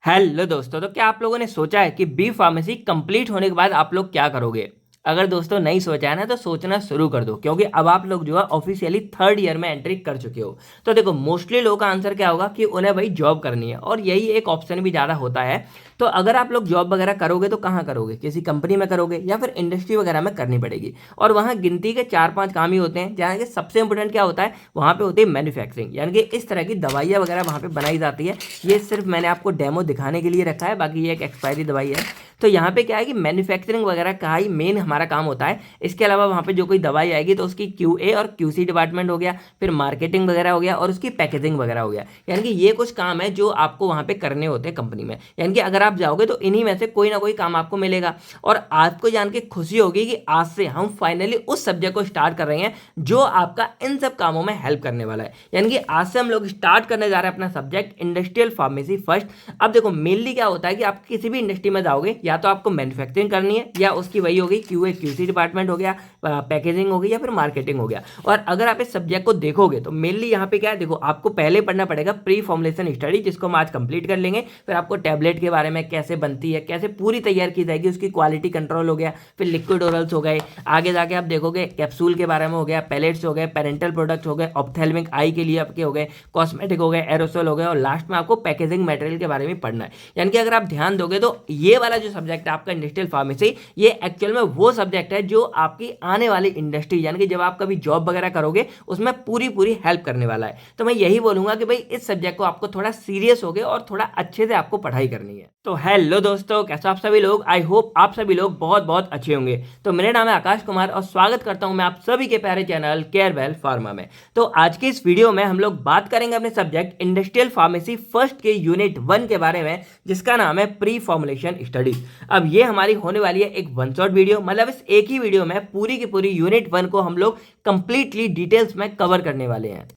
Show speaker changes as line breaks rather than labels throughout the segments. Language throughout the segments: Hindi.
हेलो दोस्तों, तो क्या आप लोगों ने सोचा है कि बी फार्मेसी कंप्लीट होने के बाद आप लोग क्या करोगे? अगर दोस्तों नहीं सोचा है ना, तो सोचना शुरू कर दो, क्योंकि अब आप लोग जो है ऑफिशियली थर्ड ईयर में एंट्री कर चुके हो। तो देखो, मोस्टली लोगों का आंसर क्या होगा कि उन्हें भाई जॉब करनी है, और यही एक ऑप्शन भी ज़्यादा होता है। तो अगर आप लोग जॉब वगैरह करोगे तो कहाँ करोगे? किसी कंपनी में करोगे या फिर इंडस्ट्री वगैरह में करनी पड़ेगी। और वहाँ गिनती के 4-5 काम ही होते हैं, जहाँ के सबसे इंपॉर्टेंट क्या होता है, वहाँ पे होती है मैन्युफैक्चरिंग, यानी कि इस तरह की दवाइयाँ वगैरह वहाँ पे बनाई जाती है। ये सिर्फ मैंने आपको डेमो दिखाने के लिए रखा है, बाकी ये एक एक्सपायरी दवाई है। तो यहाँ पे क्या है कि मैन्युफैक्चरिंग वगैरह का ही मेन हमारा काम होता है। इसके अलावा वहाँ पे जो कोई दवाई आएगी तो उसकी QA और QC डिपार्टमेंट हो गया, फिर मार्केटिंग वगैरह हो गया, और उसकी पैकेजिंग वगैरह हो गया। यानी कि ये कुछ काम है जो आपको वहाँ पे करने होते हैं कंपनी में। यानी कि अगर आप जाओगे तो इन्हीं में से कोई ना कोई काम आपको मिलेगा। और आपको जान के खुशी होगी कि आज से हम फाइनली उस सब्जेक्ट को स्टार्ट कर रहे हैं जो आपका इन सब कामों में हेल्प करने वाला है। यानी कि आज से हम लोग स्टार्ट करने जा रहे हैं अपना सब्जेक्ट इंडस्ट्रियल फार्मेसी फर्स्ट। अब देखो, मेनली क्या होता है कि आप किसी भी इंडस्ट्री में जाओगे, या तो आपको मैन्युफैक्चरिंग करनी है, या उसकी वही होगी QA QC डिपार्टमेंट हो गया, पैकेजिंग हो गई, या फिर मार्केटिंग हो गया। और अगर आप इस सब्जेक्ट को देखोगे तो मेनली यहाँ पे क्या है, देखो आपको पहले पढ़ना पड़ेगा प्री फॉर्मुलेशन स्टडी, जिसको हम आज कंप्लीट कर लेंगे। फिर आपको टैबलेट के बारे में, कैसे बनती है, कैसे पूरी तैयार की जाएगी, उसकी क्वालिटी कंट्रोल हो गया, फिर लिक्विड ओरल्स हो गए, आगे जाके आप देखोगे कैप्सूल के बारे में हो गया, पैलेट्स हो गए, पेरेंटल प्रोडक्ट्स हो गए, ऑप्थेल्मिक आई के लिए आपके हो गए, कॉस्मेटिक हो गए, एरोसोल हो गए, और लास्ट में आपको पैकेजिंग मटेरियल के बारे में पढ़ना है। यानी कि अगर आप ध्यान दोगे तो ये वाला जो सब्जेक्ट है आपका इंडस्ट्रियल फार्मेसी, ये एक्चुअल में वो सब्जेक्ट है जो आपकी आने वाली इंडस्ट्री, यानी कि जब आप कभी जॉब वगैरह करोगे, उसमें पूरी पूरी हेल्प करने वाला है। तो मैं यही बोलूंगा कि भाई इस सब्जेक्ट को आपको थोड़ा सीरियस हो गए और थोड़ा अच्छे से आपको पढ़ाई करनी है। तो हेलो दोस्तों, कैसे आप सभी लोग? आई होप आप सभी लोग बहुत बहुत अच्छे होंगे। तो मेरा नाम है आकाश कुमार और स्वागत करता हूं मैं आप सभी के प्यारे चैनल केयरवेल फार्मा में। तो आज की इस वीडियो में हम लोग बात करेंगे अपने सब्जेक्ट इंडस्ट्रियल फार्मेसी फर्स्ट के यूनिट 1 के बारे में, जिसका नाम है प्री फॉर्मुलेशन स्टडी। अब ये हमारी होने वाली है एक वन शॉट वीडियो, मतलब इस एक ही वीडियो में पूरी की पूरी यूनिट 1 को हम लोग कंप्लीटली डिटेल्स में कवर करने वाले हैं।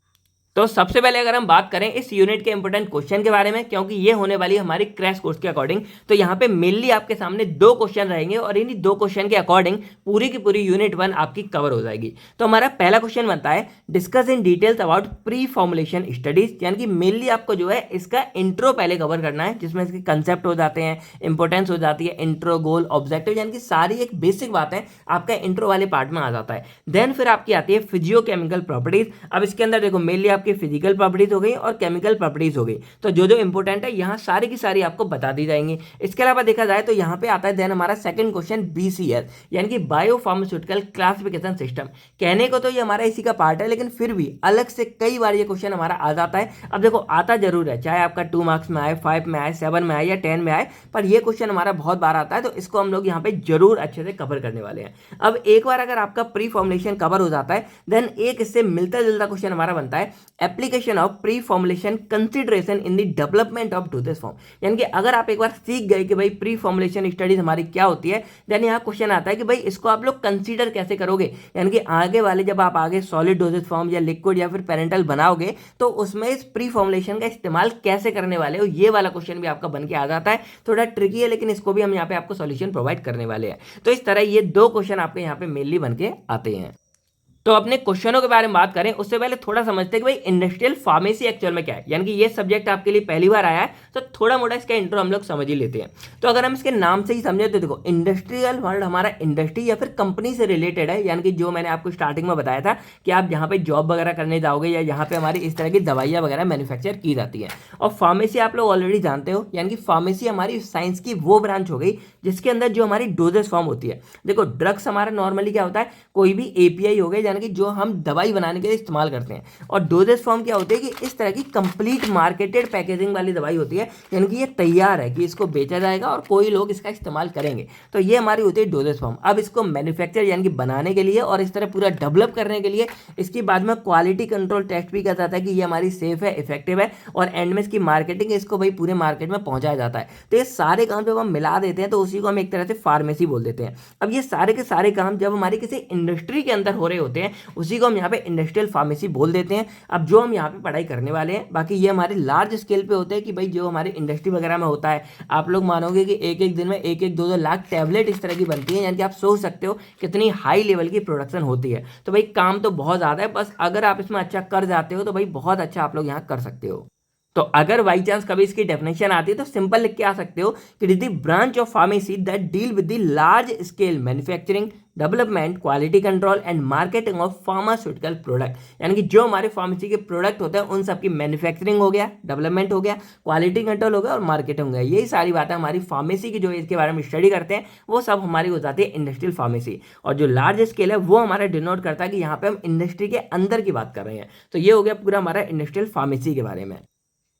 तो सबसे पहले अगर हम बात करें इस यूनिट के इंपॉर्टेंट क्वेश्चन के बारे में, क्योंकि ये होने वाली है हमारी क्रैश कोर्स के अकॉर्डिंग, तो यहाँ पे मेनली आपके सामने 2 क्वेश्चन रहेंगे, और इन्हीं 2 क्वेश्चन के अकॉर्डिंग पूरी की पूरी यूनिट 1 आपकी कवर हो जाएगी। तो हमारा पहला क्वेश्चन बनता है, discuss in details about pre formulation studies. यानी कि मेनली आपको जो है इसका इंट्रो पहले कवर करना है, जिसमें इसके कंसेप्ट हो जाते हैं, इंपॉर्टेंस हो जाती है, इंट्रो, गोल, ऑब्जेक्टिव, यानी कि सारी एक बेसिक बातें आपका इंट्रो वाले पार्ट में आ जाता है। देन फिर आपकी आती है फिजियोकेमिकल प्रॉपर्टीज। अब इसके अंदर देखो, मेनली आपकी फिजिकल प्रॉपर्टीज हो गई और केमिकल प्रॉपर्टीज हो गई। तो जो जो इंपॉर्टेंट है यहाँ सारी की सारी आपको बता दी जाएंगी। इसके अलावा देखा जाए तो यहाँ पे आता है देन हमारा सेकंड क्वेश्चन BCS, यानी कि बायो फार्मास्यूटिकल क्लासिफिकेशन सिस्टम। कहने को तो ये हमारा इसी का पार्ट है, लेकिन फिर भी अलग से कई बार ये क्वेश्चन हमारा आ जाता है। अब देखो, आता जरूर है, चाहे आपका 2 मार्क्स में आए, 5 में आए, 7 में आए, या 10 में आए, पर ये क्वेश्चन हमारा बहुत बार आता है, तो इसको हम लोग यहाँ पे जरूर अच्छे से कवर करने वाले हैं। अब एक बार अगर आपका प्री फॉर्मुलेशन कवर हो जाता है, देन एक इससे मिलता जुलता क्वेश्चन हमारा बनता है, application of pre formulation consideration in the development of dosage form. यानी कि अगर आप एक बार सीख गए कि भाई प्री फॉर्मुलेशन स्टडीज हमारी क्या होती है, देन यहाँ क्वेश्चन आता है कि भाई इसको आप लोग कंसीडर कैसे करोगे। यानी कि आगे वाले जब आप आगे सॉलिड डोसेज फॉर्म या लिक्विड या फिर पेरेंटल बनाओगे, तो उसमें इस प्री फॉर्मुलेशन का इस्तेमाल कैसे करने वाले हो, ये वाला क्वेश्चन भी आपका बन के आ जाता है। थोड़ा ट्रिकी है, लेकिन इसको भी हम यहाँ पे आपको सॉल्यूशन प्रोवाइड करने वाले हैं। तो इस तरह ये 2 क्वेश्चन आपके यहाँ पे मेनली बन के आते हैं। तो अपने क्वेश्चनों के बारे में बात करें उससे पहले थोड़ा समझते हैं कि भाई इंडस्ट्रियल फार्मेसी एक्चुअल में क्या है। यानी कि ये सब्जेक्ट आपके लिए पहली बार आया है, तो थोड़ा मोटा इसका इंट्रो हम लोग समझ ही लेते हैं। तो अगर हम इसके नाम से ही समझे तो देखो, इंडस्ट्रियल वर्ड हमारा इंडस्ट्री या फिर कंपनी से रिलेटेड है। यानी कि जो मैंने आपको स्टार्टिंग में बताया था कि आप जहाँ पे जॉब वगैरह करने जाओगे, या यहाँ पे हमारी इस तरह की दवाइयाँ वगैरह मैन्युफैक्चर की जाती है। और फार्मेसी आप लोग ऑलरेडी जानते हो, यानी कि फार्मेसी हमारी साइंस की वो ब्रांच हो गई जिसके अंदर जो हमारी डोजेस फॉर्म होती है। देखो, ड्रग्स हमारा नॉर्मली क्या होता है, कोई भी API हो गई, यानी कि जो हम दवाई बनाने के लिए इस्तेमाल करते हैं। और डोजेस फॉर्म क्या होते हैं कि इस तरह की कंप्लीट मार्केटेड पैकेजिंग वाली दवाई होती है, यानी कि ये तैयार है कि इसको बेचा जाएगा और कोई लोग इसका इस्तेमाल करेंगे। तो ये हमारी होती है डोजेस फॉर्म। अब इसको मैन्युफैक्चर यानी कि बनाने के लिए और इस तरह पूरा डेवलप करने के लिए इसकी बाद में क्वालिटी कंट्रोल टेस्ट भी किया जाता है कि ये हमारी सेफ है, इफेक्टिव है, और एंड में इसकी मार्केटिंग, इसको भाई पूरे मार्केट में पहुंचाया जाता है। तो ये सारे काम जब हम मिला देते हैं तो उसी को हम एक तरह से फार्मेसी बोल देते हैं। अब ये सारे के सारे काम जब हमारी किसी इंडस्ट्री के अंदर हो रहे होते हैं, उसी को हम यहाँ पे इंडस्ट्रियल फार्मेसी बोल देते हैं। अब जो हम यहाँ पे पढ़ाई करने वाले हैं, बाकी ये हमारे लार्ज स्केल पे होते हैं कि भाई जो हमारी इंडस्ट्री वगैरह में होता है, आप लोग मानोगे कि एक एक दिन में 1-1, 2-2 लाख टैबलेट इस तरह की बनती है। यानी कि आप सोच सकते हो कितनी हाई लेवल की प्रोडक्शन होती है। तो भाई काम तो बहुत ज़्यादा है, बस अगर आप इसमें अच्छा कर जाते हो तो भाई बहुत अच्छा आप लोग यहाँ कर सकते हो। तो अगर बाई चांस कभी इसकी डेफिनेशन आती है तो सिंपल लिख के आ सकते हो कि it is the branch of pharmacy that deal with the large scale manufacturing, development, quality control and marketing of pharmaceutical product. यानी कि जो हमारे फार्मेसी के प्रोडक्ट होते हैं उन सबकी मैन्युफैक्चरिंग हो गया, डेवलपमेंट हो गया, क्वालिटी कंट्रोल हो गया और मार्केटिंग हो गया। यही सारी बातें हमारी फार्मेसी की जो इसके बारे में स्टडी करते हैं वो सब हमारी हो जाती है इंडस्ट्रियल फार्मेसी। और जो लार्ज स्केल है वो हमारा डिनोट करता है कि यहाँ पे हम इंडस्ट्री के अंदर की बात कर रहे हैं। तो ये हो गया पूरा हमारा इंडस्ट्रियल फार्मेसी के बारे में।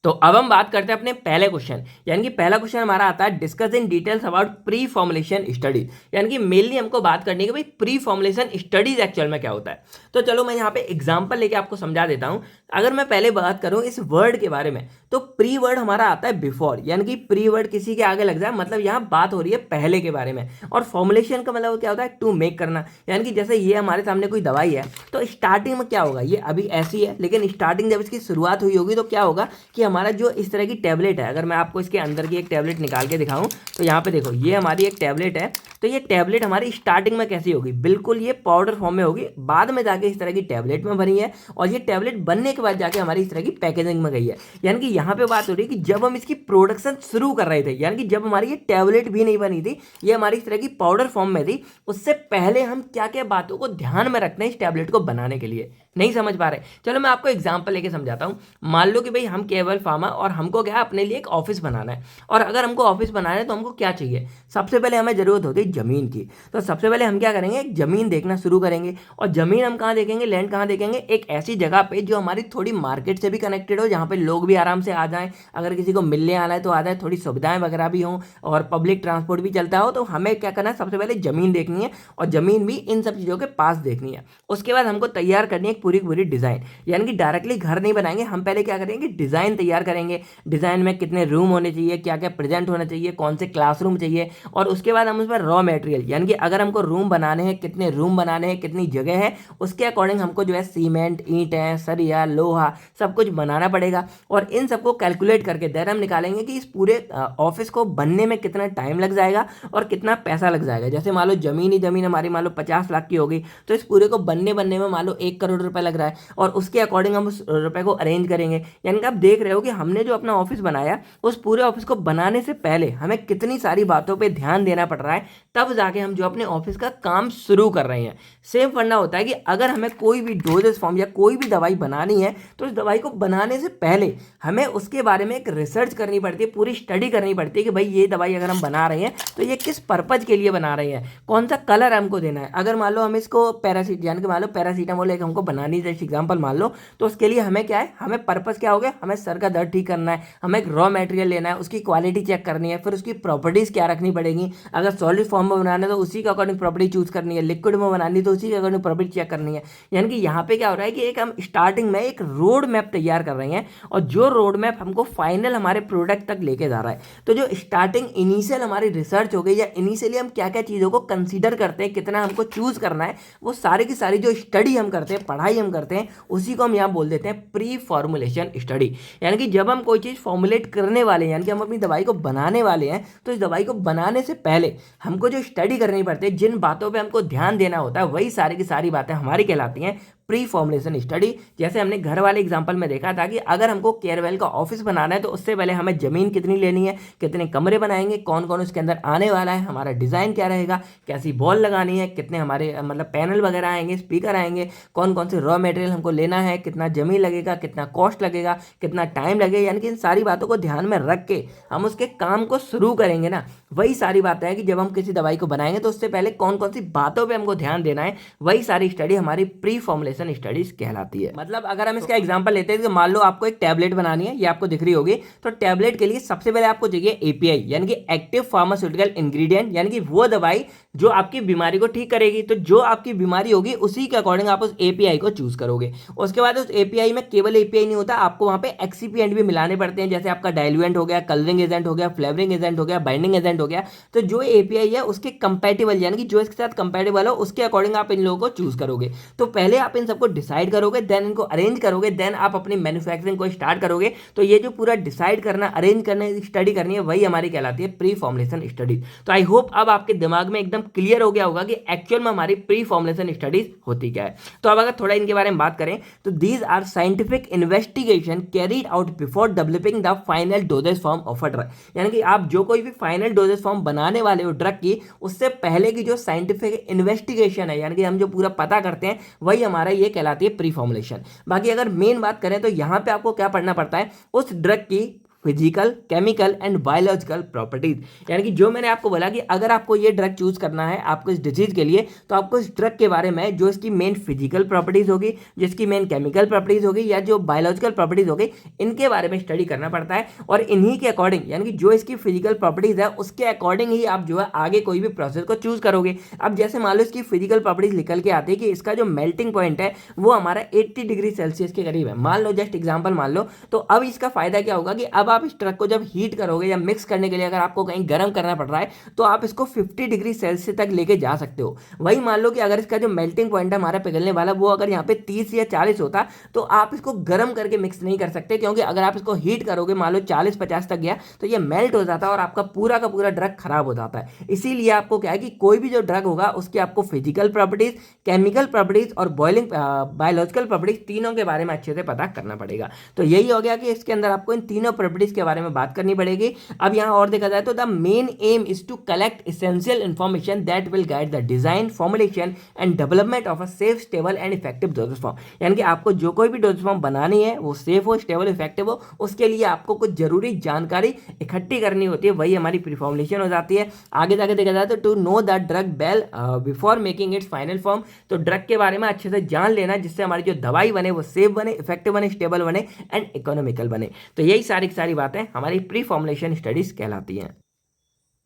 तो अब हम बात करते हैं अपने पहले क्वेश्चन, यानी कि पहला क्वेश्चन हमारा आता है discuss in details about pre formulation study. यानी कि मेनली हमको बात करनी है कि भाई प्री फॉर्मुलेशन स्टडीज एक्चुअल में क्या होता है। तो चलो मैं यहाँ पे एग्जांपल लेके आपको समझा देता हूँ। अगर मैं पहले बात करूँ इस वर्ड के बारे में, तो प्री वर्ड हमारा आता है बिफोर, यानी कि प्री वर्ड किसी के आगे लग जाए, मतलब यहाँ बात हो रही है पहले के बारे में। और फॉर्मुलेशन का मतलब क्या होता है, टू मेक करना। यानी कि जैसे ये हमारे सामने कोई दवाई है तो स्टार्टिंग में क्या होगा, ये अभी ऐसी है, लेकिन स्टार्टिंग जब इसकी शुरुआत हुई होगी तो क्या होगा कि हमारा जो इस तरह की टैबलेट है, अगर मैं आपको इसके अंदर की एक टैबलेट निकाल के दिखाऊं तो यहाँ पे देखो ये हमारी एक टैबलेट है। तो ये टैबलेट हमारी स्टार्टिंग में कैसी होगी, बिल्कुल ये पाउडर फॉर्म में होगी, बाद में जाके इस तरह की टैबलेट में बनी है और ये टैबलेट बनने के बाद जाके हमारी इस तरह की पैकेजिंग में गई है। यानी कि यहाँ पे बात हो रही है कि जब हम इसकी प्रोडक्शन शुरू कर रहे थे, यानी कि जब हमारी ये टैबलेट भी नहीं बनी थी, ये हमारी इस तरह की पाउडर फॉर्म में थी, उससे पहले हम क्या क्या बातों को ध्यान में रखते हैं इस टैबलेट को बनाने के लिए। नहीं समझ पा रहे, चलो मैं आपको एग्जांपल लेके समझाता हूँ। मान लो कि भाई हम केवल फार्मा और हमको क्या अपने लिए एक ऑफिस बनाना है, और अगर हमको ऑफिस बनाना है तो हमको क्या चाहिए, सबसे पहले हमें जरूरत होती है जमीन की। तो सबसे पहले हम क्या करेंगे, एक जमीन देखना शुरू करेंगे। और जमीन हम कहाँ देखेंगे, लैंड कहाँ देखेंगे, एक ऐसी जगह पे जो हमारी थोड़ी मार्केट से भी कनेक्टेड हो, जहाँ पे लोग भी आराम से आ जाएं, अगर किसी को मिलने आना है तो आ जाए, थोड़ी सुविधाएं वगैरह भी हों और पब्लिक ट्रांसपोर्ट भी चलता हो। तो हमें क्या करना है, सबसे पहले जमीन देखनी है और जमीन भी इन सब चीज़ों के पास देखनी है। उसके बाद हमको तैयार करनी है पूरी पूरी डिज़ाइन, यानी कि डायरेक्टली घर नहीं बनाएंगे, हम पहले क्या करेंगे, डिज़ाइन तैयार करेंगे। डिज़ाइन में कितने रूम होने चाहिए, क्या क्या प्रेजेंट होना चाहिए, कौन से क्लासरूम चाहिए, और उसके बाद हम उस पर रॉ मटेरियल, यानी कि अगर हमको रूम बनाने हैं, कितने रूम बनाने हैं, कितनी जगह है, उसके अकॉर्डिंग हमको जो है सीमेंट, ईंटें, सरिया, लोहा सब कुछ बनाना पड़ेगा। और इन सबको कैलकुलेट करके देर हम निकालेंगे कि इस पूरे ऑफिस को बनने में कितना टाइम लग जाएगा और कितना पैसा लग जाएगा। जैसे मान लो जमीन ही जमीन हमारी मान लो 50 लाख की होगी, तो इस पूरे को बनने में मान लो 1 करोड़ रुपए लग रहा है, और उसके अकॉर्डिंग हम उस रुपए को अरेंज करेंगे। यानी कि आप देख रहे हो कि हमने जो अपना ऑफिस बनाया, उस पूरे ऑफिस को बनाने से पहले हमें कितनी सारी बातों पे ध्यान देना पड़ रहा है, तब जाके हम जो अपने ऑफिस का काम शुरू कर रहे हैं। सेम फंडा होता है कि अगर हमें कोई भी डोजेस फॉर्म या कोई भी दवाई बनानी है, तो इस दवाई को बनाने से पहले हमें उसके बारे में एक रिसर्च करनी पड़ती है, पूरी स्टडी करनी पड़ती है कि भाई ये दवाई अगर हम बना रहे हैं तो ये किस पर्पज के लिए बना रहे हैं, कौन सा कलर हमको देना है। अगर मान लो हम इसको यानी कि मान लो पैरासीटामोल एक हमको बनानी है, एग्जाम्पल मान लो, तो उसके लिए हमें क्या है, हमें पर्पज क्या हो गया, हमें सर का दर्द ठीक करना है, हमें एक रॉ मटेरियल लेना है, उसकी क्वालिटी चेक करनी है, फिर उसकी प्रॉपर्टीज क्या रखनी पड़ेगी। अगर सॉलिड फॉर्म में बनाना है तो उसी के अकॉर्डिंग प्रॉपर्टी चूज करनी है, लिक्विड में बनानी है तो उसी के अकॉर्डिंग प्रॉपर्टी चेक करनी है। यानी कि यहाँ पे क्या हो रहा है कि एक हम स्टार्टिंग में एक रोड मैप तैयार कर रहे हैं, और जो रोड मैप हमको फाइनल हमारे प्रोडक्ट तक लेके जा रहा है। तो जो स्टार्टिंग इनिशियल हमारी रिसर्च हो गई, या इनिशियली हम क्या क्या चीज़ों को कंसीडर करते हैं, कितना हमको चूज करना है, वो सारी की सारी जो स्टडी हम करते हैं, पढ़ाई हम करते हैं, उसी को हम यहाँ बोल देते हैं प्री फॉर्मुलेशन स्टडी। यानी कि जब हम कोई चीज़ फॉर्मुलेट करने वाले हैं, यानी कि हम अपनी दवाई को बनाने वाले हैं, तो इस दवाई को बनाने से पहले हमको जो स्टडी करनी पड़ती है, जिन बातों पे हमको ध्यान देना होता है, वही सारी की सारी बातें हमारी कहलाती हैं प्री फॉर्मुलेशन स्टडी। जैसे हमने घर वाले एग्जांपल में देखा था कि अगर हमको केयरवेल का ऑफिस बनाना है, तो उससे पहले हमें जमीन कितनी लेनी है, कितने कमरे बनाएंगे, कौन कौन उसके अंदर आने वाला है, हमारा डिज़ाइन क्या रहेगा, कैसी बॉल लगानी है, कितने हमारे मतलब पैनल वगैरह आएंगे, स्पीकर आएंगे, कौन कौन से रॉ मटेरियल हमको लेना है, कितना जमीन लगेगा, कितना कॉस्ट लगेगा, कितना टाइम लगेगा। यानी कि इन सारी बातों को ध्यान में रख के हम उसके काम को शुरू करेंगे ना। वही सारी बातें हैं कि जब हम किसी दवाई को बनाएंगे तो उससे पहले कौन कौन सी बातों पे हमको ध्यान देना है, वही सारी स्टडी हमारी प्री फॉर्मुलेशन स्टडीज कहलाती है। मतलब अगर हम इसका एग्जांपल लेते हैं कि मान लो आपको एक टैबलेट बनानी है, ये आपको दिख रही होगी, तो टैबलेट के लिए सबसे पहले आपको चाहिए एपीआई, यानी कि एक्टिव फार्मास्यूटिकल इंग्रेडिएंट, यानी कि वो दवाई जो आपकी बीमारी को ठीक करेगी। तो जो आपकी बीमारी होगी उसी के अकॉर्डिंग आप उस एपीआई को चूज करोगे। उसके बाद उस एपीआई में केवल एपीआई नहीं होता, आपको वहां पे एक्सीपिएंट भी मिलाने पड़ते हैं, जैसे आपका डाइल्यूएंट हो गया, कलरिंग एजेंट हो गया, फ्लेवरिंग एजेंट हो गया, बाइंडिंग एजेंट हो गया। तो जो एपीआई है उसके कंपैटिबल, यानी कि जो इसके साथ कंपैटिबल हो, उसके अकॉर्डिंग आप इन लोगों को चूज करोगे। तो पहले आप इन सबको डिसाइड करोगे, देन इनको अरेंज करोगे, देन आप अपनी मैन्युफैक्चरिंग को स्टार्ट करोगे। तो ये जो पूरा डिसाइड करना, अरेंज करने की स्टडी करनी है, वही हमारी कहलाती है प्री फॉर्मुलेशन स्टडीज। तो आई होप अब आपके दिमाग में एकदम क्लियर हो गया होगा कि एक्चुअल में हमारी प्री फॉर्मुलेशन स्टडीज होती क्या है। तो अब अगर थोड़ा इनके बारे में बात करें तो these are scientific investigation carried out before developing the final dosage form of a drug. यानी कि आप जो कोई भी फाइनल डोजेज फॉर्म बनाने वाले हो ड्रग की, उससे पहले की जो साइंटिफिक इन्वेस्टिगेशन है, यानी कि हम जो पूरा पता करते हैं, वही हमारा ये कहलाती है प्री फॉर्मुलेशन। बाकी अगर मेन बात करें तो यहाँ पे आपको क्या पढ़ना पड़ता है, उस ड्रग की physical, chemical and biological properties. यानी कि जो मैंने आपको बोला कि अगर आपको ये ड्रग चूज करना है आपको इस डिजीज के लिए, तो आपको इस ड्रग के बारे में जो इसकी मेन फिजिकल प्रॉपर्टीज होगी, जिसकी मेन केमिकल प्रॉपर्टीज होगी या जो बायोलॉजिकल प्रॉपर्टीज होगी, इनके बारे में स्टडी करना पड़ता है। और इन्हीं के अकॉर्डिंग, यानी कि जो इसकी फिजिकल प्रॉपर्टीज है उसके अकॉर्डिंग ही आप जो है आगे कोई भी प्रोसेस को चूज करोगे। अब जैसे मान लो इसकी फिजिकल प्रॉपर्टीज निकल के आती है कि इसका जो मेल्टिंग पॉइंट है वो हमारा 80 डिग्री सेल्सियस के करीब है, मान लो, जस्ट एग्जाम्पल मान लो। तो अब इसका फायदा क्या होगा कि अब आप इस ड्रग को जब हीट करोगे या मिक्स करने के लिए अगर आपको कहीं गर्म करना पड़ रहा है, तो आप इसको 50 डिग्री सेल्सियस तक लेके जा सकते हो। वही मान लो कि अगर इसका जो मेल्टिंग पॉइंट है हमारा पिघलने वाला, वो अगर यहाँ पे 30 या 40 होता, तो आप इसको गर्म करके मिक्स नहीं कर सकते, क्योंकि अगर आप इसको हीट करोगे, मान लो 40-50 तक गया, तो ये मेल्ट हो जाता है और आपका पूरा का पूरा ड्रग खराब हो जाता है। इसीलिए आपको क्या है कि कोई भी जो ड्रग होगा उसकी आपको फिजिकल प्रॉपर्टीज, केमिकल प्रॉपर्टीज और बॉइलिंग बायोलॉजिकल प्रॉपर्टीज, तीनों के बारे में अच्छे से पता करना पड़ेगा। तो यही हो गया कि इसके अंदर आपको इन तीनों प्रॉपर्टीज के बारे में बात करनी पड़ेगी। अब यहां और देखा जाए तो the main aim is to collect essential information that will guide the design, formulation and development of a safe, stable and effective dosage form. यानी कि आपको जो कोई भी डोजेज फॉर्म बनानी है वो सेफ हो, स्टेबल, इफेक्टिव हो, उसके लिए आपको कुछ जरूरी जानकारी इकट्ठी करनी होती है, वही हमारी प्री फॉर्मुलेशन हो जाती है। आगे जाके देखा जाए तो to know the drug well before making its final form, तो ड्रग के बारे में अच्छे से जान लेना, जिससे हमारी जो दवाई बने वो सेफ बने, इफेक्टिव बने, स्टेबल बने एंड इकोनॉमिकल बने। तो यही सारी बातें हमारी प्री फॉर्मुलेशन स्टडीज कहलाती हैं।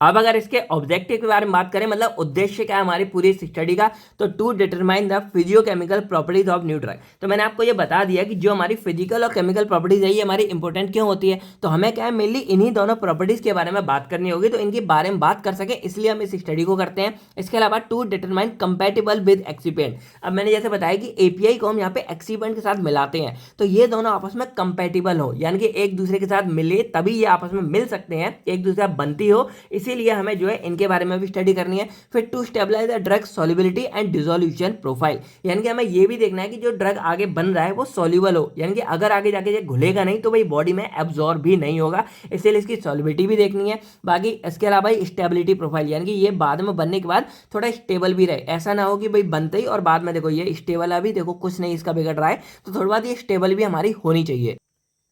अब अगर इसके ऑब्जेक्टिव के बारे में बात करें, मतलब उद्देश्य क्या है हमारी पूरी स्टडी का, तो to determine the physicochemical properties of new drug. तो मैंने आपको ये बता दिया कि जो हमारी फिजिकल और केमिकल प्रॉपर्टीज है ये हमारी इंपॉर्टेंट क्यों होती है। तो हमें क्या है, मेनली इन्हीं दोनों प्रॉपर्टीज के बारे में बात करनी होगी, तो इनके बारे में बात कर सके इसलिए हम इस स्टडी को करते हैं। इसके अलावा to determine compatible with excipient. अब मैंने जैसे बताया कि एपीआई को हम यहाँ पे एक्सीपेंट के साथ मिलाते हैं, तो ये दोनों आपस में कंपेटेबल हो, यानी कि एक दूसरे के साथ मिले तभी ये आपस में मिल सकते हैं, एक दूसरे बनती हो, इसीलिए हमें जो है इनके बारे में भी स्टडी करनी है। फिर to stabilize the drug solubility and dissolution profile, यानी कि हमें ये भी देखना है कि जो ड्रग आगे बन रहा है वो सॉल्युबल हो, यानी कि अगर आगे जाके ये घुलेगा नहीं तो भाई बॉडी में एब्जॉर्ब भी नहीं होगा, इसलिए इसकी सॉल्युबिलिटी भी देखनी है। बाकी इसके अलावा स्टेबिलिटी प्रोफाइल, यानी कि ये बाद में बनने के बाद थोड़ा स्टेबल भी रहे, ऐसा ना हो कि भाई बनते ही और बाद में देखो ये स्टेबल, अभी देखो कुछ नहीं इसका बिगड़ रहा है, तो थोड़ी बात ये स्टेबल भी हमारी होनी चाहिए।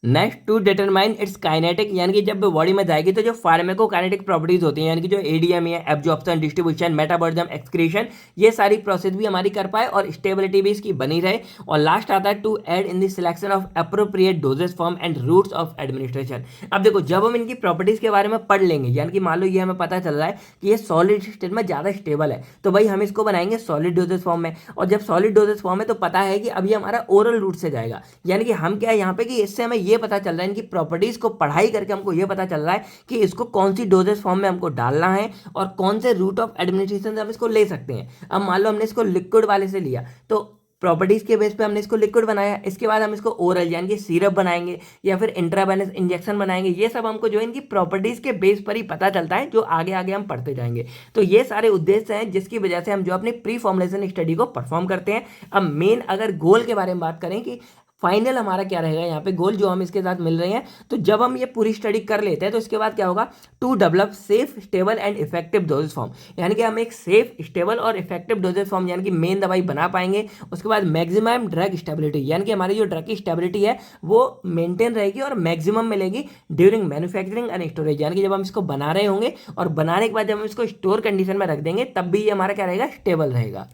Next to determine its kinetic, यानी कि जब बॉडी में जाएगी तो जो फार्माकोकाइनेटिक प्रॉपर्टीज होती हैं, यानी कि जो एडीएम है, एब्जॉर्प्शन, डिस्ट्रीब्यूशन, मेटाबॉलिज्म, एक्सक्रीशन, ये सारी प्रोसेस भी हमारी कर पाए और स्टेबिलिटी भी इसकी बनी रहे। और लास्ट आता है to aid in the selection of appropriate dosage form and routes of administration. अब देखो जब हम इनकी प्रॉपर्टीज के बारे में पढ़ लेंगे, यानी कि मान लो ये हमें पता चल रहा है कि ये सॉलिड स्टेट में ज्यादा स्टेबल है, तो भाई हम इसको बनाएंगे सॉलिड डोजेस फॉर्म में। और जब सॉलिड डोजेस फॉर्म है तो पता है कि अभी हमारा ओरल रूट से जाएगा, यानी कि हम क्या है यहाँ पे कि इससे हमें ये पता चल रहा है, इनकी प्रॉपर्टीज को पढ़ाई करके हमको ये पता चल रहा है कि इसको कौन सी डोजेस फॉर्म में हमको डालना है और कौन से रूट ऑफ एडमिनिस्ट्रेशन से हम इसको ले सकते हैं। अब मान लो हमने इसको लिक्विड वाले से लिया, तो प्रॉपर्टीज के बेस पे हमने इसको लिक्विड बनाया, इसके बाद हम इसको ओरल यानी कि सिरप बनाएंगे या फिर इंट्रावेनस इंजेक्शन बनाएंगे। ये सब हमको जो इनकी प्रॉपर्टीज के बेस पर ही पता चलता है, जो आगे आगे हम पढ़ते जाएंगे। तो ये सारे उद्देश्य हैं जिसकी वजह से हम जो अपनी प्री फॉर्मुलेशन स्टडी को परफॉर्म करते हैं। अब मेन अगर गोल के बारे में बात करें कि फाइनल हमारा क्या रहेगा यहाँ पे गोल जो हम इसके साथ मिल रहे हैं, तो जब हम ये पूरी स्टडी कर लेते हैं तो इसके बाद क्या होगा, to develop safe, stable and effective dosage form, यानी कि हम एक सेफ, स्टेबल और इफेक्टिव डोजेस फॉर्म यानी कि मेन दवाई बना पाएंगे। उसके बाद मैक्सिमम ड्रग स्टेबिलिटी, यानी कि हमारी जो ड्रग की स्टेबिलिटी है वो मेंटेन रहेगी और मैक्सिमम मिलेगी ड्यूरिंग मैन्युफैक्चरिंग एंड स्टोरेज, यानी कि जब हम इसको बना रहे होंगे और बनाने के बाद जब हम इसको स्टोर कंडीशन में रख देंगे तब भी ये हमारा क्या रहेगा, स्टेबल रहेगा।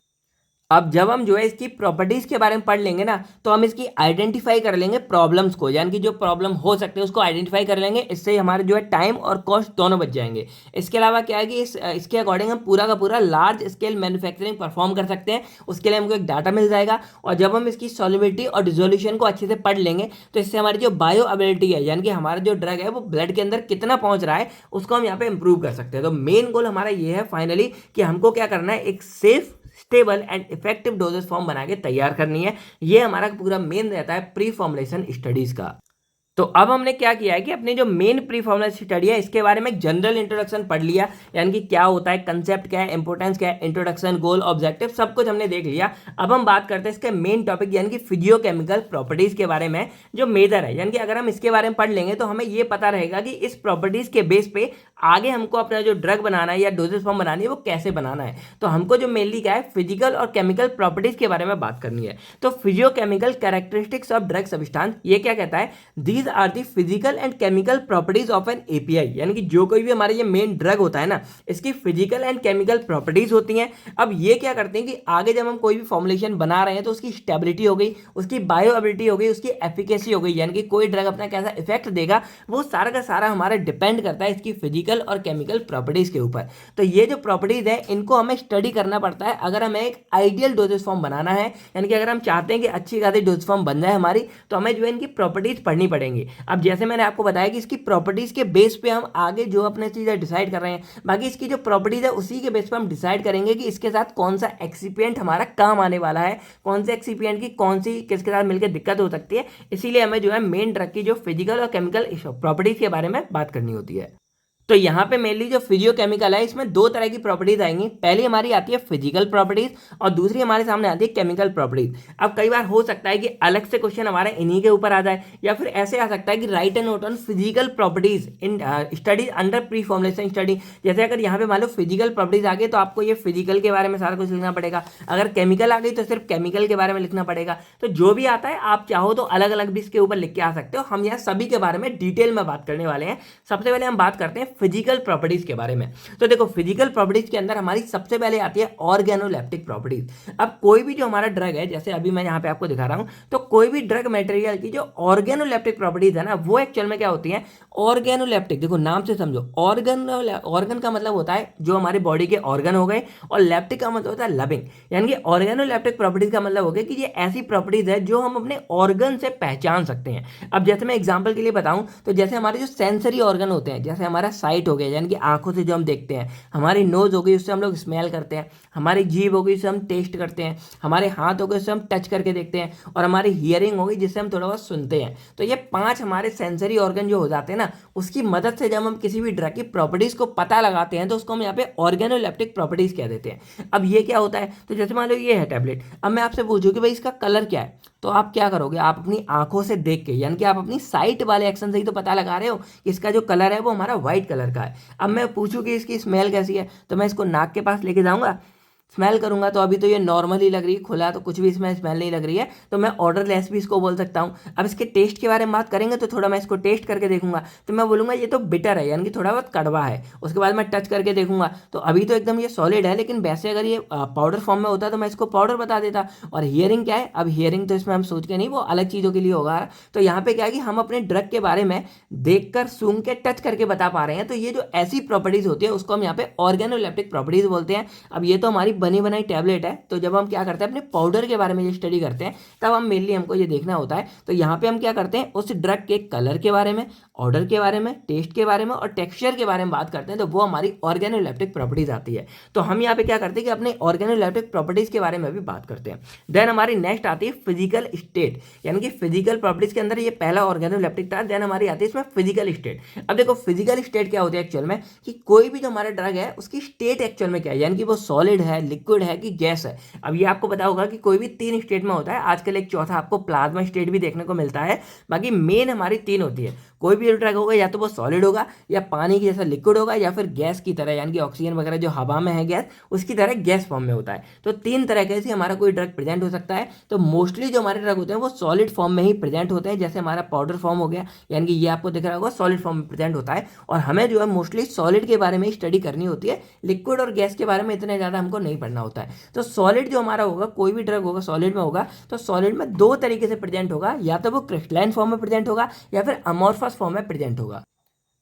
अब जब हम जो है इसकी प्रॉपर्टीज के बारे में पढ़ लेंगे ना, तो हम इसकी आइडेंटिफाई कर लेंगे प्रॉब्लम्स को, यानी कि जो प्रॉब्लम हो सकते हैं उसको आइडेंटिफाई कर लेंगे। इससे हमारे जो है टाइम और कॉस्ट दोनों बच जाएंगे। इसके अलावा क्या है कि इसके अकॉर्डिंग हम पूरा का पूरा लार्ज स्केल मैन्युफैक्चरिंग परफॉर्म कर सकते हैं, उसके लिए हमको एक डाटा मिल जाएगा। और जब हम इसकी सॉल्युबिलिटी और डिसोल्यूशन को अच्छे से पढ़ लेंगे तो इससे हमारी जो बायो अबिलिटी है, यानी कि हमारा जो ड्रग है वो ब्लड के अंदर कितना पहुंच रहा है, उसको हम यहाँ पे इंप्रूव कर सकते हैं। तो मेन गोल हमारा ये है फाइनली कि हमको क्या करना है, एक safe, stable and effective dosage form बना के तैयार करनी है। ये हमारा पूरा मेन रहता है प्री फॉर्मुलेशन स्टडीज का। तो अब हमने क्या किया है कि अपनी जो मेन प्री फॉर्मुलेशन स्टडी है इसके बारे में एक जनरल इंट्रोडक्शन पढ़ लिया, यानी कि क्या होता है, कंसेप्ट क्या है, इंपोर्टेंस क्या है, इंट्रोडक्शन, गोल, ऑब्जेक्टिव, सब कुछ हमने देख लिया। अब हम बात करते हैं इसके मेन टॉपिक यानी कि फिजियोकेमिकल प्रॉपर्टीज के बारे में, जो मेजर है। यानी कि अगर हम इसके बारे में पढ़ लेंगे तो हमें ये पता रहेगा कि इस प्रॉपर्टीज के बेस पे आगे हमको अपना जो ड्रग बनाना है या डोजेस फॉर्म बनानी है वो कैसे बनाना है। तो हमको जो मेनली क्या है, फिजिकल और केमिकल प्रॉपर्टीज के बारे में बात करनी है। तो physicochemical characteristics of drug substance ये क्या कहता है, these are the physical and chemical properties of an API, यानी कि जो कोई भी हमारा ये मेन ड्रग होता है ना, इसकी फिजिकल एंड केमिकल प्रॉपर्टीज होती हैं। अब ये क्या करते हैं कि आगे जब हम कोई भी फॉर्मुलेशन बना रहे हैं तो उसकी स्टेबिलिटी हो गई, उसकी बायोएबिलिटी हो गई, उसकी एफिकेसी हो गई, यानी कि कोई ड्रग अपना कैसा इफेक्ट देगा वो सारा का सारा हमारा डिपेंड करता है इसकी फिजिकल और केमिकल प्रॉपर्टीज के ऊपर। तो ये जो प्रॉपर्टीज है इनको हमें स्टडी करना पड़ता है अगर हमें एक आइडियल डोजेस फॉर्म बनाना है, यानी कि अगर हम चाहते हैं कि अच्छी खासी डोज फॉर्म बन जाए हमारी, तो हमें जो है इनकी प्रॉपर्टीज पढ़नी पड़ेंगी। अब जैसे मैंने आपको बताया कि इसकी प्रॉपर्टीज के बेस पे हम आगे जो अपने चीज़ें डिसाइड कर रहे हैं, बाकी इसकी जो प्रॉपर्टीज है उसी के बेस पे हम डिसाइड करेंगे कि इसके साथ कौन सा एक्सिपिएंट हमारा काम आने वाला है, कौन से एक्सिपिएंट की कौन सी किसके साथ मिलकर दिक्कत हो सकती है। इसीलिए हमें जो है मेन ड्रग की जो फिजिकल और केमिकल प्रॉपर्टीज के बारे में बात करनी होती है। तो यहाँ पे मेनली जो फिजियोकेमिकल है इसमें दो तरह की प्रॉपर्टीज आएंगी। पहली हमारी आती है फिजिकल प्रॉपर्टीज और दूसरी हमारे सामने आती है केमिकल प्रॉपर्टीज। अब कई बार हो सकता है कि अलग से क्वेश्चन हमारे इन्हीं के ऊपर आ जाए, या फिर ऐसे आ सकता है कि right and note on physical properties in studies under pre formulation study. जैसे अगर यहाँ पे मान लो फिजिकल प्रॉपर्टीज आ गई तो आपको ये फिजिकल के बारे में सारा कुछ लिखना पड़ेगा, अगर केमिकल आ गई तो सिर्फ केमिकल के बारे में लिखना पड़ेगा। तो जो भी आता है आप चाहो तो अलग अलग भी इसके ऊपर लिख के आ सकते हो। हम यहाँ सभी के बारे में डिटेल में बात करने वाले हैं। सबसे पहले हम बात करते हैं फिजिकल प्रॉपर्टीज के बारे में। तो देखो फिजिकल प्रॉपर्टीज के अंदर हमारी सबसे पहले आती है ऑर्गेनोलेप्टिक प्रॉपर्टीज। अब कोई भी जो हमारा ड्रग है, जैसे अभी मैं यहाँ पे आपको दिखा रहा हूं, तो कोई भी ड्रग मटेरियल की जो ऑर्गेनोलेप्टिक प्रॉपर्टीज है ना, वो एक्चुअल में क्या होती है, ऑर्गेनोलेप्टिक। देखो नाम से समझो, ऑर्गन का मतलब होता है जो हमारे बॉडी के ऑर्गन हो गए, और लेप्टिक का मतलब होता है लविंग। यानी कि ऑर्गेनोलेप्टिक प्रॉपर्टीज का मतलब हो गया कि ये ऐसी प्रॉपर्टीज है जो हम अपने ऑर्गन से पहचान सकते हैं। अब जैसे मैं एग्जांपल के लिए बताऊं तो जैसे हमारे जो सेंसरी ऑर्गन होते हैं, जैसे हमारा साइट हो गया यानी कि आंखों से जो हम देखते हैं, हमारी नोज हो गई उससे हम लोग स्मेल करते हैं, हमारी जीभ हो गई उससे हम टेस्ट करते हैं, हमारे हाथ हो गए उससे हम टच करके देखते हैं, और हमारी हियरिंग हो गई जिससे हम थोड़ा बहुत सुनते हैं। तो ये 5 हमारे सेंसरी ऑर्गन जो हो जाते हैं ना, उसकी मदद से जब हम किसी भी ड्रग की प्रॉपर्टीज को पता लगाते हैं तो उसको हम यहाँ पे ऑर्गेनोलेप्टिक प्रॉपर्टीज कह देते हैं। अब ये क्या होता है, तो जैसे मान लो ये है टैबलेट, अब मैं आपसे पूछूं कि भाई इसका कलर क्या है, तो आप क्या करोगे, आप अपनी आंखों से देख के, यानी कि आप अपनी साइट वाले एक्शन से ही तो पता लगा रहे हो कि इसका जो कलर है वो हमारा व्हाइट कलर का है। अब मैं पूछूं कि इसकी स्मेल कैसी है, तो मैं इसको नाक के पास लेके जाऊंगा, स्मेल करूंगा, तो अभी तो ये नॉर्मल ही लग रही है, खुला तो कुछ भी इसमें स्मेल नहीं लग रही है, तो मैं ऑर्डरलेस भी इसको बोल सकता हूँ। अब इसके टेस्ट के बारे में बात करेंगे तो थोड़ा मैं इसको टेस्ट करके देखूंगा, तो मैं बोलूंगा ये तो बिटर है, यानी कि थोड़ा बहुत कड़वा है। उसके बाद मैं टच करके देखूंगा तो अभी तो एकदम ये सॉलिड है, लेकिन वैसे अगर ये पाउडर फॉर्म में होता तो मैं इसको पाउडर बता देता। और हियरिंग क्या है, अब हियरिंग तो इसमें हम सोच के नहीं, वो अलग चीज़ों के लिए होगा। तो यहाँ पे क्या है कि हम अपने ड्रग के बारे में देख कर, सूंघ के, टच करके बता पा रहे हैं। तो ये जो ऐसी प्रॉपर्टीज होती है उसको हम यहाँ पे ऑर्गेनोलेप्टिक प्रॉपर्टीज बोलते हैं। अब ये तो हमारी बनी बनाई टैबलेट है, तो जब हम क्या करते हैं अपने पाउडर के बारे में ये स्टडी करते हैं तब हम मेनली हमको ये देखना होता है। तो यहाँ पे हम क्या करते हैं, उस ड्रग के कलर के बारे में, ऑर्डर के बारे में, टेस्ट के बारे में और टेक्सचर के बारे में बात करते हैं, तो वो हमारी ऑर्गेनोलेप्टिक प्रॉपर्टीज आती है। तो हम यहाँ पे क्या करते हैं कि अपने ऑर्गेनोलेप्टिक प्रॉपर्टीज के बारे में भी बात करते हैं। देन हमारी नेक्स्ट आती है फिजिकल स्टेट, यानी कि फिजिकल प्रॉपर्टीज के अंदर ये पहला ऑर्गेनोलेप्टिक था। देन हमारी आती है इसमें फिजिकल स्टेट। अब देखो फिजिकल स्टेट क्या होती है एक्चुअल में, कि कोई भी जो हमारा ड्रग है उसकी स्टेट एक्चुअल में क्या है, यानी कि वो सॉलिड है, लिक्विड है कि गैस है। अब ये आपको पता होगा कि कोई भी 3 स्टेट में होता है, आजकल एक चौथा आपको प्लाज्मा स्टेट भी देखने को मिलता है। बाकी मेन हमारी 3 होती है। कोई भी ड्रग होगा या तो वो सॉलिड होगा, या पानी की जैसा लिक्विड होगा, या फिर गैस की तरह, यानी कि ऑक्सीजन वगैरह जो हवा में है गैस, उसकी तरह गैस फॉर्म में होता है। तो 3 तरह से हमारा कोई ड्रग प्रेजेंट हो सकता है। तो मोस्टली जो हमारे ड्रग होते हैं वो सॉलिड फॉर्म में ही प्रेजेंट होते हैं, जैसे हमारा पाउडर फॉर्म हो गया, यानी कि ये आपको दिख रहा होगा सॉलिड फॉर्म में प्रेजेंट होता है। और हमें जो है मोस्टली सॉलिड के बारे में ही स्टडी करनी होती है, लिक्विड और गैस के बारे में इतने ज़्यादा हमको नहीं पढ़ना होता है। तो सॉलिड जो हमारा होगा, कोई भी ड्रग होगा सॉलिड में होगा, तो सॉलिड में 2 तरीके से प्रेजेंट होगा, या तो वो क्रिस्टलाइन फॉर्म में प्रेजेंट होगा या फिर अमॉर्फस फॉर्म में प्रेजेंट होगा।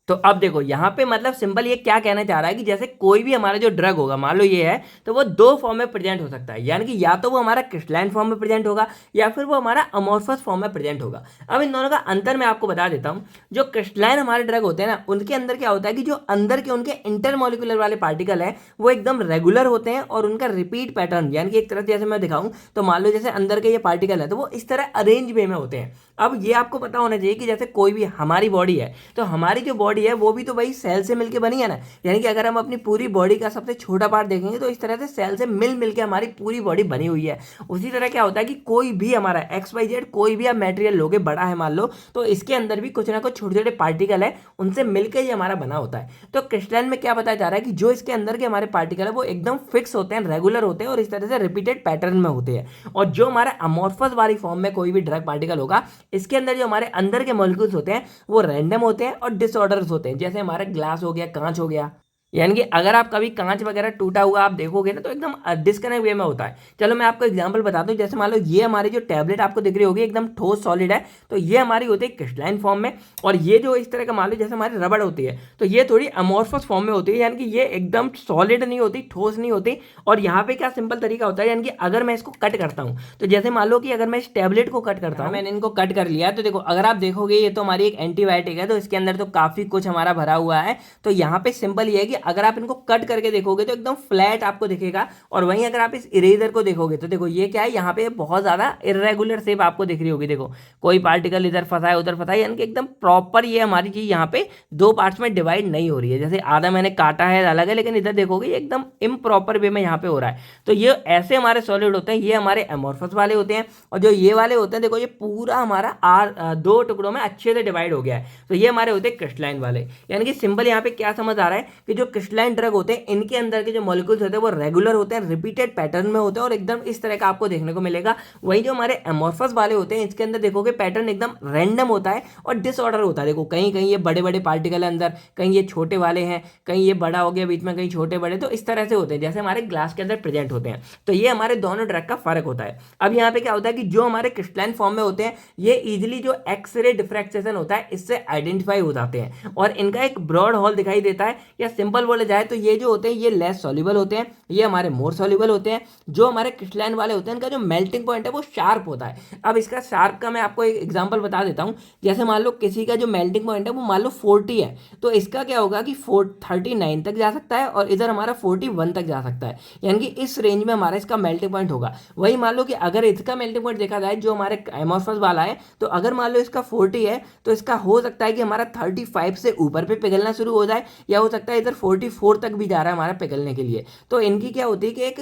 तो अब देखो यहाँ पे मतलब सिंपल ये क्या कहना चाह रहा है कि जैसे कोई भी हमारा जो ड्रग होगा, मान लो ये है, तो वो दो फॉर्म में प्रेजेंट हो सकता है, यानी कि या तो वो हमारा क्रिस्टलाइन फॉर्म में प्रेजेंट होगा या फिर वो हमारा अमोर्फस फॉर्म में प्रेजेंट होगा। अब इन दोनों का अंतर मैं आपको बता देता हूँ। जो क्रिस्टलाइन हमारे ड्रग होते हैं ना, उनके अंदर क्या होता है कि जो अंदर के उनके इंटरमोलिकुलर वाले पार्टिकल है वो एकदम रेगुलर होते हैं और उनका रिपीट पैटर्न, यानी कि एक तरह से जैसे मैं दिखाऊं तो मान लो जैसे अंदर के ये पार्टिकल है तो वो इस तरह अरेंज वे में होते हैं। अब ये आपको पता होना चाहिए कि जैसे कोई भी हमारी बॉडी है, तो हमारी जो बॉडी है वो भी तो भाई सेल से मिलकर बनी है ना, यानी कि अगर हम अपनी पूरी बॉडी का सबसे छोटा पार्ट देखेंगे तो इस तरह से सेल से मिल मिल के हमारी पूरी बॉडी बनी हुई है। उसी तरह क्या होता है कि कोई भी हमारा XYZ कोई भी आप मटेरियल लोगे, बड़ा है मान लो, तो इसके अंदर भी कुछ ना कुछ छोटे छोटे पार्टिकल है, उनसे मिलकर ये हमारा बना होता है। तो क्रिस्टलाइन में क्या बताया जा रहा है कि जो इसके अंदर के हमारे पार्टिकल है वो एकदम फिक्स होते हैं, रेगुलर होते हैं और इस तरह से रिपीटेड पैटर्न में होते हैं। और जो हमारा अमोर्फस वाली फॉर्म में कोई भी ड्रग पार्टिकल होगा, इसके अंदर जो हमारे अंदर के मॉलिक्यूल्स होते हैं वो रैंडम होते हैं और डिसऑर्डर्स होते हैं। जैसे हमारा ग्लास हो गया, कांच हो गया, यानी कि अगर आप कभी कांच वगैरह टूटा हुआ आप देखोगे ना तो एकदम डिस्कनेक्ट वे में होता है। चलो मैं आपको एग्जांपल बताता हूँ। जैसे मान लो ये हमारी जो टैबलेट आपको दिख रही होगी एकदम ठोस सॉलिड है, तो ये हमारी होती है क्रिस्टलाइन फॉर्म में। और ये जो इस तरह का मान लो जैसे हमारी रबड़ होती है, तो ये थोड़ी अमोर्फस फॉर्म में होती है, यानी कि ये एकदम सॉलिड नहीं होती, ठोस नहीं होती। और यहाँ पे क्या सिंपल तरीका होता है, यानी कि अगर मैं इसको कट करता हूँ, तो जैसे मान लो कि अगर मैं इस टैबलेट को कट करता हूँ, मैंने इनको कट कर लिया, तो देखो अगर आप देखोगे ये तो हमारी एक एंटीबायोटिक है, तो इसके अंदर तो काफी कुछ हमारा भरा हुआ है। तो यहाँ पे सिंपल ये है कि अगर आप इनको कट करके देखोगे तो एकदम फ्लैट आपको दिखेगा। और वहीं अगर आप इस इरेजर को देखोगे तो देखो ये क्या है, यहाँ पे बहुत ज्यादा इरेगुलर शेप आपको दिख रही होगी। देखो कोई पार्टिकल इधर फंसा है उधर फंसा है, यानी कि एकदम प्रॉपर ये हमारी चीज यहाँ पे दो पार्ट्स में डिवाइड नहीं हो रही है। जैसे आधा मैंने काटा है अलग है, लेकिन इधर देखोगे ये एकदम इम्प्रॉपर वे में यहाँ पे हो रहा है। तो ये ऐसे हमारे सॉलिड होते हैं, ये हमारे एमोर्फस वाले होते हैं। और जो ये वाले होते हैं देखो ये पूरा हमारा दो टुकड़ों में अच्छे से डिवाइड हो गया है, तो ये हमारे होते हैं क्रिस्टलाइन वाले। यानी कि सिंपल यहाँ पे क्या समझ आ रहा है कि जो क्रिस्टलाइन ड्रग होते हैं इनके अंदर के जो मॉलिक्यूल्स होते हैं वो रेगुलर होते हैं, रिपीटेड पैटर्न में होते हैं और एकदम इस तरह का आपको देखने को मिलेगा। वहीं जो हमारे एमोर्फस वाले होते हैं इसके अंदर देखोगे पैटर्न एकदम रैंडम होता है और डिसऑर्डर होता है। देखो कहीं कहीं ये बड़े बड़े पार्टिकल है अंदर, कहीं ये छोटे वाले हैं, कहीं ये बड़ा हो गया बीच में, कहीं छोटे बड़े, तो इस तरह से होते हैं जैसे हमारे ग्लास के अंदर प्रेजेंट होते हैं। तो ये हमारे दोनों ड्रग का फर्क होता है। अब यहाँ पे क्या होता है कि जो हमारे क्रिस्टलाइन फॉर्म में होते हैं ये इजिली जो एक्सरे डिफ्रैक्शन होता है इससे आइडेंटिफाई हो जाते हैं और इनका एक ब्रॉड होल दिखाई देता है। या सिंपल बोले जाए तो ये जो होते हैं ये लेस सॉल्युबल होते हैं, ये हमारे मोर सॉल्युबल होते हैं। जो हमारे क्रिस्टलाइन वाले होते हैं इनका जो मेल्टिंग पॉइंट है वो शार्प होता है। अब इसका शार्प का मैं आपको एक एग्जांपल बता देता हूं। जैसे मान लो किसी का जो मेल्टिंग पॉइंट है वो मान लो 40 है, तो इसका क्या होगा कि 39 तक जा सकता है और इधर हमारा 41 तक जा सकता है, यानी कि इस रेंज में हमारा इसका मेल्टिंग पॉइंट होगा। वही मान लो कि अगर इसका मेल्टिंग पॉइंट देखा जाए जो हमारे एमोर्फस वाला है, तो अगर मान लो इसका 40 है तो इसका हो सकता है कि हमारा 35 से ऊपर पे पिघलना शुरू हो जाए, या हो सकता है इधर 44 तक भी जा रहा है हमारा पिघलने के लिए। तो इनकी क्या होती है कि एक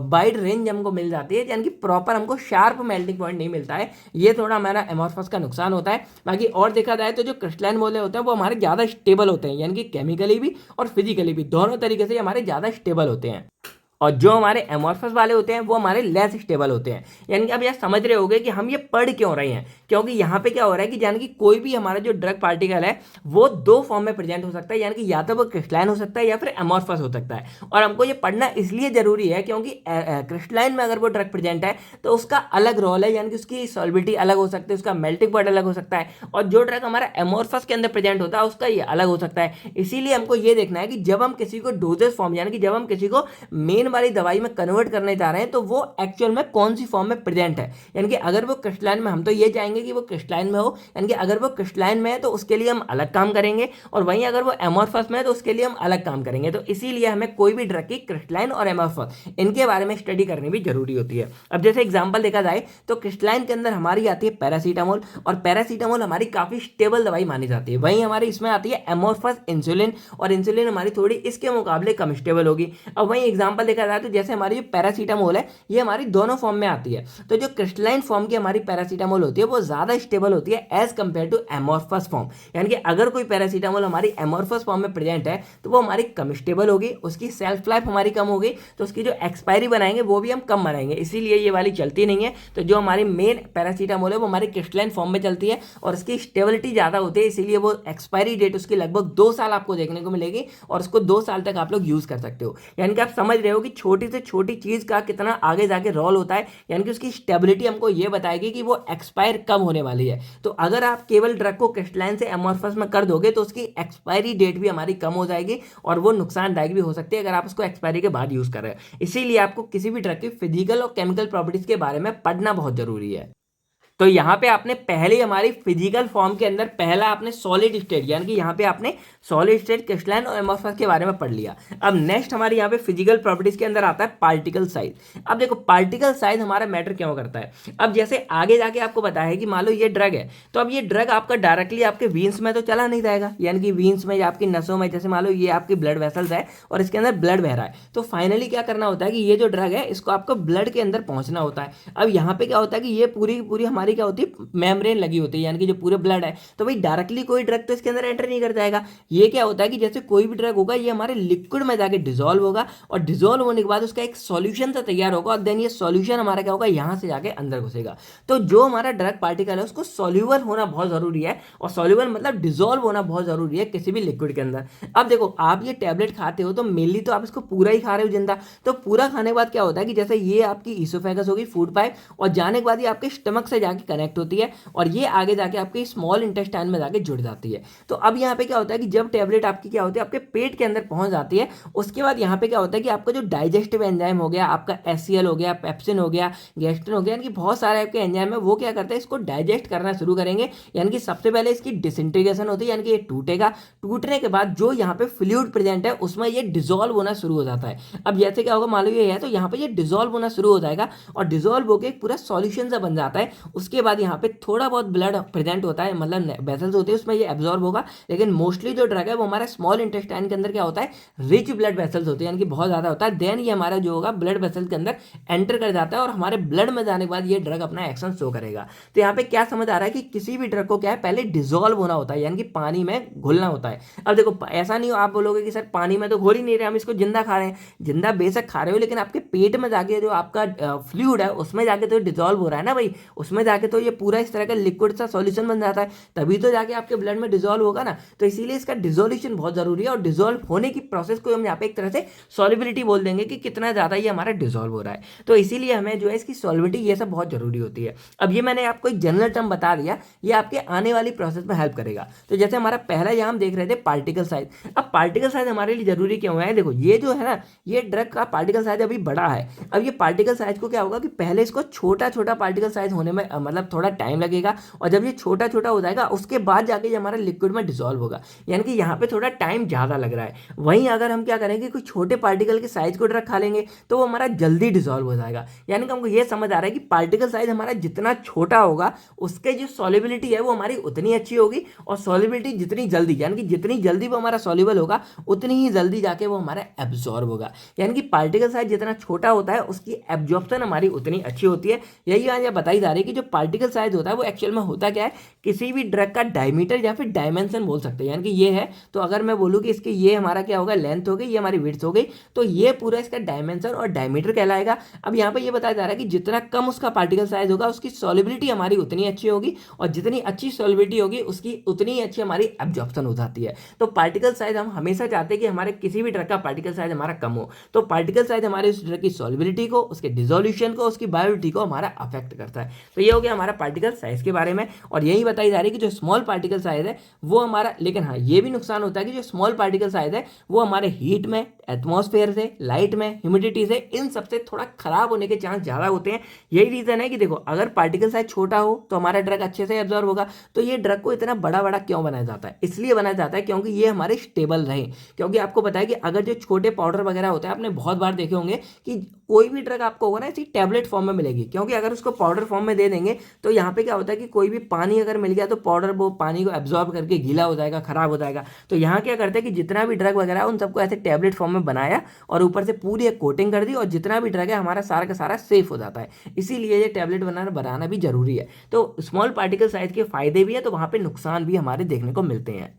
वाइड रेंज हमको मिल जाती है, यानी कि प्रॉपर हमको शार्प मेल्टिंग पॉइंट नहीं मिलता है। ये थोड़ा हमारा एमोर्फस का नुकसान होता है। बाकी और देखा जाए तो जो क्रिस्टलाइन मोले होते हैं वो हमारे ज़्यादा स्टेबल होते हैं, यानी कि केमिकली भी और फिजिकली भी दोनों तरीके से हमारे ज़्यादा स्टेबल होते हैं। और जो हमारे एमोर्फस वाले होते हैं वो हमारे लेस स्टेबल होते हैं। यानी कि आप यह समझ रहे होगे कि हम ये पढ़ क्यों रहे हैं, क्योंकि यहाँ पे क्या हो रहा है कि यानी कि कोई भी हमारा जो ड्रग पार्टिकल है वो दो फॉर्म में प्रेजेंट हो सकता है, यानी कि या तो वो क्रिस्टलाइन हो सकता है या फिर एमोर्फस हो सकता है। और हमको ये पढ़ना इसलिए जरूरी है क्योंकि क्रिस्टलाइन में अगर वो ड्रग प्रेजेंट है तो उसका अलग रोल है, यानी कि उसकी सॉल्बिलिटी अलग हो सकती है, उसका मेल्टिंग पॉइंट अलग हो सकता है। और जो ड्रग हमारा एमोर्फस के अंदर प्रेजेंट होता है उसका ये अलग हो सकता है। इसीलिए हमको ये देखना है कि जब हम किसी को डोजेस फॉर्म, यानी कि जब हम किसी को मेन वाली दवाई में कन्वर्ट करने जा रहे हैं तो वो एक्चुअल में कौन सी फॉर्म में प्रेजेंट है। यानी कि अगर वो क्रिस्टलाइन में, हम तो ये चाहेंगे कि वो क्रिस्टलाइन में हो, यानी कि अगर वो क्रिस्टलाइन में है तो उसके लिए हम अलग काम करेंगे, और वहीं अगर वो एमोर्फस में है तो उसके लिए हम अलग काम करेंगे। तो इसीलिए हमें कोई भी ड्रग की क्रिस्टलाइन और एमोर्फस इनके बारे में स्टडी करनी भी जरूरी होती है। अब जैसे एग्जाम्पल देखा जाए तो क्रिस्टलाइन के अंदर हमारी आती है पैरासीटामोल, और पैरासीटामोल हमारी काफी स्टेबल दवाई मानी जाती है। वहीं हमारी इसमें आती है एमोर्फस इंसुलिन, और इंसुलिन हमारी थोड़ी इसके मुकाबले कम स्टेबल होगी। अब वहीं एग्जाम्पल देखा जाए तो जैसे हमारी जो पैरासीटामोल है ये हमारी दोनों फॉर्म में आती है, तो जो क्रिस्टलाइन फॉर्म की हमारी पैरासीटामोल होती है वो ज्यादा स्टेबल होती है as compare to amorphous form. यानी कि अगर कोई पैरासीटामोल हमारी एमोर्फस फॉर्म में प्रेजेंट है तो वो हमारी कम स्टेबल होगी, उसकी सेल्फ लाइफ हमारी कम होगी, तो उसकी जो एक्सपायरी बनाएंगे वो भी हम कम बनाएंगे, इसीलिए ये वाली चलती नहीं है। तो जो हमारी मेन पैरासीटामोल है वो हमारी क्रिस्टलाइन फॉर्म में चलती है और उसकी स्टेबिलिटी ज्यादा होती है, इसीलिए वो एक्सपायरी डेट उसकी लगभग 2 साल आपको देखने को मिलेगी और उसको 2 साल तक आप लोग यूज कर सकते हो। यानी कि आप समझ रहे हो कि कि छोटी से छोटी चीज का कितना आगे जाके रोल होता है, यानी कि उसकी स्टेबिलिटी हमको ये बताएगी कि वो एक्सपायर कब होने वाली है। तो अगर आप केवल ड्रग को क्रिस्टलाइन से एमॉर्फस में कर दोगे तो उसकी एक्सपायरी डेट भी हमारी कम हो जाएगी और वो नुकसानदायक भी हो सकती है अगर आप उसको एक्सपायरी के बाद यूज कर रहे हैं। इसीलिए आपको किसी भी ड्रग की फिजिकल और केमिकल प्रॉपर्टीज के बारे में पढ़ना बहुत जरूरी है। तो यहाँ पे आपने पहले हमारी फिजिकल फॉर्म के अंदर पहला आपने सॉलिड स्टेट, यानी कि यहाँ पे आपने सॉलिड स्टेट, क्रिस्टलाइन और एमॉर्फस के बारे में पढ़ लिया। अब नेक्स्ट हमारे यहाँ पे फिजिकल प्रॉपर्टीज के अंदर आता है पार्टिकल साइज। अब देखो पार्टिकल साइज हमारा मैटर क्यों करता है। अब जैसे आगे जाके आपको बताया है कि मान लो ये ड्रग है, तो अब ये ड्रग आपका डायरेक्टली आपके वीन्स में तो चला नहीं जाएगा, यानी कि वीन्स में या आपकी नसों में, जैसे मान लो ये आपकी ब्लड वेसल्स है और इसके अंदर ब्लड बह रहा है, तो फाइनली क्या करना होता है कि ये जो ड्रग है इसको आपको ब्लड के अंदर पहुंचना होता है। अब यहाँ पे क्या होता है कि ये पूरी पूरी हमारी क्या होती है, मेम्ब्रेन लगी होती है, यानी कि जो पूरे ब्लड है, तो भाई डायरेक्टली कोई ड्रग तो इसके अंदर एंटर नहीं कर जाएगा। ये क्या होता है कि जैसे कोई भी ड्रग होगा ये हमारे लिक्विड में जाके डिसॉल्व होगा और डिसॉल्व होने के बाद उसका एक सॉल्यूशन सा तैयार होगा और देन ये सॉल्यूशन हमारा क्या होगा, यहां से जाके अंदर घुसेगा। तो जो हमारा ड्रग पार्टिकल है उसको सॉल्यूबल होना बहुत जरूरी है, और सॉल्यूबल मतलब डिसॉल्व होना बहुत जरूरी है किसी भी लिक्विड के अंदर। अब देखो आप ये टैबलेट खाते हो तो मेनली तो आप इसको पूरा ही खा रहे हो जिंदा, तो पूरा खाने के बाद क्या होता है कि जैसे ये आपकी ईसोफेगस होगी, फूड पाइप, और जाने के बाद ये आपके स्टमक से जाके कनेक्ट होती है और ये आगे जाके आपके स्मॉल इंटेस्टाइन में जाके जुड़ जाती है। तो अब यहाँ पे क्या होता है कि जब टैबलेट आपकी क्या होती है आपके पेट के अंदर पहुंच जाती है, उसके बाद यहाँ पे क्या होता है कि आपका जो डाइजेस्टिव एंजाइम हो गया, आपका एससीएल हो गया, पेप्सिन हो गया, गैस्ट्रिन हो गया, यानी कि बहुत सारे आपके एंजाइम है, वो क्या करते हैं इसको डाइजेस्ट करना शुरू करेंगे। यानी कि सबसे पहले इसकी डिसइंटीग्रेशन होती है, यानी कि ये टूटेगा, टूटने के बाद जो यहाँ पे फ्लूइड प्रेजेंट है उसमें ये डिसॉल्व होना शुरू हो जाता है। अब जैसे क्या होगा, मान लो ये है तो यहाँ पे ये डिसॉल्व होना शुरू हो जाएगा और डिसॉल्व होकर एक पूरा सॉल्यूशन सा बन जाता है। उसके बाद यहाँ पे थोड़ा बहुत ब्लड प्रेजेंट होता है, मतलब वेसल्स होते हैं उसमें ये एब्जॉर्ब होगा, लेकिन मोस्टली जो ड्रग है वो हमारा स्मॉल इंटेस्टाइन के अंदर क्या होता है, रिच ब्लड वेसल्स होते हैं, यानी कि बहुत ज्यादा होता है। देन ये हमारा जो होगा ब्लड वेसल्स के अंदर एंटर कर जाता है और हमारे ब्लड में जाने के बाद ये ड्रग अपना एक्शन शो करेगा। तो यहाँ पे क्या समझ आ रहा है कि किसी भी ड्रग को क्या है पहले डिसॉल्व होना होता है, यानी कि पानी में घुलना होता है। अब देखो ऐसा नहीं हो आप बोलोगे कि सर पानी में तो घोल ही नहीं रहे, हम इसको जिंदा खा रहे हैं। जिंदा बेशक खा रहे हो, लेकिन आपके पेट में जाके जो आपका फ्लूइड है उसमें जाके तो डिसॉल्व हो रहा है ना भाई, उसमें जाके तो ये पूरा इस तरह का लिक्विड सा सॉल्यूशन बन जाता है, तभी तो जाके आपके ब्लड में डिसॉल्व होगा ना। तो इसीलिए इसका डिसोल्यूशन बहुत जरूरी है, और डिसॉल्व होने की प्रोसेस को हम यहाँ पे एक तरह से सॉल्युबिलिटी बोल देंगे कि कितना ज्यादा ये हमारा डिसॉल्व हो रहा है। तो इसीलिए हमें जो है इसकी सॉल्युबिलिटी ये सब बहुत जरूरी होती है। अब ये मैंने आपको एक जनरल टर्म बता दिया, ये आपके आने वाली प्रोसेस में हेल्प करेगा। तो जैसे हमारा पहला यहाँ हम देख रहे थे पार्टिकल साइज। अब पार्टिकल साइज हमारे लिए जरूरी क्यों है, देखो ये जो है ना, ये ड्रग का पार्टिकल साइज अभी बड़ा है। अब ये पार्टिकल साइज को क्या होगा कि पहले इसको छोटा छोटा पार्टिकल साइज होने में मतलब थोड़ा टाइम लगेगा, और जब ये छोटा छोटा हो जाएगा उसके बाद जाके ये हमारा लिक्विड में डिसॉल्व होगा, यानी कि यहाँ पे थोड़ा टाइम ज़्यादा लग रहा है। वहीं अगर हम क्या करेंगे कोई छोटे पार्टिकल के साइज को ड्रग खा लेंगे तो वो हमारा जल्दी डिसॉल्व हो जाएगा। यानी कि हमको ये समझ आ रहा है कि पार्टिकल साइज हमारा जितना छोटा होगा उसके जो सॉल्युबिलिटी है वो हमारी उतनी अच्छी होगी, और सॉल्युबिलिटी जितनी जल्दी, यानी कि जितनी जल्दी वो हमारा सॉल्युबल होगा उतनी ही जल्दी जाके वो हमारा एब्जॉर्ब होगा। यानी कि पार्टिकल साइज जितना छोटा होता है उसकी एब्जॉर्प्शन हमारी उतनी अच्छी होती है। यही बात बताई जा रही है कि जो पार्टिकल साइज होता है वो एक्चुअल में होता क्या है, किसी भी ड्रग का डायमीटर या फिर डायमेंशन बोल सकते हैं। यानी कि ये है तो अगर मैं बोलूँ कि इसकी ये हमारा क्या होगा, लेंथ हो गई, ये हमारी विड्थ हो गई, तो ये पूरा इसका डायमेंशन और डायमीटर कहलाएगा। अब यहाँ पे ये बताया जा रहा है कि जितना कम उसका पार्टिकल साइज होगा उसकी सॉल्युबिलिटी हमारी उतनी अच्छी होगी, और जितनी अच्छी सॉल्युबिलिटी होगी उसकी उतनी ही अच्छी हमारी एब्जॉर्प्शन हो जाती है। तो पार्टिकल साइज हम हमेशा चाहते हैं कि हमारे किसी भी ड्रग का पार्टिकल साइज हमारा कम हो, तो पार्टिकल साइज हमारे उस ड्रग की सॉल्युबिलिटी को, उसके डिसोल्यूशन को, उसकी बायोलिटी को हमारा अफेक्ट करता है। तो ये हो गया हमारा पार्टिकल साइज के बारे में। और यही बताई जा रही है कि जो स्मॉल पार्टिकल साइज है वो हमारा, लेकिन हाँ ये भी नुकसान होता है कि जो स्मॉल पार्टिकल साइज है वो हमारे हीट में, एटमॉस्फेयर से, लाइट में, ह्यूमिडिटी से, इन सबसे थोड़ा खराब होने के चांस ज़्यादा होते हैं। यही रीज़न है कि देखो अगर पार्टिकल साइज छोटा हो तो हमारा ड्रग अच्छे से एब्जॉर्ब होगा। तो ये ड्रग को इतना बड़ा बड़ा क्यों बनाया जाता है, इसलिए बनाया जाता है क्योंकि ये हमारे स्टेबल रहे। क्योंकि आपको पता है कि अगर जो छोटे पाउडर वगैरह होते हैं, आपने बहुत बार देखे होंगे कि कोई भी ड्रग आपको होगा ना इसी टैबलेट फॉर्म में मिलेगी, क्योंकि अगर उसको पाउडर फॉर्म में दे देंगे तो यहाँ पे क्या होता है कि कोई भी पानी अगर मिल गया तो पाउडर वो पानी को एब्जॉर्ब करके गीला हो जाएगा, खराब हो जाएगा। तो यहाँ क्या करते हैं कि जितना भी ड्रग वगैरह है उन सबको ऐसे टैबलेट फॉर्म में बनाया और ऊपर से पूरी एक कोटिंग कर दी, और जितना भी ड्रग है हमारा सारा का सारा सेफ हो जाता है। इसीलिए ये टैबलेट बनाना भी जरूरी है। तो स्मॉल पार्टिकल साइज के फायदे भी है तो वहाँ पे नुकसान भी हमारे देखने को मिलते हैं।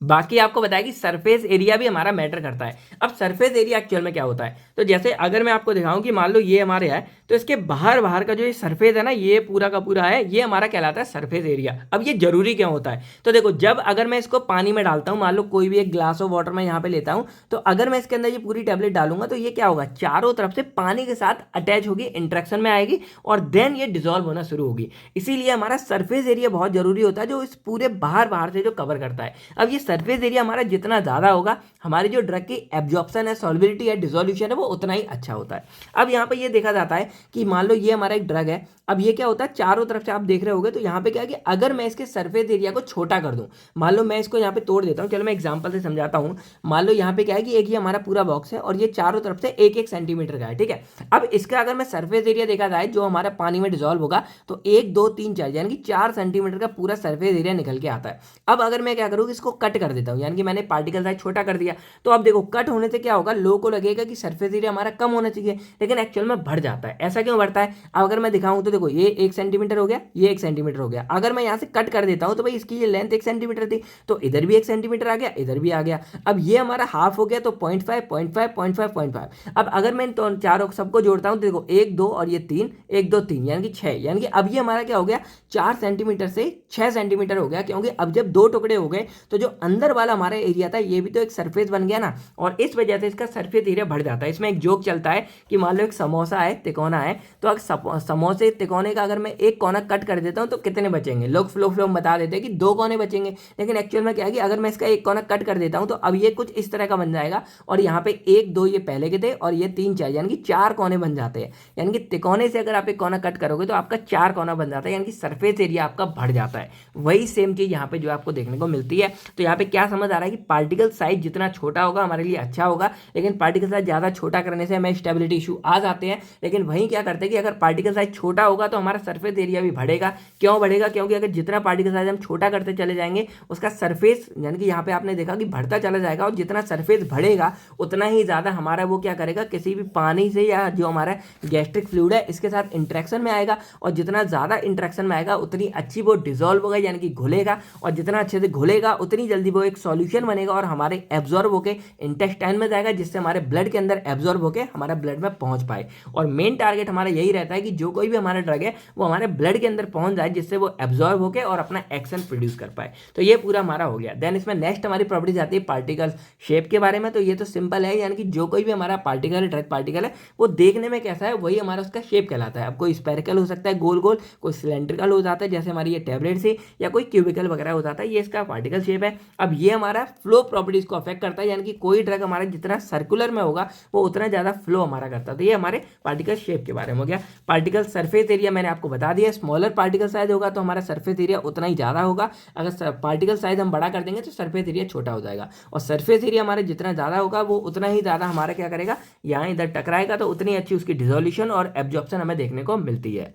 बाकी आपको बताया कि सरफेस एरिया भी हमारा मैटर करता है। अब सरफेस एरिया एक्चुअल में क्या होता है, तो जैसे अगर मैं आपको दिखाऊं कि मान लो ये हमारे है, तो इसके बाहर बाहर का जो ये सरफेस है ना, ये पूरा का पूरा है, ये हमारा कहलाता है सरफेस एरिया। अब ये जरूरी क्यों होता है, तो देखो जब अगर मैं इसको पानी में डालता हूँ, मान लो कोई भी एक ग्लास ऑफ वाटर में यहाँ पे लेता हूँ, तो अगर मैं इसके अंदर ये पूरी टेबलेट डालूंगा तो ये क्या होगा, चारों तरफ से पानी के साथ अटैच होगी, इंट्रैक्शन में आएगी और देन ये डिजोल्व होना शुरू होगी। इसीलिए हमारा सरफेस एरिया बहुत जरूरी होता है, जो इस पूरे बाहर बाहर से जो कवर करता है। अब ये सरफेस एरिया हमारा जितना ज़्यादा होगा, हमारी जो ड्रग की एब्जॉर्प्शन है, सॉल्बिलिटी है, डिसोल्यूशन है, वो उतना ही अच्छा होता है। अब यहाँ पे ये देखा जाता है कि मान लो ये हमारा एक ड्रग है, अब ये क्या होता है, चारों तरफ से आप देख रहे होगे, तो यहाँ पे क्या है कि अगर मैं इसके सरफेस एरिया को छोटा कर दूं, मान लो मैं इसको यहाँ पे तोड़ देता हूँ, चलो मैं एग्जांपल से समझाता हूँ। मान लो यहाँ पे क्या है कि एक ये हमारा पूरा बॉक्स है और ये चारों तरफ से 1-1 सेंटीमीटर का है, ठीक है। अब इसका अगर मैं सरफेस एरिया देखा जाए जो हमारा पानी में डिजोल्व होगा, तो 1, 2, 3, 4 यानी कि 4 सेंटीमीटर का पूरा सरफेस एरिया निकल के आता है। अब अगर मैं क्या करूँ, इसको कट कर देता हूँ, यानी कि मैंने पार्टिकल साइज छोटा कर दिया, तो अब देखो कट होने से क्या होगा, लोगों को लगेगा कि सरफेस एरिया हमारा कम होना चाहिए, लेकिन एक्चुअल में बढ़ जाता है। ऐसा क्यों बढ़ता है, अब अगर मैं दिखाऊं तो देखो ये 1 सेंटीमीटर हो गया, ये 1 सेंटीमीटर हो गया। अगर मैं यहाँ से कट कर देता हूँ तो भाई इसकी ये लेंथ 1 सेंटीमीटर थी, तो इधर भी 1 सेंटीमीटर आ गया, इधर भी आ गया। अब ये हमारा हाफ हो गया, तो 0.5 0.5 0.5 0.5। अब अगर मैं तो चारों सबको जोड़ता हूँ तो देखो 1 2 और ये 3, 1 2 3 यानी कि 6, यानी कि अब ये हमारा क्या हो गया, 4 सेंटीमीटर से 6 सेंटीमीटर हो गया, क्योंकि अब जब दो टुकड़े हो गए तो जो अंदर वाला हमारा एरिया था ये भी तो एक सरफेस बन गया ना, और इस वजह से इसका सरफेस एरिया बढ़ जाता है। इसमें एक जोक चलता है कि मान लो एक समोसा है, तिकोना है, तो अगर समोसे तिकोने का अगर मैं एक कोना कट कर देता हूँ तो कितने बचेंगे, लोग फ्लो बता देते हैं कि 2 कोने बचेंगे, लेकिन एक्चुअल में क्या है कि अगर मैं इसका एक कोना कट कर देता हूँ तो अब ये कुछ इस तरह का बन जाएगा, और यहाँ पे 1 2 ये पहले के थे और ये 3 4 यानी कि 4 कोने बन जाते हैं। यानी कि तिकोने से अगर आप एक कोना कट करोगे तो आपका 4 कोना बन जाता है, यानी कि सरफेस एरिया आपका बढ़ जाता है। वही सेम चीज यहाँ पे जो आपको देखने को मिलती है। तो यहाँ पे क्या समझ आ रहा है कि पार्टिकल साइज जितना छोटा होगा हमारे लिए अच्छा होगा, लेकिन पार्टिकल साइज ज्यादा छोटा करने से हमें स्टेबिलिटी इशू आ जाते हैं। लेकिन वहीं क्या करते हैं कि अगर पार्टिकल साइज छोटा होगा तो हमारा सरफेस एरिया भी बढ़ेगा। क्यों बढ़ेगा, क्योंकि अगर जितना पार्टिकल साइज हम छोटा करते चले जाएंगे उसका सरफेस, यानी कि यहाँ पे आपने देखा कि बढ़ता चला जाएगा, और जितना सरफेस बढ़ेगा उतना ही ज्यादा हमारा वो क्या करेगा, किसी भी पानी से या जो हमारा गैस्ट्रिक फ्लूइड है इसके साथ इंटरेक्शन में आएगा, और जितना ज्यादा इंटरेक्शन में आएगा उतनी अच्छी वो डिजोल्व होगा, यानी कि घुलेगा, और जितना अच्छे से घुलेगा उतनी जल्दी वो एक सॉल्यूशन बनेगा और हमारे एब्जॉर्ब होके इंटेस्टाइन में जाएगा, जिससे हमारे ब्लड के अंदर एब्जॉर्ब होके हमारा ब्लड में पहुंच पाए। और मेन टारगेट हमारा यही रहता है कि जो कोई भी हमारा ड्रग है वो हमारे ब्लड के अंदर पहुंच जाए, जिससे वो एब्जॉर्ब होके और अपना एक्शन प्रोड्यूस कर पाए। तो ये पूरा हमारा हो गया। देन इसमें नेक्स्ट हमारी प्रॉपर्टीज आती है पार्टिकल शेप के बारे में। तो ये तो सिंपल है, यानी कि जो कोई भी हमारा पार्टिकल ड्रग पार्टिकल है वो देखने में कैसा है वही हमारा उसका शेप कहलाता है। अब कोई स्पेरिकल हो सकता है गोल गोल, कोई सिलेंड्रिकल हो जाता है जैसे हमारी ये टेबलेट से, या कोई क्यूबिकल वगैरह हो जाता है, ये इसका पार्टिकल शेप है। अब ये हमारा फ्लो प्रॉपर्टीज को अफेक्ट करता है, यानी कि कोई ड्रग हमारा जितना सर्कुलर में होगा वो उतना ज्यादा फ्लो हमारा करता है। तो ये हमारे पार्टिकल शेप के बारे में हो गया। पार्टिकल सरफेस एरिया मैंने आपको बता दिया, स्मॉलर पार्टिकल साइज होगा तो हमारा सरफेस एरिया उतना ही ज्यादा होगा, अगर पार्टिकल साइज हम बड़ा कर देंगे तो सरफेस एरिया छोटा हो जाएगा। और सरफेस एरिया हमारा जितना ज्यादा होगा वो उतना ही ज्यादा हमारा क्या करेगा, यहाँ इधर टकराएगा, तो उतनी अच्छी उसकी डिसोल्यूशन और एब्जॉर्प्शन हमें देखने को मिलती है।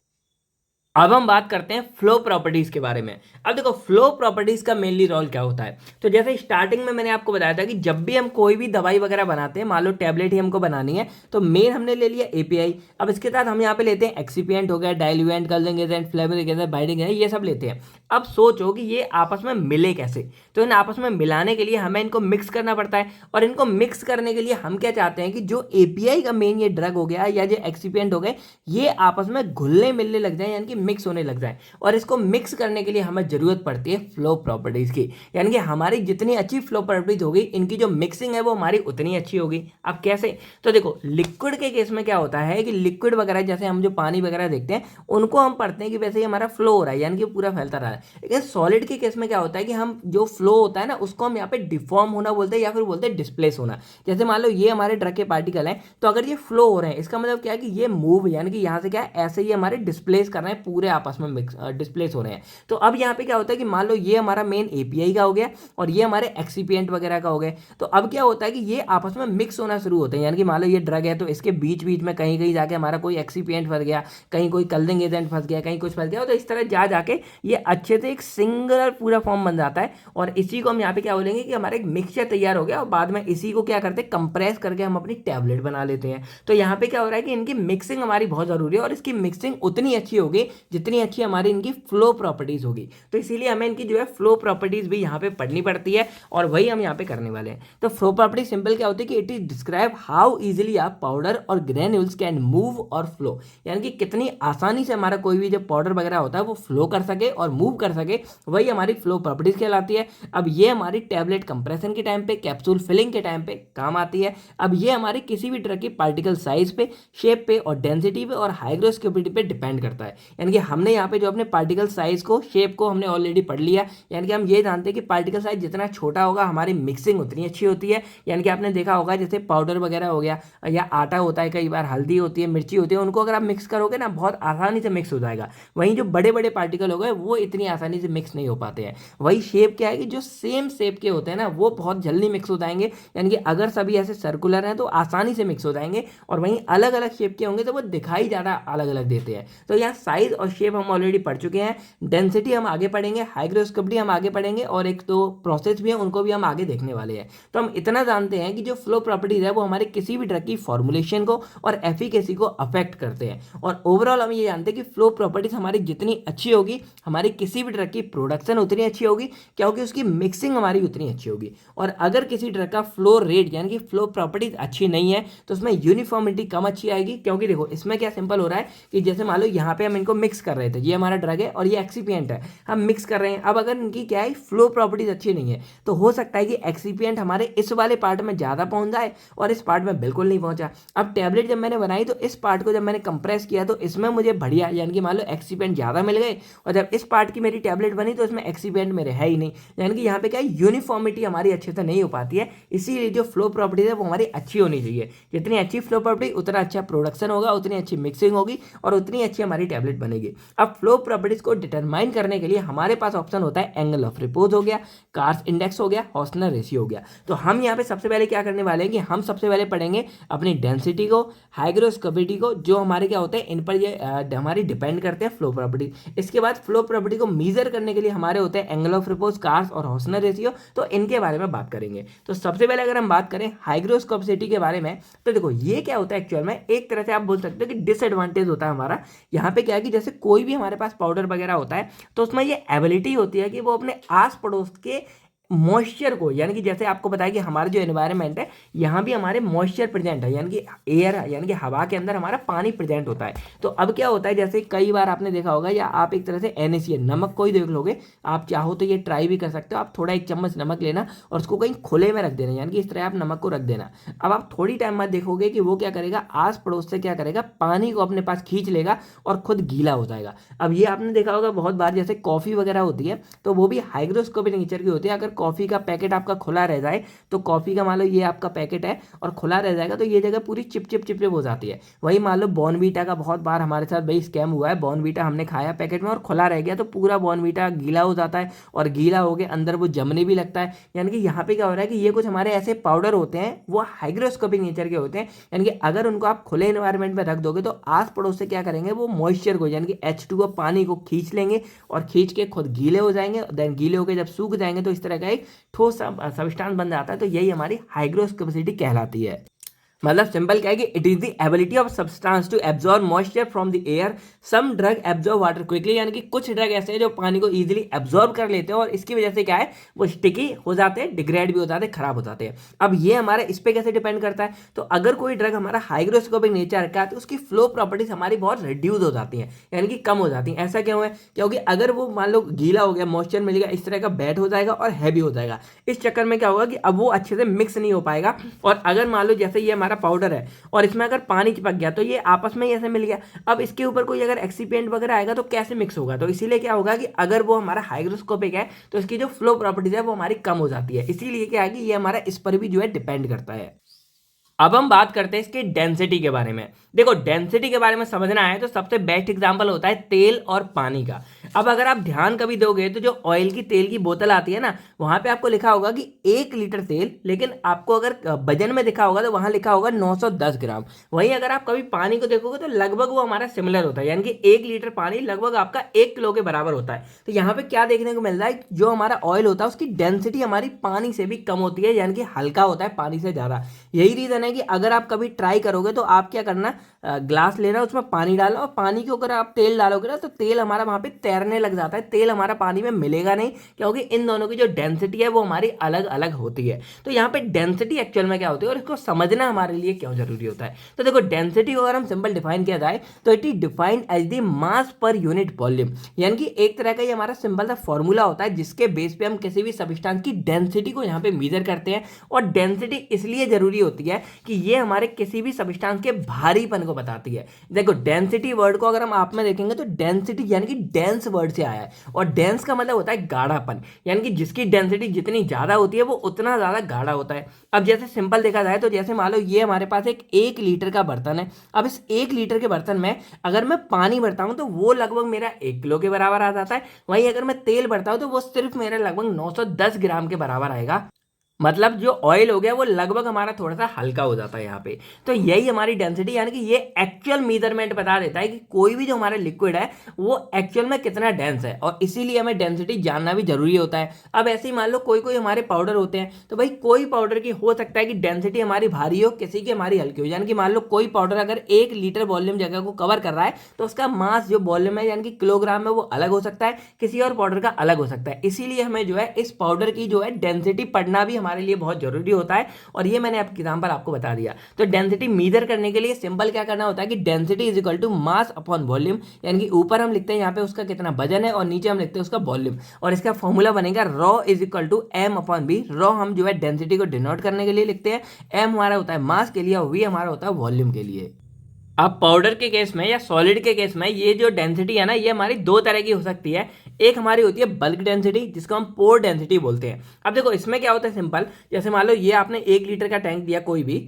अब हम बात करते हैं फ्लो प्रॉपर्टीज के बारे में। अब देखो फ्लो प्रॉपर्टीज का मेनली रोल क्या होता है, तो जैसे स्टार्टिंग में मैंने आपको बताया था कि जब भी हम कोई भी दवाई वगैरह बनाते हैं, मान लो टैबलेट ही हमको बनानी है, तो मेन हमने ले लिया एपीआई। अब इसके साथ हम यहाँ पे लेते हैं एक्सिपिएंट हो गया, diluent, colouring agent, flavour agent, binding agent, ये सब लेते हैं। अब सोचो कि ये आपस में मिले कैसे, तो इन आपस में मिलाने के लिए हमें इनको मिक्स करना पड़ता है। और इनको मिक्स करने के लिए हम क्या चाहते हैं कि जो एपीआई का मेन ये ड्रग हो गया या जो एक्सिपिएंट हो गए, ये आपस में घुलने मिलने लग जाए, यानी कि मिक्स होने लग जाए। और इसको मिक्स करने के लिए हमें जरूरत पड़ती है फ्लो प्रॉपर्टीज की, यानी कि हमारी जितनी अच्छी फ्लो प्रॉपर्टीज होगी इनकी जो मिक्सिंग है वो हमारी उतनी अच्छी होगी। अब कैसे, तो देखो लिक्विड के केस में क्या होता है कि लिक्विड वगैरह जैसे हम जो पानी वगैरह देखते हैं उनको हम पढ़ते हैं कि वैसे ही हमारा फ्लो हो रहा है, यानी कि पूरा फैलता रहा है। लेकिन सॉलिड के केस में क्या होता है कि हम जो फ्लो होता है ना उसको हम यहाँ पे डिफॉर्म होना बोलते हैं, या फिर बोलते हैं डिस्प्लेस होना। जैसे मान लो ये हमारे ड्रग के पार्टिकल हैं, तो अगर ये फ्लो हो रहे हैं इसका मतलब क्या है कि ये मूव, यानी कि यहाँ से क्या है ऐसे ही हमारे डिस्प्लेस कर रहे हैं, पूरे आपस में डिस्प्लेस हो रहे हैं। तो अब यहाँ पे क्या होता है कि मान लो ये हमारा मेन एपीआई का हो गया और ये हमारे एक्सिपिएंट वगैरह का हो गया, तो अब क्या होता है कि ये आपस में मिक्स होना शुरू होते हैं। यानी कि मान लो ये ड्रग है तो इसके बीच बीच में कहीं कहीं जाके हमारा कोई एक्सिपिएंट फंस गया, कहीं कोई कलरिंग एजेंट फंस गया, कहीं कुछ फंस गया, तो इस तरह जा जाके ये अच्छे से एक सिंगल पूरा फॉर्म बन जाता है। और इसी को हम यहाँ पे क्या बोलेंगे कि हमारा एक मिक्सचर तैयार हो गया, और बाद में इसी को क्या करते हैं, कंप्रेस करके हम अपनी टैबलेट बना लेते हैं। तो यहाँ पे क्या हो रहा है कि इनकी मिक्सिंग हमारी बहुत जरूरी है, और इसकी मिक्सिंग उतनी अच्छी होगी जितनी अच्छी हमारी इनकी फ्लो प्रॉपर्टीज होगी। तो इसीलिए हमें इनकी जो है फ्लो प्रॉपर्टीज भी यहाँ पे पढ़नी पड़ती है, और वही हम यहाँ पे करने वाले हैं। तो फ्लो प्रॉपर्टी सिंपल क्या होती है कि it is describe how easily आप पाउडर और ग्रेन्यूल्स कैन मूव और फ्लो, यानी कि कितनी आसानी से हमारा कोई भी जो पाउडर वगैरह होता है वो फ्लो कर सके और मूव कर सके, वही हमारी फ्लो प्रॉपर्टीज कहलाती है। अब ये हमारी टैबलेट कंप्रेशन के टाइम पे, कैप्सूल फिलिंग के टाइम पे काम आती है। अब ये हमारी किसी भी तरह की पार्टिकल साइज पे, शेप पे और डेंसिटी पे और हाइग्रोस्कोपिटी पे डिपेंड करता है। यानी कि हमने यहाँ पे जो अपने पार्टिकल साइज को, शेप को हमने ऑलरेडी पढ़ लिया। यानी कि हम ये जानते हैं कि पार्टिकल साइज जितना छोटा होगा हमारी मिक्सिंग उतनी अच्छी होती है। यानी कि आपने देखा होगा जैसे पाउडर वगैरह हो गया या आटा होता है, कई बार हल्दी होती है, मिर्ची होती है, उनको अगर आप मिक्स करोगे ना बहुत आसानी से मिक्स हो जाएगा। वहीं जो बड़े बड़े पार्टिकल हो गए वो इतनी आसानी से मिक्स नहीं हो पाते हैं। वही शेप क्या है कि जो सेम शेप के होते हैं ना वो बहुत जल्दी मिक्स हो जाएंगे। यानी कि अगर सभी ऐसे सर्कुलर हैं तो आसानी से मिक्स हो जाएंगे, और वहीं अलग अलग शेप के होंगे तो वो दिखाई ज़्यादा अलग अलग देते हैं। तो यहाँ साइज और शेप हम ऑलरेडी पढ़ चुके हैं, डेंसिटी हम आगे पढ़ेंगे, हाइग्रोस्कोपिटी हम आगे पढ़ेंगे, और एक दो प्रोसेस भी है उनको भी हम आगे देखने वाले हैं। तो हम इतना जानते हैं कि जो फ्लो प्रॉपर्टीज है वो हमारे किसी भी ड्रग की फॉर्मुलेशन को और एफिकेसी को अफेक्ट करते हैं। और ओवरऑल हम ये जानते हैं कि फ्लो प्रॉपर्टीज हमारी जितनी अच्छी होगी हमारी किसी भी ड्रग की प्रोडक्शन उतनी अच्छी होगी, क्या होगी, उसकी मिक्सिंग हमारी उतनी अच्छी होगी। और अगर किसी ड्रग का फ्लो रेट यानी कि फ्लो प्रॉपर्टीज अच्छी नहीं है तो उसमें यूनिफॉर्मिटी कम अच्छी आएगी। क्योंकि देखो इसमें क्या सिंपल हो रहा है कि जैसे मान लो यहाँ पे हम इनको मिक्स कर रहे थे, ये हमारा ड्रग है और ये एक्सीपिएंट है, हम मिक्स कर रहे हैं। अब अगर इनकी क्या है फ्लो प्रॉपर्टीज अच्छी नहीं है तो हो सकता है कि एक्सीपिएंट हमारे इस वाले पार्ट में ज़्यादा पहुंच जाए और इस पार्ट में बिल्कुल नहीं पहुंचा। अब टैबलेट जब मैंने बनाई तो इस पार्ट को जब मैंने कंप्रेस किया तो इसमें मुझे बढ़िया यानी कि मान लो एक्सीपिएंट ज़्यादा मिल गए, और जब इस पार्ट की मेरी टैबलेट बनी तो इसमें एक्सीपिएंट मेरे है ही नहीं। यानी कि यहाँ पे क्या है यूनिफॉर्मिटी हमारी अच्छे से नहीं हो पाती है। इसीलिए जो फ्लो प्रॉपर्टीज है वो हमारी अच्छी होनी चाहिए। जितनी अच्छी फ्लो प्रॉपर्टी उतना अच्छा प्रोडक्शन होगा, उतनी अच्छी मिक्सिंग होगी और उतनी अच्छी हमारी टैबलेट बनेगी। अब फ्लो प्रॉपर्टीज को डिटरमाइन करने के लिए हमारे पास ऑप्शन होता है एंगल ऑफ रिपोज हो गया, कार्स इंडेक्स हो गया, हॉस्टनर रेशियो हो गया। तो हम यहाँ पे सबसे पहले क्या करने वाले हैं कि हम सबसे पहले पढ़ेंगे अपनी डेंसिटी को, हाइग्रोस्कोपिटी को, जो हमारे क्या होते हैं इन पर ये हमारी डिपेंड करते हैं फ्लो प्रॉपर्टी। इसके बाद फ्लो प्रॉपर्टी को मेजर करने के लिए हमारे होते हैं एंगल ऑफ रिपोज, कार्स और हॉस्टनर रेशियो। तो इनके बारे में बात करेंगे। तो सबसे पहले अगर हम बात करें हाइग्रोस्कोपिसिटी के बारे में तो देखो ये क्या होता है एक्चुअल में, एक तरह से आप बोल सकते हो कि डिसएडवांटेज होता है हमारा। यहाँ पे क्या है कि जैसे कोई भी हमारे पास पाउडर वगैरह होता है तो उसमें ये एबिलिटी होती है कि वो अपने आस पड़ोस के मॉइस्चर को, यानी कि जैसे आपको बताया कि हमारा जो एनवायरनमेंट है यहाँ भी हमारे मॉइस्चर प्रेजेंट है, यानी कि एयर यानी कि हवा के अंदर हमारा पानी प्रेजेंट होता है। तो अब क्या होता है जैसे कई बार आपने देखा होगा या आप एक तरह से NaCl नमक को ही देख लोगे, आप चाहो तो ये ट्राई भी कर सकते हो। आप थोड़ा 1 चम्मच नमक लेना और उसको कहीं खुले में रख देना, यानी कि इस तरह आप नमक को रख देना। अब आप थोड़ी टाइम बाद देखोगे कि वो क्या करेगा, आस पड़ोस से क्या करेगा, पानी को अपने पास खींच लेगा और खुद गीला हो जाएगा। अब ये आपने देखा होगा बहुत बार, जैसे कॉफ़ी वगैरह होती है तो वो भी हाइग्रोस्कोपिक नेचर की होती है। अगर कॉफ़ी का पैकेट आपका खुला रह जाए तो कॉफ़ी का मान लो ये आपका पैकेट है और खुला रह जाएगा तो ये जगह पूरी चिप चिप चिप चिप हो जाती है। वही मान लो बॉर्नवीटा का बहुत बार हमारे साथ भाई स्कैम हुआ है। बॉर्नवीटा हमने खाया पैकेट में और खुला रह गया तो पूरा बॉर्नवीटा गीला हो जाता है, और गीला हो गए अंदर वो जमने भी लगता है। यानी कि यहाँ पे क्या हो रहा है कि ये कुछ हमारे ऐसे पाउडर होते हैं वो हाइग्रोस्कोपिक नेचर के होते हैं। यानी कि अगर उनको आप खुले एनवायरनमेंट में रख दोगे तो आस पड़ोस से क्या करेंगे, वो मॉइस्चर को यानी कि H2O पानी को खींच लेंगे और खींच के खुद गीले हो जाएंगे। देन गीले होकर जब सूख जाएंगे तो इस तरह का एक ठोस सब्सटेंस बन जाता है। तो यही हमारी हाइग्रोस्कोपिसिटी कहलाती है। मतलब सिंपल क्या है कि it is the ability of substance to absorb moisture from the air. Some drug absorb water quickly, यानी कि कुछ ड्रग ऐसे हैं जो पानी को इजीली एब्जॉर्ब कर लेते हैं और इसकी वजह से क्या है वो स्टिकी हो जाते हैं, डिग्रेड भी हो जाते हैं, खराब हो जाते हैं। अब ये हमारे इस पे कैसे डिपेंड करता है, तो अगर कोई ड्रग हमारा हाइग्रोस्कोपिक नेचर का है तो उसकी फ्लो प्रॉपर्टीज हमारी बहुत रिड्यूस हो जाती हैं, यानी कि कम हो जाती हैं। ऐसा क्यों है, क्योंकि अगर वो मान लो गीला हो गया, मॉइस्चर मिल गया, इस तरह का बैट हो जाएगा और हैवी हो जाएगा। इस चक्कर में क्या होगा कि अब वो अच्छे से मिक्स नहीं हो पाएगा। और अगर मान लो जैसे ये हमारा पाउडर है और इसमें अगर पानी चिपक गया तो ये आपस में ही ऐसे मिल गया, अब इसके ऊपर कोई अगर एक्सीपिएंट वगैरह आएगा तो कैसे मिक्स होगा। तो इसीलिए क्या होगा कि अगर वो हमारा हाइग्रोस्कोपिक है तो इसकी जो फ्लो प्रॉपर्टीज है वो हमारी कम हो जाती है। इसीलिए क्या है कि ये हमारा इस पर भी जो है डिपेंड करता है। अब हम बात करते हैं इसके डेंसिटी के बारे में। देखो डेंसिटी के बारे में समझना है तो सबसे बेस्ट एग्जांपल होता है तेल और पानी का। अब अगर आप ध्यान कभी दोगे तो जो ऑयल की तेल की बोतल आती है ना, वहां पे आपको लिखा होगा कि 1 लीटर तेल, लेकिन आपको अगर वजन में दिखा होगा तो वहां लिखा होगा 910 ग्राम। वहीं अगर आप कभी पानी को देखोगे तो लगभग वो हमारा सिमिलर होता है, यानी कि 1 लीटर पानी लगभग आपका 1 किलो के बराबर होता है। तो यहाँ पे क्या देखने को मिल रहा है, जो हमारा ऑयल होता है उसकी डेंसिटी हमारी पानी से भी कम होती है, यानी कि हल्का होता है पानी से ज्यादा। यही रीजन है कि अगर आप कभी ट्राई करोगे तो आप क्या करना, ग्लास लेना, उसमें पानी डालना, और पानी के ऊपर आप तेल डालोगे ना तो तेल हमारा वहां पे तैरने लग जाता है, तेल हमारा पानी में मिलेगा नहीं, क्योंकि इन दोनों की जो डेंसिटी है वो हमारी अलग अलग होती है। तो यहाँ पे डेंसिटी एक्चुअल में क्या होती है और इसको समझना हमारे लिए क्यों जरूरी होता है। तो देखो डेंसिटी को अगर हम सिंपल डिफाइन किया जाए तो it is defined as the mass per unit volume, यानी कि एक तरह का ये हमारा सिंपल सा फॉर्मूला होता है जिसके बेस पे हम किसी भी सब्सटेंस की डेंसिटी को यहाँ पे मेजर करते हैं। और डेंसिटी इसलिए जरूरी होती है कि ये हमारे किसी भी सब्सटेंस के भारीपन को बताती है। देखो डेंसिटी वर्ड को अगर हम आप में देखेंगे तो डेंसिटी यानी कि डेंस वर्ड से आया है, और डेंस का मतलब होता है गाढ़ापन, यानी कि जिसकी डेंसिटी जितनी ज्यादा होती है वो उतना ज्यादा गाढ़ा होता है। अब जैसे सिंपल देखा जाए तो जैसे मान लो ये हमारे पास एक 1 लीटर का बर्तन है। अब इस 1 लीटर के बर्तन में अगर मैं पानी भरता हूं तो वो लगभग मेरा 1 किलो के बराबर आ जाता है। वहीं अगर मैं तेल भरता हूं तो वो सिर्फ मेरा लगभग 910 ग्राम के बराबर आएगा। मतलब जो ऑयल हो गया वो लगभग हमारा थोड़ा सा हल्का हो जाता है यहाँ पे। तो यही हमारी डेंसिटी, यानी कि ये एक्चुअल मेजरमेंट बता देता है कि कोई भी जो हमारा लिक्विड है वो एक्चुअल में कितना डेंस है, और इसीलिए हमें डेंसिटी जानना भी जरूरी होता है। अब ऐसे ही मान लो कोई कोई हमारे पाउडर होते हैं, तो भाई कोई पाउडर की हो सकता है कि डेंसिटी हमारी भारी हो, किसी की हमारी हल्की हो। यानी कि मान लो कोई पाउडर अगर 1 लीटर वॉल्यूम जगह को कवर कर रहा है तो उसका मास जो वॉल्यूम है यानी कि किलोग्राम में वो अलग हो सकता है, किसी और पाउडर का अलग हो सकता है। इसीलिए हमें जो है इस पाउडर की जो है डेंसिटी पढ़ना भी हमारे लिए बहुत जरूरी होता है, और ये मैंने एग्जांपल आपको बता दिया। तो डेंसिटी मेजर करने के लिए सिंपल क्या करना होता है कि density is equal to mass upon volume, यानी कि ऊपर हम लिखते हैं यहाँ पे उसका कितना वजन है और नीचे हम लिखते हैं उसका वॉल्यूम, और इसका फॉर्मूला बनेगा rho is equal to M upon V. Rho हम जो है डेंसिटी को डिनोट करने के लिए लिखते हैं, एम हमारा होता है मास के लिए और वी हमारा होता है वॉल्यूम के लिए। अब पाउडर के केस में या सॉलिड के केस में ये जो डेंसिटी है ना, ये हमारी दो तरह की हो सकती है। एक हमारी होती है बल्क डेंसिटी जिसको हम पोर डेंसिटी बोलते हैं। अब देखो इसमें क्या होता है सिंपल, जैसे मान लो ये आपने 1 लीटर का टैंक दिया कोई भी,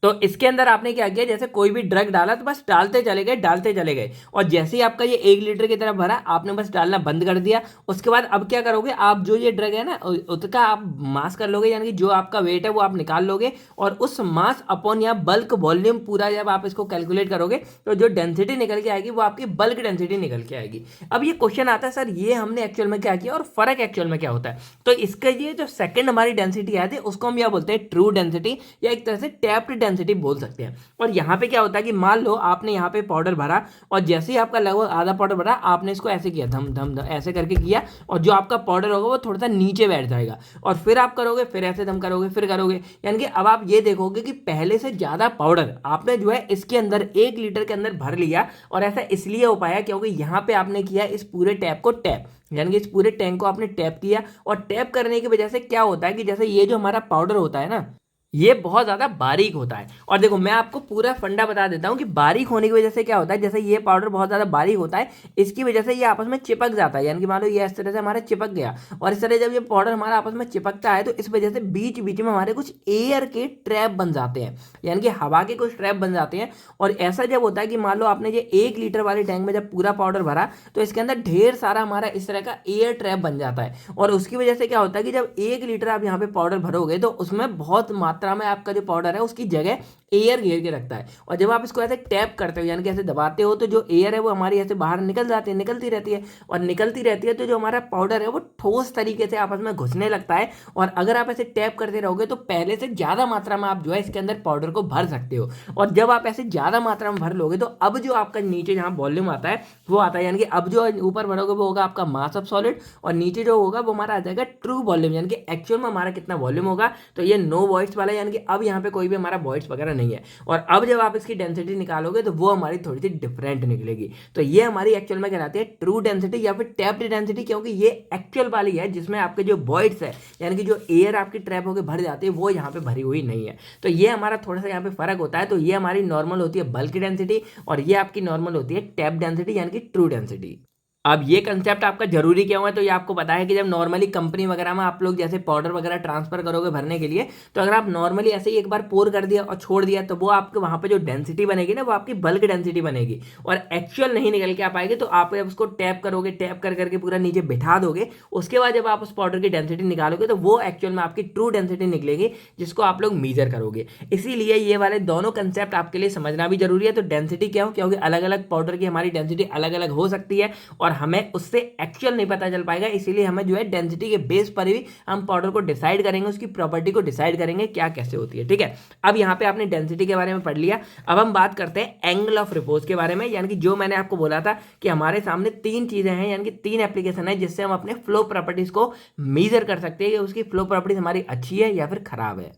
तो इसके अंदर आपने क्या किया, जैसे कोई भी ड्रग डाला तो बस डालते चले गए डालते चले गए, और जैसे ही आपका ये 1 लीटर की तरफ भरा आपने बस डालना बंद कर दिया। उसके बाद अब क्या करोगे, आप जो ये ड्रग है ना उसका आप मास कर लोगे, यानी कि जो आपका वेट है वो आप निकाल लोगे, और उस मास अपॉन या बल्क वॉल्यूम पूरा जब आप इसको कैलकुलेट करोगे तो जो डेंसिटी निकल के आएगी वो आपकी बल्क डेंसिटी निकल के आएगी। अब ये क्वेश्चन आता है सर ये हमने एक्चुअल में क्या किया और फर्क एक्चुअल में क्या होता है। तो इसका ये जो सेकंड हमारी डेंसिटी आती है उसको हम क्या बोलते हैं, ट्रू डेंसिटी, या एक तरह से टैप्ड डेंसिटी बोल सकते हैं। और यहाँ पे क्या होता है कि मान लो आपने यहाँ पे पाउडर भरा, और जैसे ही आपका लगभग आधा पाउडर भरा आपने इसको ऐसे किया, धम धम धम ऐसे करके किया, और जो आपका पाउडर होगा वो थोड़ा सा नीचे बैठ जाएगा, और फिर आप करोगे, फिर ऐसे दम करोगे, फिर करोगे, यानी कि अब आप ये देखोगे कि पहले से ज्यादा पाउडर आपने जो है इसके अंदर 1 लीटर के अंदर भर लिया। और ऐसा इसलिए हो पाया क्योंकि यहाँ पे आपने किया इस पूरे टैप को टैप, यानी कि इस पूरे टैंक को आपने टैप किया, और टैप करने की वजह से क्या होता है कि जैसे ये जो हमारा पाउडर होता है ना ये बहुत ज्यादा बारीक होता है। और देखो मैं आपको पूरा फंडा बता देता हूँ कि बारीक होने की वजह से क्या होता है, जैसे ये पाउडर बहुत ज्यादा बारीक होता है इसकी वजह से ये आपस में चिपक जाता है, यानी कि मान लो ये इस तरह से हमारा चिपक गया, और इस तरह जब ये पाउडर हमारा आपस में चिपकता है तो इस वजह से बीच बीच में हमारे कुछ एयर के ट्रैप बन जाते हैं, यानी कि हवा के कुछ ट्रैप बन जाते हैं। और ऐसा जब होता है कि मान लो आपने ये 1 लीटर वाले टैंक में जब पूरा पाउडर भरा तो इसके अंदर ढेर सारा हमारा इस तरह का एयर ट्रैप बन जाता है, और उसकी वजह से क्या होता है कि जब 1 लीटर आप यहाँ पे पाउडर भरोगे तो उसमें बहुत मात्रा में आपका जो पाउडर है उसकी जगह एयर घेर के रखता है। और जब आप इसको ऐसे टैप करते हो यानी कि ऐसे दबाते हो तो जो एयर है वो हमारी ऐसे बाहर निकल जाती है, निकलती रहती है, और निकलती रहती है तो जो हमारा पाउडर है वो ठोस तरीके से आपस में घुसने लगता है। और अगर आप ऐसे टैप करते रहोगे तो पहले से ज्यादा मात्रा में आप जो है इसके अंदर पाउडर को भर सकते हो। और जब आप ऐसे ज्यादा मात्रा में भर लोगे तो अब जो आपका नीचे जहां वॉल्यूम आता है वो आता है, यानी कि अब जो ऊपर भरोगे वो होगा आपका मास ऑफ सॉलिड, और नीचे जो होगा वो हमारा आ जाएगा ट्रू वॉल्यूम, यानी कि एक्चुअल में हमारा कितना वॉल्यूम होगा। तो ये नो वॉइड्स वाला, यानी कि अब यहाँ पे कोई भी हमारा वॉइड्स वगैरह नहीं है। और अब जब आप इसकी डेंसिटी निकालोगे तो वो हमारी थोड़ी सी डिफरेंट निकलेगी। तो ये हमारी एक्चुअल में कहलाती है ट्रू डेंसिटी या फिर टैप्ड डेंसिटी, क्योंकि ये एक्चुअल वाली है जिसमें आपके जो वॉइड्स है यानी कि जो एयर आपकी ट्रैप होकर भर जाती है वो यहाँ पे भरी हुई नहीं है। तो ये हमारा थोड़ा सा यहाँ पे फर्क होता है। तो ये हमारी नॉर्मल होती है बल्क डेंसिटी, और ये आपकी नॉर्मल होती है टैप डेंसिटी यानी कि ट्रू डेंसिटी। अब ये कंसेप्ट आपका जरूरी क्यों है, तो ये आपको पता है कि जब नॉर्मली कंपनी वगैरह में आप लोग जैसे पाउडर वगैरह ट्रांसफर करोगे भरने के लिए, तो अगर आप नॉर्मली ऐसे ही एक बार पोर कर दिया और छोड़ दिया, तो वो आपके वहां पे जो डेंसिटी बनेगी ना, वो आपकी बल्क डेंसिटी बनेगी और एक्चुअल नहीं निकल के आ पाएगी। तो आप जब उसको टैप करोगे, टैप कर करके पूरा नीचे बिठा दोगे, उसके बाद जब आप उस पाउडर की डेंसिटी निकालोगे तो वो एक्चुअल में आपकी ट्रू डेंसिटी निकलेगी, जिसको आप लोग मीजर करोगे। इसीलिए ये वाले दोनों कंसेप्ट आपके लिए समझना भी जरूरी है। तो डेंसिटी क्या हो, क्योंकि अलग अलग पाउडर की हमारी डेंसिटी अलग अलग हो सकती है और हमें उससे एक्चुअल नहीं पता चल पाएगा, इसीलिए हमें जो है डेंसिटी के बेस पर ही हम पाउडर को डिसाइड करेंगे, उसकी प्रॉपर्टी को डिसाइड करेंगे क्या कैसे होती है। ठीक है, अब यहाँ पे आपने डेंसिटी के बारे में पढ़ लिया। अब हम बात करते हैं एंगल ऑफ रिपोज के बारे में, यानी कि जो मैंने आपको बोला था कि हमारे सामने तीन चीजें हैं, यानी कि तीन एप्लीकेशन है जिससे हम अपने फ्लो प्रॉपर्टीज को मेजर कर सकते हैं कि उसकी फ्लो प्रॉपर्टीज हमारी अच्छी है या फिर खराब है।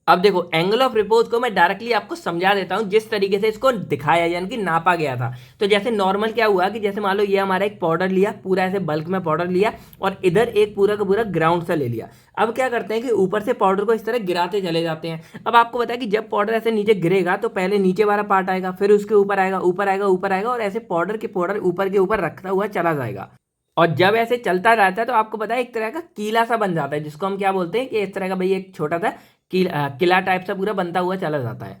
अब देखो, एंगल ऑफ रिपोज को मैं डायरेक्टली आपको समझा देता हूं जिस तरीके से इसको दिखाया यानी कि नापा गया था। तो जैसे नॉर्मल क्या हुआ कि जैसे मान लो ये हमारा एक पाउडर लिया, पूरा ऐसे बल्क में पाउडर लिया और इधर एक पूरा का पूरा ग्राउंड सा ले लिया। अब क्या करते हैं कि ऊपर से पाउडर को इस तरह गिराते चले जाते हैं। अब आपको पता है कि जब पाउडर ऐसे नीचे गिरेगा तो पहले नीचे वाला पार्ट आएगा, फिर उसके ऊपर आएगा, ऊपर आएगा, ऊपर आएगा और ऐसे पाउडर के पाउडर ऊपर के ऊपर रखता हुआ चला जाएगा। और जब ऐसे चलता रहता है तो आपको पता है एक तरह का कीला सा बन जाता है, जिसको हम क्या बोलते हैं कि इस तरह का भाई एक छोटा सा किला टाइप सा पूरा बनता हुआ चला जाता है।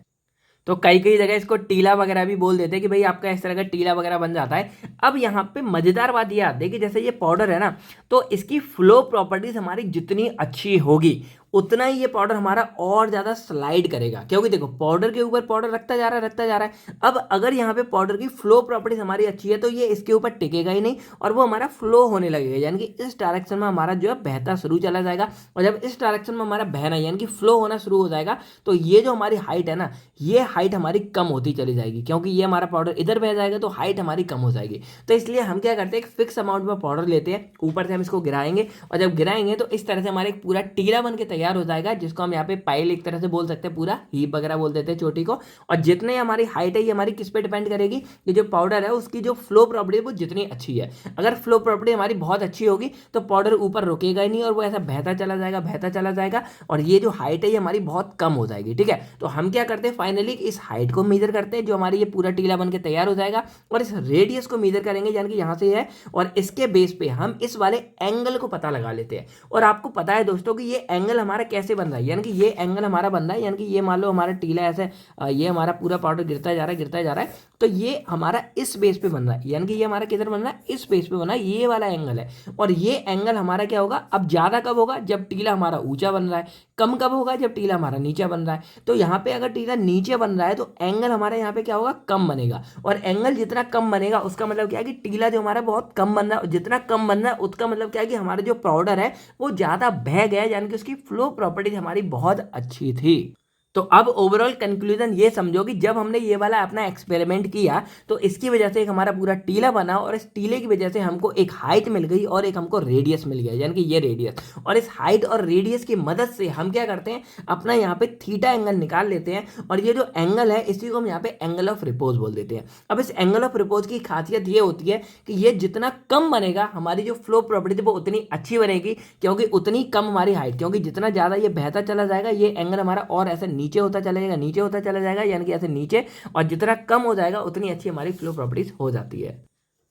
तो कई कई जगह इसको टीला वगैरह भी बोल देते हैं कि भाई आपका इस तरह का टीला वगैरह बन जाता है। अब यहाँ पे मजेदार बात ये आती है कि जैसे ये पाउडर है ना, तो इसकी फ्लो प्रॉपर्टीज हमारी जितनी अच्छी होगी उतना ही ये पाउडर हमारा और ज्यादा स्लाइड करेगा, क्योंकि देखो पाउडर के ऊपर पाउडर रखता जा रहा है, रखता जा रहा है। अब अगर यहाँ पे पाउडर की फ्लो प्रॉपर्टीज हमारी अच्छी है तो ये इसके ऊपर टिकेगा ही नहीं और वो हमारा फ्लो होने लगेगा, यानी कि इस डायरेक्शन में हमारा जो है बहता शुरू चला जाएगा। और जब इस डायरेक्शन में हमारा बहना यानी कि फ्लो होना शुरू हो जाएगा, तो ये जो हमारी हाइट है ना, ये हाइट हमारी कम होती चली जाएगी, क्योंकि ये हमारा पाउडर इधर बह जाएगा तो हाइट हमारी कम हो जाएगी। तो इसलिए हम क्या करते हैं, एक फिक्स अमाउंट में पाउडर लेते हैं, ऊपर से हम इसको गिराएंगे और जब गिराएंगे तो इस तरह से हमारे एक पूरा टीला बन के तैयार हो जाएगा, जिसको हम यहाँ पे पाइल एक तरह से बोल सकते हैं, पूरा हीप वगैरह बोल देते हैं चोटी को। और जितने हमारी हाइट है ये हमारी किस पे डिपेंड करेगी, ये जो पाउडर है उसकी जो फ्लो प्रॉपर्टी है वो जितनी अच्छी है। अगर फ्लो प्रॉपर्टी हमारी बहुत अच्छी होगी तो पाउडर ऊपर रुकेगा ही नहीं और वो ऐसा बहता चला जाएगा, बहता चला जाएगा और ये जो हाइट है ये हमारी बहुत कम हो जाएगी। ठीक है, तो हम क्या करते हैं, फाइनली इस हाइट को मेजर करते हैं जो हमारी ये पूरा टीला बन के तैयार हो जाएगा और इस रेडियस को मेजर करेंगे, यानी कि यहाँ से है, और इसके बेस पे हम इस वाले एंगल को पता लगा लेते हैं। और आपको पता है दोस्तों कि ये एंगल हमारा कैसे बन रहा है, यानी कि ये एंगल हमारा बन रहा है, यानी कि ये मान लो हमारा टीला ऐसे ये हमारा पूरा पाउडर गिरता जा रहा है, गिरता जा रहा है, तो ये हमारा इस बेस पे बन रहा है, यानी कि ये हमारा किधर बन रहा है, इस बेस पे बना है, ये वाला एंगल है। और ये एंगल हमारा क्या होगा, अब ज्यादा कब होगा, जब टीला हमारा ऊंचा बन रहा है, कम कब होगा, जब टीला हमारा नीचा बन रहा है। तो यहाँ पे अगर टीला नीचे बन रहा है तो एंगल हमारे यहाँ पे क्या होगा, कम बनेगा। और एंगल जितना कम बनेगा उसका मतलब क्या है कि टीला जो हमारा बहुत कम बन रहा है, जितना कम बन रहा है उसका मतलब क्या है कि हमारा जो पाउडर है वो ज्यादा बह गया, यानी कि उसकी फ्लो प्रॉपर्टीज हमारी बहुत अच्छी थी। तो अब ओवरऑल कंक्लूजन ये समझो कि जब हमने ये वाला अपना एक्सपेरिमेंट किया तो इसकी वजह से एक हमारा पूरा टीला बना और इस टीले की वजह से हमको एक हाइट मिल गई और एक हमको रेडियस मिल गया, यानी कि ये रेडियस। और इस हाइट और रेडियस की मदद से हम क्या करते हैं, अपना यहाँ पे थीटा एंगल निकाल लेते हैं और ये जो एंगल है इसी को हम यहाँ पे एंगल ऑफ रिपोज बोल देते हैं। अब इस एंगल ऑफ रिपोज की खासियत ये होती है कि ये जितना कम बनेगा हमारी जो फ्लो प्रॉपर्टी थी वो उतनी अच्छी बनेगी, क्योंकि उतनी कम हमारी हाइट, क्योंकि जितना ज्यादा ये बहता चला जाएगा ये एंगल हमारा और ऐसा नीचे होता चला जाएगा, नीचे होता चला जाएगा, यानी कि ऐसे नीचे, और जितना कम हो जाएगा उतनी अच्छी हमारी फ्लो प्रॉपर्टीज हो जाती है।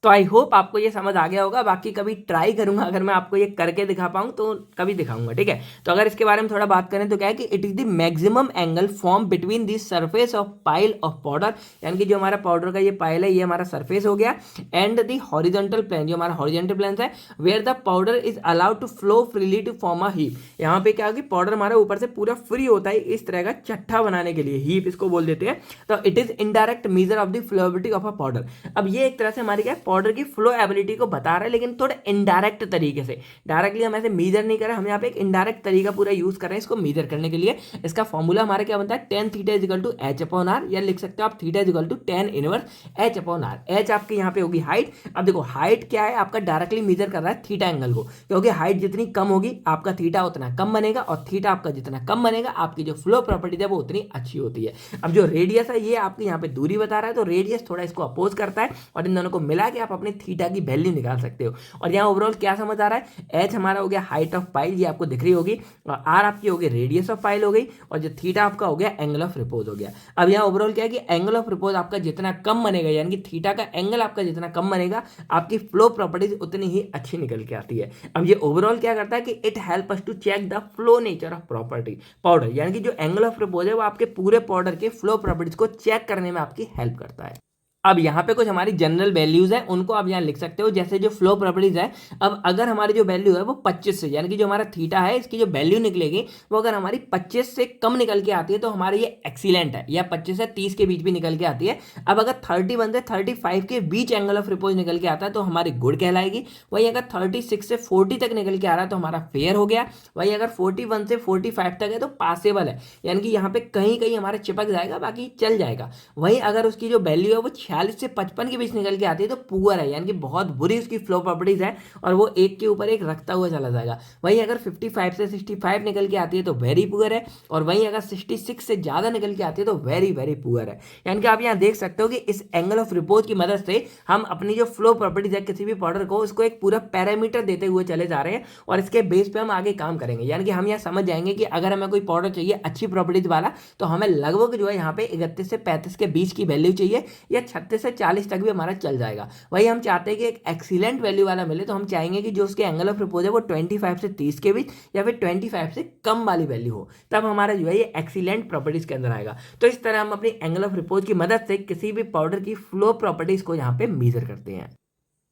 तो आई होप आपको ये समझ आ गया होगा। बाकी कभी ट्राई करूंगा, अगर मैं आपको ये करके दिखा पाऊँ तो कभी दिखाऊंगा। ठीक है, तो अगर इसके बारे में थोड़ा बात करें तो क्या है कि it is the maximum angle form between the surface of pile of powder, यानी कि जो हमारा पाउडर का ये पाइल है ये हमारा सरफेस हो गया, एंड द हॉरिजॉन्टल प्लेन, जो हमारा हॉरिजॉन्टल प्लेन है, where the powder is allowed to flow freely to form a heap. यहाँ पे क्या है कि पाउडर हमारा ऊपर से पूरा फ्री होता है इस तरह का चट्टा बनाने के लिए, हीप इसको बोल देते हैं। तो it is indirect measure of the flowability of a powder. अब ये एक तरह से हमारी क्या है, पाउडर की फ्लो एबिलिटी को बता रहा है, लेकिन थोड़े इनडायरेक्ट तरीके से। डायरेक्टली हम ऐसे मेजर नहीं कर रहे, हम यहाँ पे एक इनडायरेक्ट तरीका पूरा यूज कर रहे हैं इसको मेजर करने के लिए। इसका फॉर्मूला हमारा क्या बनता है, tan theta is equal to h upon r, या लिख सकते हो आप theta is equal to tan inverse h upon r। h आपके यहाँ पे होगी हाइट। अब देखो हाइट क्या है, आपका डायरेक्टली मेजर कर रहा है थीटा एंगल को, क्योंकि हाइट जितनी कम होगी आपका थीटा उतना कम बनेगा, और थीटा आपका जितना कम बनेगा आपकी जो फ्लो प्रॉपर्टी है वो उतनी अच्छी होती है। अब जो रेडियस है ये आपके यहाँ पे दूरी बता रहा है, तो रेडियस थोड़ा इसको अपोज करता है, और इन दोनों को मिला के आप अपने थीटा की वैल्यू निकाल सकते हो। और यहाँ ओवरऑल क्या समझ आ रहा है, एच हमारा हो गया हाइट ऑफ पाइल, ये आपको दिख रही होगी, और आर आपकी हो गई रेडियस ऑफ पाइल हो गई, और जो थीटा आपका हो गया एंगल ऑफ रिपोज हो गया। अब यहाँ ओवरऑल क्या है कि एंगल ऑफ रिपोज आपका जितना कम बनेगा, यानी कि थीटा का एंगल आपका जितना कम बनेगा, आपकी फ्लो प्रॉपर्टीज उतनी ही अच्छी निकल के आती है। अब ये ओवरऑल क्या करता है कि it help us to check the flow nature of property powder, यानी कि जो एंगल ऑफ रिपोज है वो आपके पूरे पाउडर के फ्लो प्रॉपर्टीज को चेक करने में आपकी हेल्प करता है। अब यहाँ पे कुछ हमारी जनरल वैल्यूज हैं, उनको आप यहाँ लिख सकते हो, जैसे जो फ्लो प्रॉपर्टीज है। अब अगर हमारी जो वैल्यू है वो 25 से, यानी कि जो हमारा थीटा है इसकी जो वैल्यू निकलेगी वो अगर हमारी 25 से कम निकल के आती है तो हमारे ये एक्सीलेंट है, या 25 से 30 के बीच भी निकल के आती है। अब अगर 31 से 35 के बीच एंगल ऑफ रिपोज निकल के आता है तो हमारी गुड कहलाएगी। वही अगर 36 से 40 तक निकल के आ रहा है तो हमारा फेयर हो गया। वही अगर 41 से 45 तक है तो पासेबल है, यानी कि यहाँ पे कहीं कहीं हमारा चिपक जाएगा, बाकी चल जाएगा। वही अगर उसकी जो वैल्यू है वो 46 से 55 के बीच निकल के आती है तो पुअर है, यानी कि बहुत बुरी उसकी फ्लो प्रॉपर्टीज है, और वो एक के ऊपर एक रखता हुआ चला जाएगा। वही अगर 55 से 65 निकल के आती है तो वेरी पुअर है, और वही अगर 66 से ज़्यादा निकल के आती है तो वेरी वेरी पुअर है। यानी कि आप यहाँ देख सकते हो कि इस एंगल ऑफ रिपोज की मदद से हम अपनी जो फ्लो प्रॉपर्टीज है किसी भी पाउडर को, उसको एक पूरा पैरामीटर देते हुए चले जा रहे हैं, और इसके बेस पे हम आगे काम करेंगे। यानी कि हम यहाँ समझ जाएंगे कि अगर हमें कोई पाउडर चाहिए अच्छी प्रॉपर्टीज वाला, तो हमें लगभग जो है यहाँ पे 31 से 35 के बीच की वैल्यू चाहिए, या 36 से 40 तक भी हमारा चल जाएगा। वही हम चाहते हैं कि एक एक्सीलेंट वैल्यू वाला मिले, तो हम चाहेंगे कि जो उसके एंगल ऑफ रिपोज है वो 25 से 30 के बीच, या फिर 25 से कम वाली वैल्यू हो, तब हमारा जो है ये एक्सीलेंट प्रॉपर्टीज के अंदर आएगा। तो इस तरह हम अपनी एंगल ऑफ रिपोज की मदद से किसी भी पाउडर की फ्लो प्रॉपर्टीज को यहाँ पे मेजर करते हैं।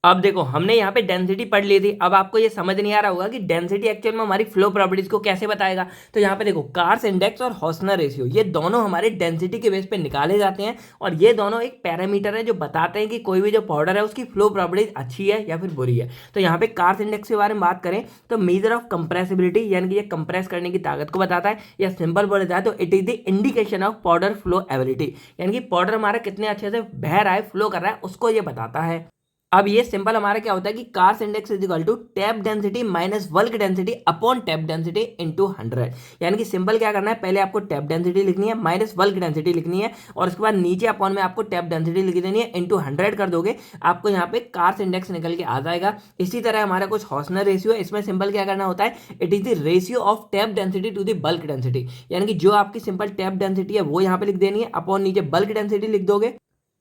अब देखो हमने यहाँ पे डेंसिटी पढ़ ली थी, अब आपको ये समझ नहीं आ रहा होगा कि डेंसिटी एक्चुअल में हमारी फ्लो प्रॉपर्टीज को कैसे बताएगा। तो यहाँ पे देखो कार्स इंडेक्स और हॉसनर रेशियो, ये दोनों हमारे डेंसिटी के बेस पे निकाले जाते हैं, और ये दोनों एक पैरामीटर है जो बताते हैं कि कोई भी जो पाउडर है उसकी फ्लो प्रॉपर्टीज अच्छी है या फिर बुरी है। तो यहाँ पे कार्स इंडेक्स के बारे में बात करें तो मेजर ऑफ कंप्रेसिबिलिटी, यानी कि ये कंप्रेस करने की ताकत को बताता है, या सिंपल बोला जाए तो it is the indication of powder flow ability, यानी कि पाउडर हमारा कितने अच्छे से बह रहा है, फ्लो कर रहा है, उसको ये बताता है। अब ये सिंपल हमारा क्या होता है कि Carr's index is equal to tap density minus bulk density upon tap density into 100, यानी कि सिंपल क्या करना है, पहले आपको टैप डेंसिटी लिखनी है माइनस बल्क डेंसिटी लिखनी है, और उसके बाद नीचे अपॉन में आपको टैप डेंसिटी लिख देनी है, इनटू 100 कर दोगे, आपको यहाँ पे कार्स इंडेक्स निकल के आ जाएगा। इसी तरह हमारा कुछ हॉसनर रेशियो है, इसमें सिंपल क्या करना होता है, it is the ratio of tap density to the bulk density, यानी कि जो आपकी सिंपल टैप डेंसिटी है वो यहाँ पे लिख देनी है, अपॉन नीचे बल्क डेंसिटी लिख दोगे,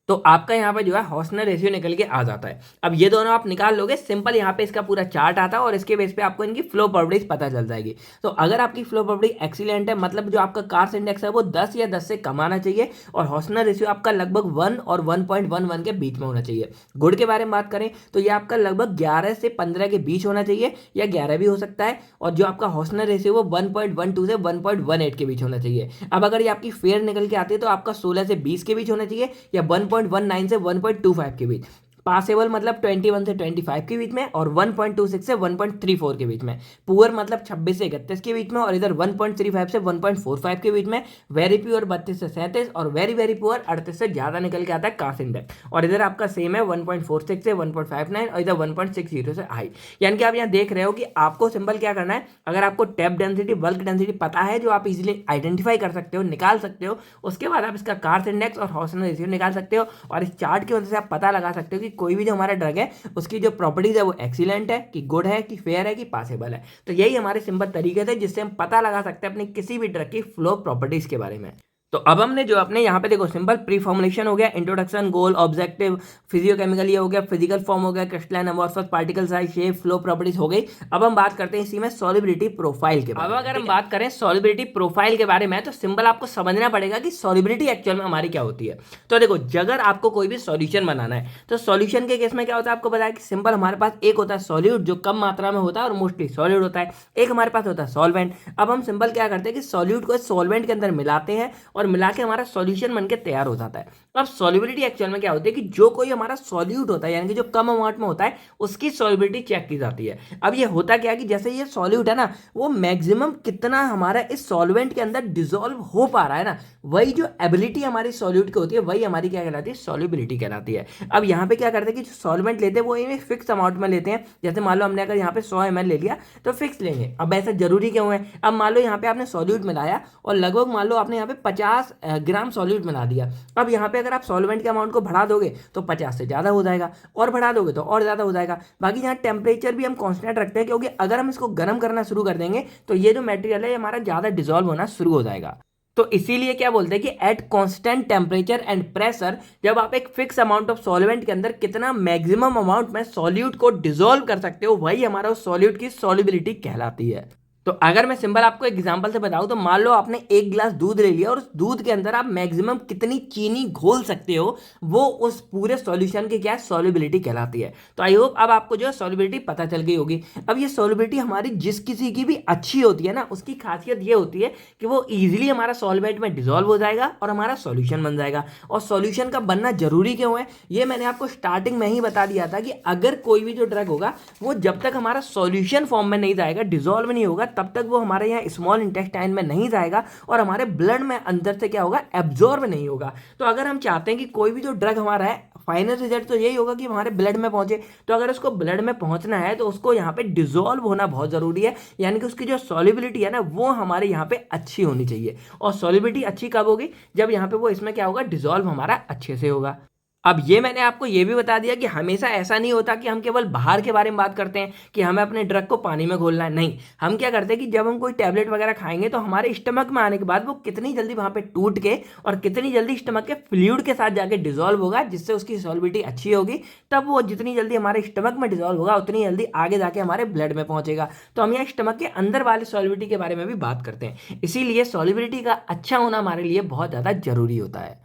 तो आपका यहाँ पे जो है हॉसनर रेशियो निकल के आ जाता है। अब ये दोनों आप निकाल लोगे, सिंपल यहाँ पे इसका पूरा चार्ट आता है, और इसके बेस पे आपको इनकी फ्लो प्रॉपर्टीज पता चल जाएगी। तो अगर आपकी फ्लो प्रॉपर्टी एक्सीलेंट है, मतलब जो आपका कार्स इंडेक्स है वो 10 या 10 से कम आना चाहिए, और हॉसनर रेशियो आपका लगभग 1 और 1.11 के बीच में होना चाहिए। गुड के बारे में बात करें तो ये आपका लगभग 11 से 15 के बीच होना चाहिए, या 11 भी हो सकता है, और जो आपका हॉसनर रेशियो वो 1.12 से 1.18 के बीच होना चाहिए। अब अगर ये आपकी फेयर निकल के आती है तो आपका 16 से 20 के बीच होना चाहिए, या 1.19 से 1.25 के बीच। पासेबल मतलब 21 से 25 के बीच में, और 1.26 से 1.34 के बीच में। पुअर मतलब 26 से 31 के बीच में, और इधर 1.35 से 1.45 के बीच में। वेरी प्योर 32 से 37, और वेरी वेरी पुअर 38 से ज्यादा निकल के आता है कार्स इंडेक्स, और इधर आपका सेम है 1.46 से 1.59, और इधर 1.60 से हाई। यानी कि आप यहाँ देख रहे हो कि आपको सिंपल क्या करना है, अगर आपको टैप डेंसिटी बल्क डेंसिटी पता है, जो आप इजीली आइडेंटिफाई कर सकते हो, निकाल सकते हो, उसके बाद आप इसका कार्स इंडेक्स और हॉसनर रेशियो निकाल सकते हो, और इस चार्ट की वजह से आप पता लगा सकते हो कि कोई भी जो हमारा ड्रग है उसकी जो प्रॉपर्टीज है वो एक्सीलेंट है, कि गुड है, कि फेयर है, कि पासेबल है। तो यही हमारे सिंपल तरीके थे जिससे हम पता लगा सकते हैं अपनी किसी भी ड्रग की फ्लो प्रॉपर्टीज के बारे में। तो अब हमने जो अपने यहाँ पे देखो सिंपल प्री फॉर्मुलेशन हो गया, इंट्रोडक्शन, गोल, ऑब्जेक्टिव, फिजियोकेमिकल ये हो गया, फिजिकल फॉर्म हो गया, crystalline, amorphous, particle size, shape, flow properties हो गई। अब हम बात करते हैं इसी में सॉल्युबिलिटी प्रोफाइल के बारे में। अब अगर हम बात करें सॉल्युबिलिटी प्रोफाइल के बारे में, तो सिंपल आपको समझना पड़ेगा कि सॉल्युबिलिटी एक्चुअल में हमारी क्या होती है। तो देखो अगर आपको कोई भी सॉल्यूशन बनाना है, तो सॉल्यूशन के केस में क्या होता है, आपको बताया कि सिंपल हमारे पास एक होता है सॉल्यूट जो कम मात्रा में होता है और मोस्टली सॉलिड होता है, एक हमारे पास होता है सॉल्वेंट। अब हम सिंपल क्या करते हैं कि सॉल्यूट को सॉल्वेंट के अंदर मिलाते हैं, और मिला के हमारा सॉल्यूशन बनके तैयार हो जाता है। अब सॉल्युबिलिटी एक्चुअल में क्या होती है कि जो कोई हमारा सॉल्यूट होता है, यानी कि जो कम अमाउंट में होता है, उसकी सॉल्युबिलिटी चेक की जाती है। अब ये होता क्या है कि जैसे ये सॉल्यूट है ना, वो मैक्सिमम कितना हमारा इस सॉल्वेंट के अंदर डिसॉल्व हो पा रहा है ना, वही जो एबिलिटी हमारी सॉल्यूट की होती है, वही हमारी क्या कहलाती है, सॉल्युबिलिटी कहलाती है। अब यहाँ पे क्या करते हैं कि जो सॉल्वेंट लेते हैं वो एक फिक्स अमाउंट में लेते हैं। जैसे मान लो हमने अगर यहाँ पे 100 ml ले लिया तो फिक्स लेंगे। अब ऐसा जरूरी क्यों है, अब मान लो यहाँ पे आपने सॉल्यूट मिलाया और लगभग मान लो आपने यहाँ पे 50 50 ग्राम सॉल्यूट बना दिया। अब यहाँ पे अगर आप सॉल्वेंट के अमाउंट को बढ़ा दोगे तो 50 से ज़्यादा हो जाएगा, और बढ़ा दोगे तो और ज़्यादा हो जाएगा। बाकी यहाँ टेम्परेचर भी हम कांस्टेंट रखते हैं, क्योंकि अगर हम इसको गर्म करना शुरू कर देंगे तो ये जो मटेरियल है ये हमारा ज़्यादा डिजोल्व होना शुरू हो जाएगा। तो इसीलिए क्या बोलते हैं कि at constant temperature and pressure, जब आप एक फिक्स अमाउंट ऑफ सॉल्वेंट के अंदर कितना मैक्सिमम अमाउंट में सॉल्यूट को डिसॉल्व कर सकते हो, वही हमारा उस सॉल्यूट की सॉल्युबिलिटी कहलाती है। तो अगर मैं सिंपल आपको एग्जांपल से बताऊं तो मान लो आपने एक गिलास दूध ले लिया और उस दूध के अंदर आप मैक्सिमम कितनी चीनी घोल सकते हो, वो उस पूरे सॉल्यूशन की क्या सॉल्युबिलिटी कहलाती है। तो आई होप अब आपको जो है सॉल्युबिलिटी पता चल गई होगी। अब ये सॉल्युबिलिटी हमारी जिस किसी की भी अच्छी होती है ना, उसकी खासियत ये होती है कि वो ईजिली हमारा सॉल्वेंट में डिजोल्व हो जाएगा और हमारा सॉल्यूशन बन जाएगा। और सॉल्यूशन का बनना जरूरी क्यों है, ये मैंने आपको स्टार्टिंग में ही बता दिया था कि अगर कोई भी जो ड्रग होगा वो जब तक हमारा सॉल्यूशन फॉर्म में नहीं जाएगा, डिजोल्व नहीं होगा, तब तक वो हमारे यहाँ स्मॉल इंटेस्टाइन में नहीं जाएगा और हमारे ब्लड में अंदर से क्या होगा, एब्जॉर्ब नहीं होगा। तो अगर हम चाहते हैं कि कोई भी जो ड्रग हमारा है, फाइनल रिजल्ट तो यही होगा कि हमारे ब्लड में पहुंचे। तो अगर उसको ब्लड में पहुंचना है तो उसको यहाँ पे डिजोल्व होना बहुत जरूरी है, यानी कि उसकी जो सॉल्युबिलिटी है ना वो हमारे यहाँ पे अच्छी होनी चाहिए। और सॉल्युबिलिटी अच्छी कब होगी, जब यहाँ पे वो इसमें क्या होगा, डिजोल्व हमारा अच्छे से होगा। अब ये मैंने आपको ये भी बता दिया कि हमेशा ऐसा नहीं होता कि हम केवल बाहर के बारे में बात करते हैं कि हमें अपने ड्रग को पानी में घोलना है। नहीं, हम क्या करते हैं कि जब हम कोई टैबलेट वगैरह खाएंगे तो हमारे स्टमक में आने के बाद वो कितनी जल्दी वहां पे टूट के और कितनी जल्दी स्टमक के फ्लूइड के साथ जाके डिजोल्व होगा, जिससे उसकी सॉल्युबिलिटी अच्छी होगी। तब वो जितनी जल्दी हमारे स्टमक में डिजोल्व होगा उतनी जल्दी आगे जाके हमारे ब्लड में पहुंचेगा। तो हम यहाँ स्टमक के अंदर वाले सॉल्युबिलिटी के बारे में भी बात करते हैं। इसीलिए सॉल्युबिलिटी का अच्छा होना हमारे लिए बहुत ज्यादा जरूरी होता है।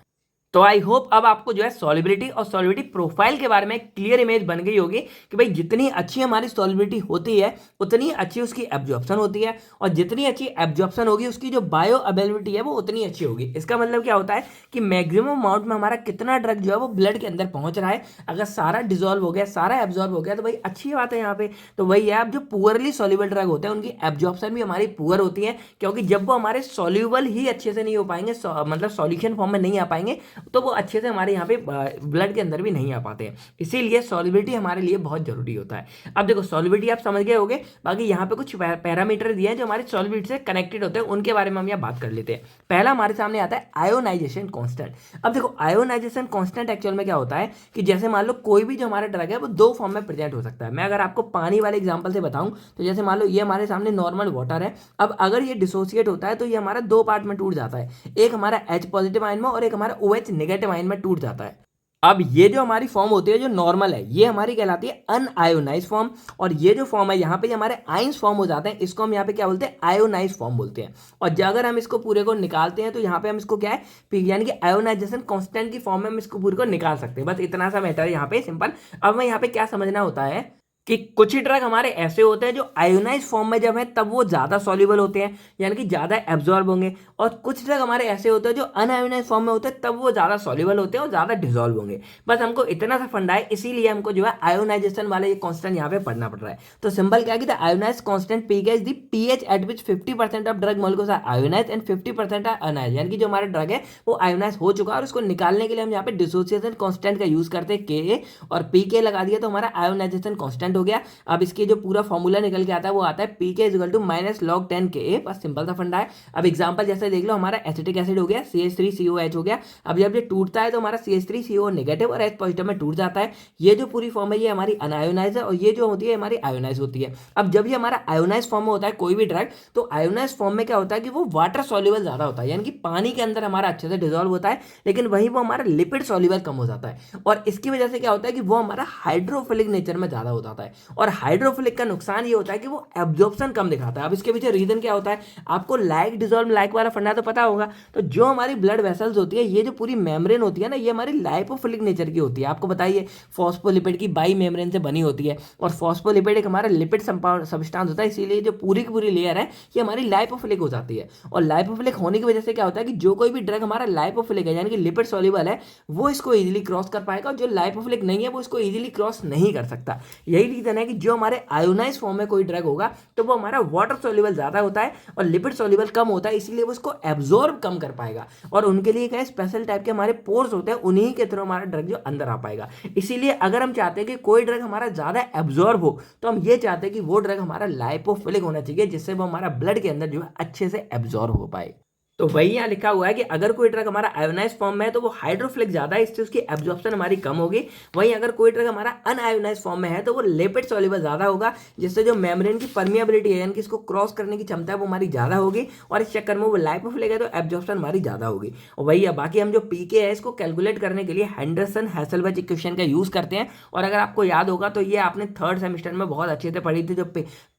तो आई होप अब आपको जो है सॉल्युबिलिटी और सॉल्युबिलिटी प्रोफाइल के बारे में क्लियर इमेज बन गई होगी कि भाई जितनी अच्छी हमारी सॉल्युबिलिटी होती है उतनी अच्छी उसकी एब्जॉर्प्शन होती है, और जितनी अच्छी एब्जॉर्प्शन होगी उसकी जो बायो अवेलेबिलिटी है वो उतनी अच्छी होगी। इसका मतलब क्या होता है कि मैक्सिमम अमाउंट में हमारा कितना ड्रग जो है वो ब्लड के अंदर पहुंच रहा है। अगर सारा डिजोल्व हो गया, सारा एब्जॉर्ब हो गया, तो भाई अच्छी बात है यहाँ पे। तो वही है, अब जो पुअरली सॉल्युबल ड्रग होते हैं उनकी एब्जॉर्प्शन भी हमारी पुअर होती है, क्योंकि जब वो हमारे सॉल्युबल ही अच्छे से नहीं हो पाएंगे, मतलब सॉल्यूशन फॉर्म में नहीं आ पाएंगे, तो वो अच्छे से हमारे यहाँ पे ब्लड के अंदर भी नहीं आ पाते हैं। इसीलिए सॉल्युबिलिटी हमारे लिए बहुत जरूरी होता है। अब देखो सॉल्युबिलिटी आप समझ गए होंगे, बाकी यहाँ पे कुछ पैरामीटर दिए हैं जो हमारे सॉल्युबिलिटी से कनेक्टेड होते हैं, उनके बारे में हम यहाँ बात कर लेते हैं। पहला हमारे सामने आता है आयोनाइजेशन कांस्टेंट। अब देखो आयोनाइजेशन कांस्टेंट एक्चुअल में क्या होता है कि जैसे मान लो कोई भी जो हमारा ड्रग है वो दो फॉर्म में प्रेजेंट हो सकता है। मैं अगर आपको पानी वाले एग्जाम्पल से बताऊं तो जैसे मान लो ये हमारे सामने नॉर्मल वाटर है। अब अगर ये डिसोसिएट होता है तो ये हमारा दो पार्ट में टूट जाता है, एक हमारा H पॉजिटिव आयन में और एक हमारा OH नेगेटिव आयन में टूट जाता है। अब ये जो हमारी फॉर्म होती है जो नॉर्मल है, ये हमारी कहलाती है अनआयोनाइज फॉर्म, और ये जो फॉर्म है यहाँ पे हमारे आयंस फॉर्म हो जाते हैं, इसको हम यहाँ पे क्या बोलते हैं, आयोनाइज फॉर्म बोलते हैं। और अगर हम इसको पूरे को निकालते हैं तो यहाँ पे हम इसको क्या है, यानी कि आयोनाइजेशन कांस्टेंट की फॉर्म में हम इसको पूरे को निकाल सकते हैं। बस इतना सा मैटर है यहाँ पे, सिंपल। अब मैं यहाँ पे क्या समझना होता है कि कुछ ड्रग हमारे ऐसे होते हैं जो आयोनाइज फॉर्म में जब है तब वो ज़्यादा सॉल्युबल होते हैं, यानी कि ज़्यादा एब्जॉर्ब होंगे, और कुछ ड्रग हमारे ऐसे होते हैं जो अनआयोनाइज फॉर्म में होते हैं तब वो ज़्यादा सॉल्युबल होते हैं और ज़्यादा डिजोल्व होंगे। बस हमको इतना सा फंडा है, इसीलिए हमको जो है आयोनाइजेशन वाले ये कांस्टेंट यहाँ पे पढ़ना पड़ रहा है। तो सिंपल क्या कि the ionize constant P is the pH at which 50% of drug molecules are ionize and 50% are unionize, यानी कि जो हमारा ड्रग है वो आयोनाइज हो चुका है और उसको निकालने के लिए हम यहाँ पे डिसोसिएशन कांस्टेंट का यूज करते हैं के, और पी के लगा दिया तो हमारा आयोनाइजेशन कांस्टेंट हो गया। अब इसके जो पूरा फॉर्मूला निकल के आता है वो आता है P K is equal to minus log 10 K. बस सिंपल सा फंडा है। अब एग्जांपल जैसे देख लो, हमारा एसिटिक एसिड हो गया CH3COH हो गया। अब जब ये टूटता है तो हमारा CH3CO नेगेटिव और H पॉजिटिव में टूट जाता है। ये जो पूरी फॉर्म है ये हमारी अनआयोनाइज है, और ये जो होती है हमारी आयोनाइज होती है। अब जब ये हमारा आयोनाइज फॉर्म में होता है कोई भी ड्रग, तो आयोनाइज फॉर्म में क्या होता है कि वो वाटर सॉल्युबल ज्यादा होता है, यानी कि पानी के अंदर हमारा अच्छे से डिजोल्व होता है, लेकिन वहीं वो हमारा लिपिड सॉल्युबल कम हो जाता है। और इसकी वजह से क्या होता है कि वो हमारा हाइड्रोफिलिक नेचर में ज्यादा हो जाता है। और हाइड्रोफिलिक का नुकसान ये होता है कि वो एब्जॉर्प्शन कम दिखाता है। अब इसके पीछे रीजन क्या होता है, आपको लाइक डिजोल्व लाइक वाला फंडा तो पता होगा। तो जो हमारी ब्लड वेसल्स होती है, ये जो पूरी मेम्ब्रेन होती है ना, ये हमारी लाइपोफिलिक नेचर की होती है। आपको बताइए फॉस्फोलिपिड की बाई मेम्ब्रेन से बनी होती है, और फॉस्फोलिपिड एक हमारा लिपिड सब्सटेंस होता है, इसीलिए जो पूरी की पूरी लेयर है ये हमारी लाइपोफिलिक हो जाती है। और लाइपोफिलिक होने की वजह से क्या होता है कि जो कोई भी ड्रग हमारा लाइपोफिलिक है, यानी कि लिपिड सॉल्युबल है, वो इसको इजीली क्रॉस कर पाएगा, और जो लाइपोफिलिक नहीं है वो इसको इजीली क्रॉस नहीं कर सकता। यही रीजन है कि जो हमारे आयोनाइज फॉर्म में कोई ड्रग होगा तो वो हमारा वाटर सॉल्युबल ज्यादा होता है और लिपिड सॉल्युबल कम होता है, इसलिए वो उसको एब्जॉर्ब कम कर पाएगा। और उनके लिए क्या स्पेशल टाइप के हमारे पोर्स होते हैं, उन्हीं के थ्रू हमारा ड्रग जो अंदर आ पाएगा। इसीलिए अगर हम चाहते हैं कि कोई ड्रग हमारा ज्यादा एब्जॉर्ब हो, तो हम ये चाहते हैं कि वो ड्रग हमारा लाइपोफिलिक होना चाहिए, जिससे वो हमारा ब्लड के अंदर जो है अच्छे से एब्जॉर्ब हो पाए। तो वही यहाँ लिखा हुआ है कि अगर कोई ड्रग हमारा आयोनाइज फॉर्म में है तो वो हाइड्रोफिलिक ज्यादा है, इससे उसकी एब्जॉर्प्शन हमारी कम होगी। वहीं अगर कोई ड्रग हमारा अनआयोनाइज फॉर्म में है तो वो लिपिड सॉल्युबल ज्यादा होगा, जिससे जो मेम्ब्रेन की परमिएबिलिटी है यानी कि इसको क्रॉस करने की क्षमता है वो हमारी ज्यादा होगी, और इस चक्कर में वो लाइपोफिलिक है तो एब्जॉर्प्शन हमारी ज्यादा होगी। और वही है, बाकी हम जो पीके है इसको कैलकुलेट करने के लिए हेंडरसन हैसेलबच इक्वेशन का यूज करते हैं। और अगर आपको याद होगा तो ये आपने थर्ड सेमेस्टर में बहुत अच्छे से पढ़ी थी, जो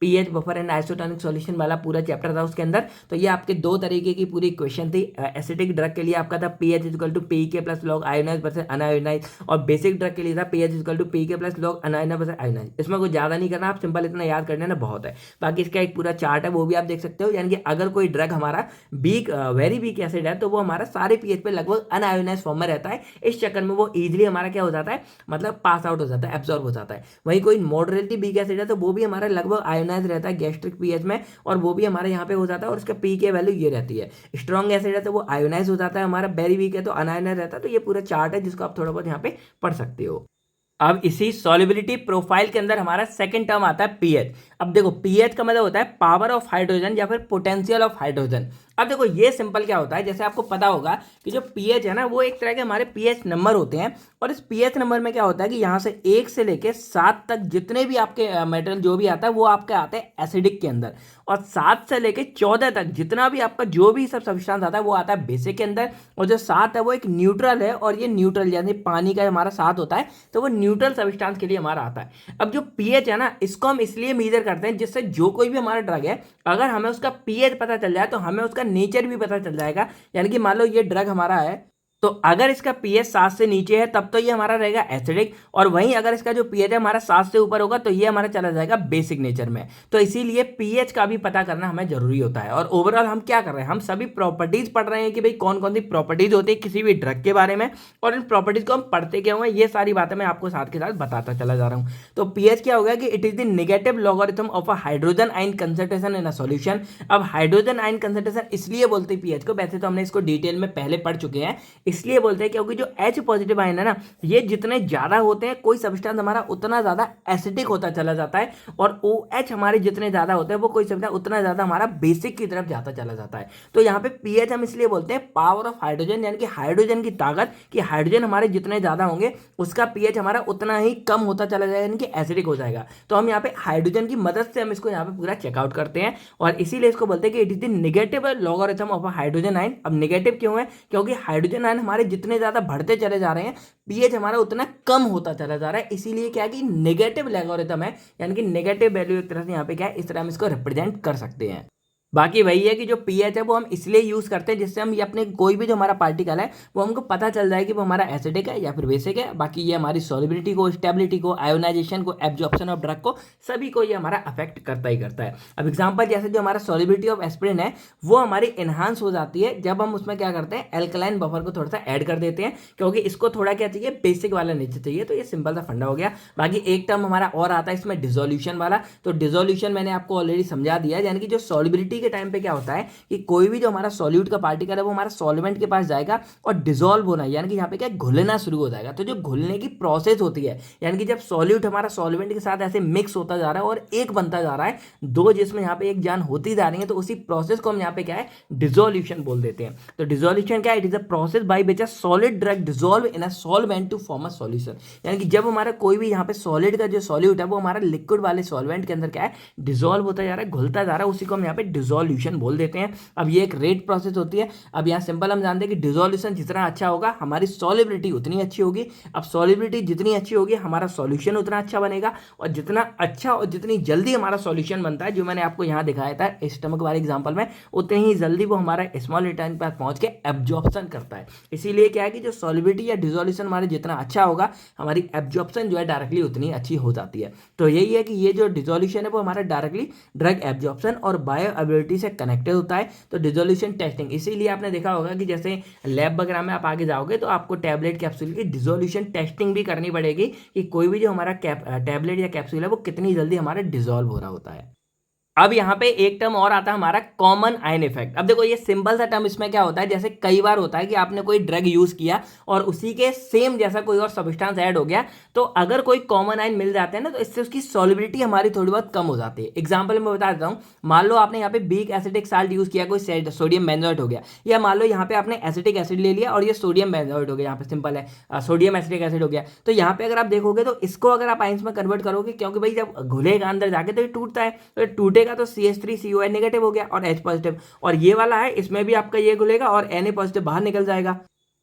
pH buffer and isotonic solution वाला पूरा चैप्टर था उसके अंदर। तो ये आपके दो तरीके की पूरी इक्वेशन थी। एसिडिक ड्रग के लिए आपका था p H equal to p K plus log ionise versus unionise, और बेसिक ड्रग के लिए था p H equal to p K plus log unionise versus ionise. इसमें कुछ ज्यादा नहीं करना, आप सिंपल इतना याद कर लेना बहुत है। बाकी इसका एक पूरा चार्ट है वो भी आप देख सकते हो, यानी कि अगर कोई ड्रग हमारा वीक वेरी वीक एसिड है तो वो हमारा सारे पीएच पे लगभग अनआयोनाइज फॉर्म में रहता है, इस चक्कर में वो इजीली हमारा क्या हो जाता है, मतलब पास आउट हो जाता है, एब्जॉर्ब हो जाता है। वहीं कोई मॉडरेटली वीक एसिड है तो वो भी हमारा लगभग आयोनाइज रहता है गैस्ट्रिक पीएच में, और वो भी हमारे यहाँ पे हो जाता है, और उसका पी के वैल्यू ये रहती है। स्ट्रॉन्ग एसिड है तो वो आयोनाइज हो जाता है हमारा, वेरी वीक है तो अनायोनाइज रहता है। तो ये पूरा चार्ट है जिसको आप थोड़ा बहुत यहाँ पे पढ़ सकते हो। अब इसी सॉल्युबिलिटी प्रोफाइल के अंदर हमारा सेकंड टर्म आता है पीएच। अब देखो पीएच का मतलब होता है पावर ऑफ हाइड्रोजन या फिर पोटेंशियल ऑफ हाइड्रोजन। अब देखो ये सिंपल क्या होता है, जैसे आपको पता होगा कि जो पीएच है ना वो एक तरह के हमारे पीएच नंबर होते हैं, और इस पीएच नंबर में क्या होता है कि यहाँ से 1 से लेके 7 तक जितने भी आपके मेटेरियल जो भी आता है वो आपके आते हैं एसिडिक के अंदर, और 7 से लेके 14 तक जितना भी आपका जो भी सब सब्सटेंस आता है वो आता है बेसिक के अंदर। और जो 7 है वो एक न्यूट्रल है, और ये न्यूट्रल यानी पानी का हमारा 7 होता है तो वो न्यूट्रल सब्सटेंस के लिए हमारा आता है। अब जो पीएच है ना इसको हम इसलिए मेजर करते हैं जिससे जो कोई भी हमारा ड्रग है अगर हमें उसका पीएच पता चल जाए तो हमें उसका नेचर भी पता चल जाएगा। यानी कि मान लो ये ड्रग हमारा है तो अगर इसका पीएच 7 से नीचे है तब तो ये हमारा रहेगा एसिडिक, और वहीं अगर इसका जो पीएच है हमारा 7 से ऊपर होगा तो ये हमारा चला जाएगा बेसिक नेचर में। तो इसीलिए पीएच का भी पता करना हमें जरूरी होता है। और ओवरऑल हम क्या कर रहे हैं, हम सभी प्रॉपर्टीज पढ़ रहे हैं कि भाई कौन कौन सी प्रॉपर्टीज होती है किसी भी ड्रग के बारे में, और इन प्रॉपर्टीज को हम पढ़ते क्या हुए ये सारी बातें मैं आपको साथ के साथ बताता चला जा रहा हूँ। तो पीएच क्या होगा कि it is the negative logarithm of a hydrogen ion concentration in a solution. अब हाइड्रोजन आयन कंसंट्रेशन इसलिए बोलते हैं पीएच को, वैसे तो हमने इसको डिटेल में पहले पढ़ चुके हैं, इसलिए बोलते हैं क्योंकि जो H पॉजिटिव आयन है ना ये जितने ज्यादा होते हैं कोई सब्सटेंस हमारा उतना ज्यादा एसिडिक होता चला जाता है, और OH हमारे जितने ज्यादा होते हैं वो कोई सब्सटेंस उतना ज्यादा हमारा बेसिक की तरफ जाता चला जाता है। तो यहाँ पे पीएच हम इसलिए बोलते हैं पावर ऑफ हाइड्रोजन, यानी कि हाइड्रोजन की ताकत, कि हाइड्रोजन हमारे जितने ज्यादा होंगे उसका पीएच हमारा उतना ही कम होता चला जाएगा, यानी कि एसिडिक हो जाएगा। तो हम यहाँ पे हाइड्रोजन की मदद से हम इसको यहाँ पे पूरा चेकआउट करते हैं, और इसीलिए इसको बोलते हैं कि it is the negative logarithm of hydrogen ion. अब नेगेटिव क्यों है, क्योंकि हाइड्रोजन आयन हमारे जितने ज्यादा बढ़ते चले जा रहे हैं पीएच हमारा उतना कम होता चला जा रहा है, इसीलिए क्या है कि नेगेटिव लॉगरिथम है, यानी कि नेगेटिव वैल्यू एक तरह से यहाँ पे क्या है इस तरह हम इसको रिप्रेजेंट कर सकते हैं। बाकी वही है कि जो पीएच है वो हम इसलिए यूज करते हैं जिससे हम ये अपने कोई भी जो हमारा पार्टिकल है वो हमको पता चल जाए कि वो हमारा एसिडिक है या फिर बेसिक है। बाकी ये हमारी सॉल्युबिलिटी को, स्टेबिलिटी को, आयोनाइजेशन को, एब्जॉर्प्शन ऑफ ड्रग को, सभी को ये हमारा अफेक्ट करता ही करता है। अब एग्जांपल जैसे जो हमारा सॉल्युबिलिटी ऑफ एस्पिरिन है वो हमारी एनहांस हो जाती है जब हम उसमें क्या करते हैं एल्कलाइन बफर को थोड़ा सा ऐड कर देते हैं, क्योंकि इसको थोड़ा क्या चाहिए बेसिक वाला नेचर चाहिए। तो ये सिंपल सा फंडा हो गया। बाकी एक टर्म हमारा और आता है इसमें डिसोल्यूशन वाला। तो डिसोल्यूशन मैंने आपको ऑलरेडी समझा दिया है, यानी कि जो सॉल्युबिलिटी के टाइम पे क्या होता है कि कोई भी जो हमारा सॉल्यूट का पार्टिकल है वो हमारा सॉल्वेंट के पास जाएगा और डिसॉल्व होना, यानी कि यहाँ पे क्या घुलना शुरू हो जाएगा। तो जो घुलने की प्रोसेस होती है, यानी कि जब सॉल्यूट हमारा सॉल्वेंट के साथ ऐसे मिक्स होता जा रहा है और एक बनता जा रहा है, दो जिसमें यहाँ पे एक जान होती जा रही है, तो उसी प्रोसेस को हम यहाँ पे क्या है डिसोल्यूशन बोल देते हैं। तो डिसोल्यूशन क्या है, it is a process by which a solid drug dissolve in a solvent to form a solution. यानी कि जब हमारा कोई भी यहाँ पे सॉलिड का जो सॉल्यूट है वो हमारा लिक्विड वाले सॉल्वेंट के अंदर क्या है डिसॉल्व होता जा रहा है, घुलता जा रहा है, उसी को हम यहाँ पे डिसोल्यूशन बोल देते हैं। अब ये एक रेट प्रोसेस होती है। अब यहाँ सिंपल हम जानते हैं कि डिसोल्यूशन जितना अच्छा होगा हमारी सॉल्युबिलिटी उतनी अच्छी होगी। अब सॉल्युबिलिटी जितनी अच्छी होगी हमारा सॉल्यूशन उतना अच्छा बनेगा, और जितना अच्छा और जितनी जल्दी हमारा सॉल्यूशन बनता है, जो मैंने आपको यहाँ दिखाया था स्टमक वाले एग्जांपल में, उतनी ही जल्दी वो हमारा स्मॉल इंटेस्टाइन पर पहुंच के एब्जॉर्प्शन करता है। इसीलिए क्या है कि जो सॉल्युबिलिटी या डिसोल्यूशन हमारे जितना अच्छा होगा हमारी एब्जॉर्प्शन जो है डायरेक्टली उतनी अच्छी हो जाती है। तो यही है कि ये जो डिसोल्यूशन है वो हमारा डायरेक्टली ड्रग एब्जॉर्प्शन और बायो अवेलेबिलिटी से कनेक्टेड होता है। तो डिसोल्यूशन टेस्टिंग, इसीलिए आपने देखा होगा कि जैसे लैब वगैरह में आप आगे जाओगे तो आपको टैबलेट कैप्सूल की डिसोल्यूशन टेस्टिंग भी करनी पड़ेगी कि कोई भी जो हमारा टैबलेट या कैप्सूल है वो कितनी जल्दी हमारा डिसॉल्व हो रहा होता है। अब यहाँ पे एक टर्म और आता है हमारा कॉमन आयन इफेक्ट। अब देखो ये सिंपल सा टर्म, इसमें क्या होता है, जैसे कई बार होता है कि आपने कोई ड्रग यूज किया और उसी के सेम जैसा कोई और सब्सटेंस ऐड हो गया, तो अगर कोई कॉमन आयन मिल जाते हैं ना, तो इससे उसकी सॉल्युबिलिटी हमारी थोड़ी बहुत कम हो जाती है। एग्जाम्पल मैं बता देता हूँ, मान लो आपने यहाँ पे बीक एसिटिक साल्ट यूज किया, कोई सोडियम बेंजोएट हो गया, या मान लो यहाँ पे आपने एसिटिक एसिड ले लिया और ये सोडियम बेंजोएट हो गया, यहाँ पे सिंपल है सोडियम एसिटिक एसिड हो गया। तो यहाँ पे अगर आप देखोगे तो इसको अगर आप आयंस में कन्वर्ट करोगे, क्योंकि भाई जब घुलेगा अंदर जाके तो ये टूटता है, तो ये टूटेगा तो CH3CON नेगेटिव हो गया और H पॉजिटिव, और ये वाला है इसमें भी आपका ये घुलेगा और Na पॉजिटिव बाहर निकल जाएगा।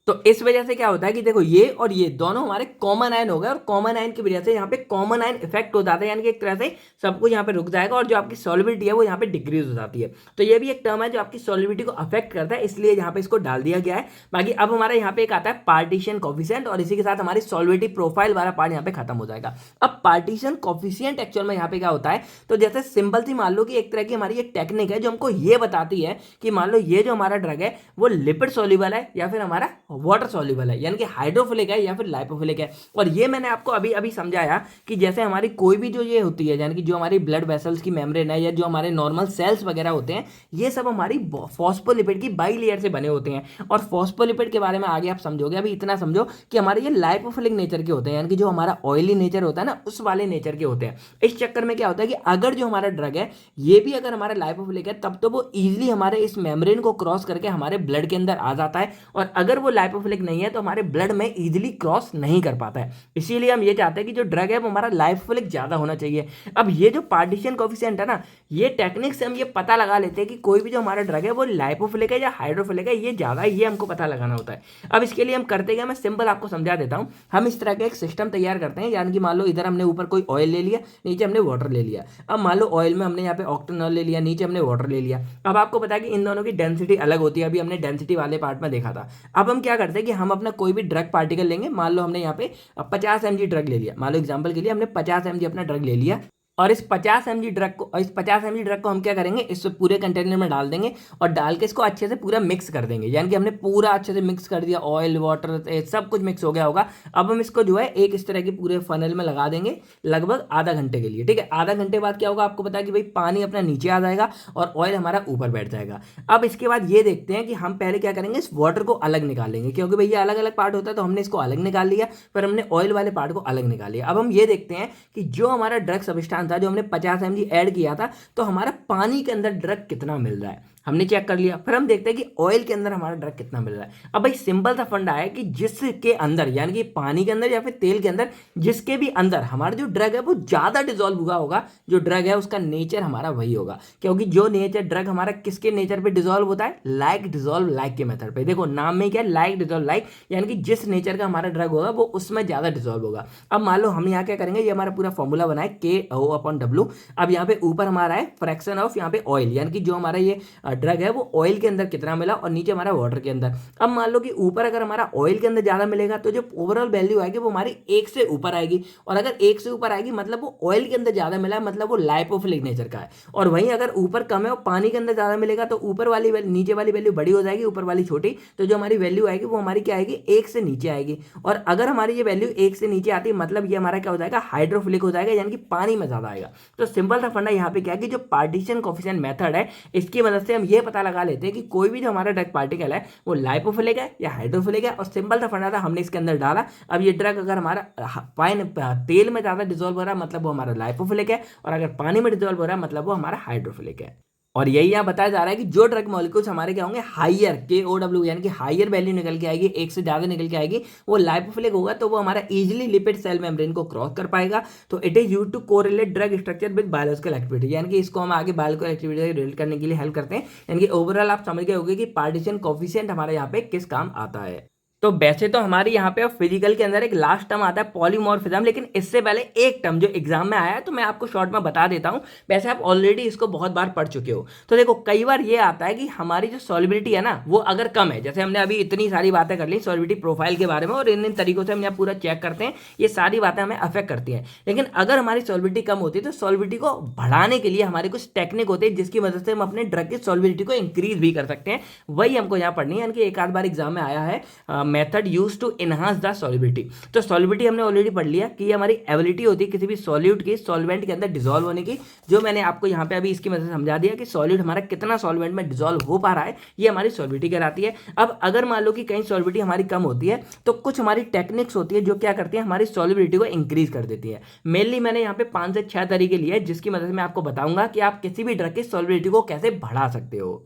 तो इस वजह से क्या होता है कि देखो ये और ये दोनों हमारे कॉमन आयन हो गए, और कॉमन आयन की वजह से यहाँ पे कॉमन आयन इफेक्ट हो जाता है, यानी कि एक तरह से सब कुछ यहाँ पे रुक जाएगा और जो आपकी सॉल्युबिलिटी है वो यहाँ पे डिक्रीज हो जाती है। तो ये भी एक टर्म है जो आपकी सॉल्युबिलिटी को अफेक्ट करता है, इसलिए यहाँ पे इसको डाल दिया गया है। बाकी अब हमारा यहाँ पे एक आता है पार्टीशन कॉफिशिएंट, और इसी के साथ हमारी सॉल्युबिलिटी प्रोफाइल वाला पार्ट यहाँ पे खत्म हो जाएगा। अब पार्टीशन कॉफिशिएंट एक्चुअल में यहाँ पे क्या होता है, तो जैसे सिंपल सी मान लो कि एक तरह की हमारी एक टेक्निक है जो हमको ये बताती है कि मान लो ये जो हमारा ड्रग है वो लिपिड सॉल्युबल है या फिर हमारा वाटर सॉल्युबल है, यानी कि हाइड्रोफिलिक है या फिर लाइपोफिलिक है। और ये मैंने आपको अभी अभी समझाया कि जैसे हमारी कोई भी जो ये होती है, यानी कि जो हमारी ब्लड वेसल्स की मेम्ब्रेन है या जो हमारे नॉर्मल सेल्स वगैरह होते हैं, ये सब हमारी फॉस्फोलिपिड की बाई लेयर से बने होते हैं। और फॉस्फोलिपिड के बारे में आगे आप समझोगे, अभी इतना समझो कि हमारे ये लाइपोफिलिक नेचर के होते हैं, यानी कि जो हमारा ऑयली नेचर होता है ना, उस वाले नेचर के होते हैं। इस चक्कर में क्या होता है कि अगर जो हमारा ड्रग है ये भी अगर हमारा लाइपोफिलिक है, तब तो वो इजिली हमारे इस मेम्ब्रेन को क्रॉस करके हमारे ब्लड के अंदर आ जाता है, और अगर वो लाइपोफिलिक नहीं है तो हमारे ब्लड में इजीली क्रॉस नहीं कर पाता है। इसीलिए हम ये चाहते हैं कि जो ड्रग है वो हमारा लाइपोफिलिक ज्यादा होना चाहिए। अब ये जो पार्टीशन कोएफिशिएंट है ना, ये टेक्निक से हम ये पता लगा लेते हैं कि कोई भी जो हमारा ड्रग है वो लाइपोफिलिक है या हाइड्रोफिलिक है, ये ज्यादा है, ये हमको पता लगाना होता है। अब इसके लिए हम करते हैं, मैं सिंपल आपको समझा देता हूं। हम इस तरह का एक सिस्टम तैयार करते हैं, यानी कि मान लो इधर हमने ऊपर कोई ऑयल ले लिया, नीचे हमने वाटर ले लिया। अब मान लो ऑयल में हमने यहाँ पे ऑक्टेनॉल ले लिया, नीचे हमने वाटर ले लिया। अब आपको पता है कि इन दोनों की डेंसिटी अलग होती है, अभी हमने डेंसिटी वाले पार्ट में देखा था। अब हम क्या करते हैं कि हम अपना कोई भी ड्रग पार्टिकल लेंगे, मान लो हमने यहाँ पे 50 mg ड्रग ले लिया, मान लो एग्जांपल के लिए हमने 50 mg अपना ड्रग ले लिया, और इस 50 mg ड्रग को हम क्या करेंगे, इस पूरे कंटेनर में डाल देंगे और डाल के इसको अच्छे से पूरा मिक्स कर देंगे, यानी कि हमने पूरा अच्छे से मिक्स कर दिया, ऑयल वाटर सब कुछ मिक्स हो गया होगा। अब हम इसको जो है एक इस तरह के पूरे फनल में लगा देंगे लगभग आधा घंटे के लिए, ठीक है। आधा घंटे बाद क्या होगा, आपको पता है कि भाई पानी अपना नीचे आ जाएगा और ऑयल हमारा ऊपर बैठ जाएगा। अब इसके बाद ये देखते हैं कि हम पहले क्या करेंगे, इस वाटर को अलग निकाल लेंगे, क्योंकि भैया अलग अलग पार्ट होता है, तो हमने इसको अलग निकाल लिया, फिर हमने ऑयल वाले पार्ट को अलग निकाल लिया। अब हम ये देखते हैं कि जो हमारा ड्रग सब्सटेंस था, जो हमने 50 mg ऐड किया था, तो हमारा पानी के अंदर ड्रग कितना मिल रहा है, हमने चेक कर लिया। फिर हम देखते हैं कि ऑयल के अंदर हमारा ड्रग कितना मिल रहा है। अब भाई सिंपल सा फंडा है कि जिसके अंदर, यानी कि पानी के अंदर या फिर तेल के अंदर, जिसके भी अंदर हमारा जो ड्रग है वो ज्यादा डिजोल्व हुआ होगा, जो ड्रग है उसका नेचर हमारा वही होगा। क्योंकि जो नेचर ड्रग हमारा किसके नेचर पे डिजोल्व होता है, लाइक डिजोल्व लाइक के मेथड पे। देखो नाम में क्या है, लाइक डिजोल्व लाइक, यानी कि जिस नेचर का हमारा ड्रग होगा वो उसमें ज्यादा डिजोल्व होगा। अब मान लो हम यहाँ क्या करेंगे, ये हमारा पूरा फॉर्मूला बना है KO/W। अब यहाँ पे ऊपर हमारा है फ्रैक्शन ऑफ यहाँ पे ऑयल, यानी कि जो हमारा ये ड्रग है वो ऑयल के अंदर कितना मिला और नीचे हमारा वाटर के अंदर। अब मान लो कि ऊपर अगर हमारा ऑयल के अंदर ज्यादा मिलेगा तो जो ओवरऑल वैल्यू आएगी वो हमारी 1 से ऊपर आएगी, और अगर 1 से ऊपर आएगी मतलब वो ऑयल के अंदर ज्यादा मिला है, मतलब वो लाइपोफिलिक नेचर का है। और वहीं अगर ऊपर कम है और पानी के अंदर ज्यादा मिलेगा तो ऊपर वाली नीचे वाली वैल्यू बड़ी हो जाएगी, ऊपर वाली छोटी, तो जो हमारी वैल्यू आएगी वो हमारी क्या आएगी, 1 से नीचे आएगी। और अगर हमारी ये वैल्यू 1 से नीचे आती है मतलब ये हमारा क्या हो जाएगा, हाइड्रोफिलिक हो जाएगा, यानी कि पानी में ज्यादा आएगा। तो सिंपल सा फंडा यहाँ पे क्या है कि जो पार्टीशन कोएफिशिएंट मेथड है, इसकी मदद से हम ये पता लगा लेते हैं कि कोई भी जो हमारा ड्रग पार्टिकल है वो लाइपोफिलिक है या हाइड्रोफिलिक है। और सिंपल सा फंडा था, हमने इसके अंदर डाला। अब ये ड्रग अगर हमारा तेल में ज्यादा डिजोल्व हो रहा है मतलब वो हमारा लाइपोफिलिक है, और अगर पानी में डिजोल्व हो रहा है मतलब वो हमारा हाइड्रोफिलिक है। और यही यहाँ बताया जा रहा है कि जो ड्रग मॉलिक्यूल्स हमारे क्या होंगे, हाइयर KOW, यानी कि हाइयर वैल्यू निकल के आएगी, 1 से ज्यादा निकल के आएगी, वो लाइपोफिलिक होगा, तो वो हमारा इजीली लिपिड सेल मेम्ब्रेन को क्रॉस कर पाएगा। तो it is used to correlate drug structure with biological activity, यानी कि इसको हम आगे बायोलॉजिकल एक्टिविटी से रिलेट करने के लिए हेल्प करते हैं। यानी कि ओवरऑल आप समझ गए होंगे कि पार्टीशन कोएफिशिएंट हमारे यहाँ पे किस काम आता है। तो वैसे तो हमारे यहाँ पे फिजिकल के अंदर एक लास्ट टर्म आता है पॉलीमॉर्फिज्म, लेकिन इससे पहले एक टर्म जो एग्जाम में आया है तो मैं आपको शॉर्ट में बता देता हूँ। वैसे आप ऑलरेडी इसको बहुत बार पढ़ चुके हो। तो देखो कई बार ये आता है कि हमारी जो सॉल्युबिलिटी है ना वो अगर कम है, जैसे हमने अभी इतनी सारी बातें कर ली सॉल्युबिलिटी प्रोफाइल के बारे में, और इन तरीकों से हम यहाँ पूरा चेक करते हैं, ये सारी बातें हमें अफेक्ट करती हैं। लेकिन अगर हमारी सॉल्युबिलिटी कम होती है तो सॉल्युबिलिटी को बढ़ाने के लिए हमारे कुछ टेक्निक होते हैं जिसकी मदद से हम अपने ड्रग की सॉल्युबिलिटी को इंक्रीज भी कर सकते हैं। वही हमको यहाँ पढ़नी है, यानी कि एक आध बार एग्जाम में आया है। Method use to enhance the solubility. तो सॉल्युबिलिटी हमने ऑलरेडी पढ़ लिया कि ये हमारी एबिलिटी होती है किसी भी सॉल्यूट की सॉल्वेंट के अंदर डिसॉल्व होने की, जो मैंने आपको यहाँ पे अभी इसकी मदद से समझा दिया कि सॉल्यूट हमारा कितना सॉल्वेंट में डिसॉल्व हो पा रहा है, ये हमारी सॉल्युबिलिटी कहलाती है। अब अगर मान लो कि कहीं सॉल्युबिलिटी हमारी कम होती है तो कुछ हमारी टेक्निक्स होती है जो क्या करती है, हमारी सॉल्युबिलिटी को इंक्रीज कर देती है। मेनली मैंने यहाँ पे 5 से 6 तरीके लिए जिसकी मदद से मैं आपको बताऊंगा कि आप किसी भी ड्रग की सॉल्युबिलिटी को कैसे बढ़ा सकते हो।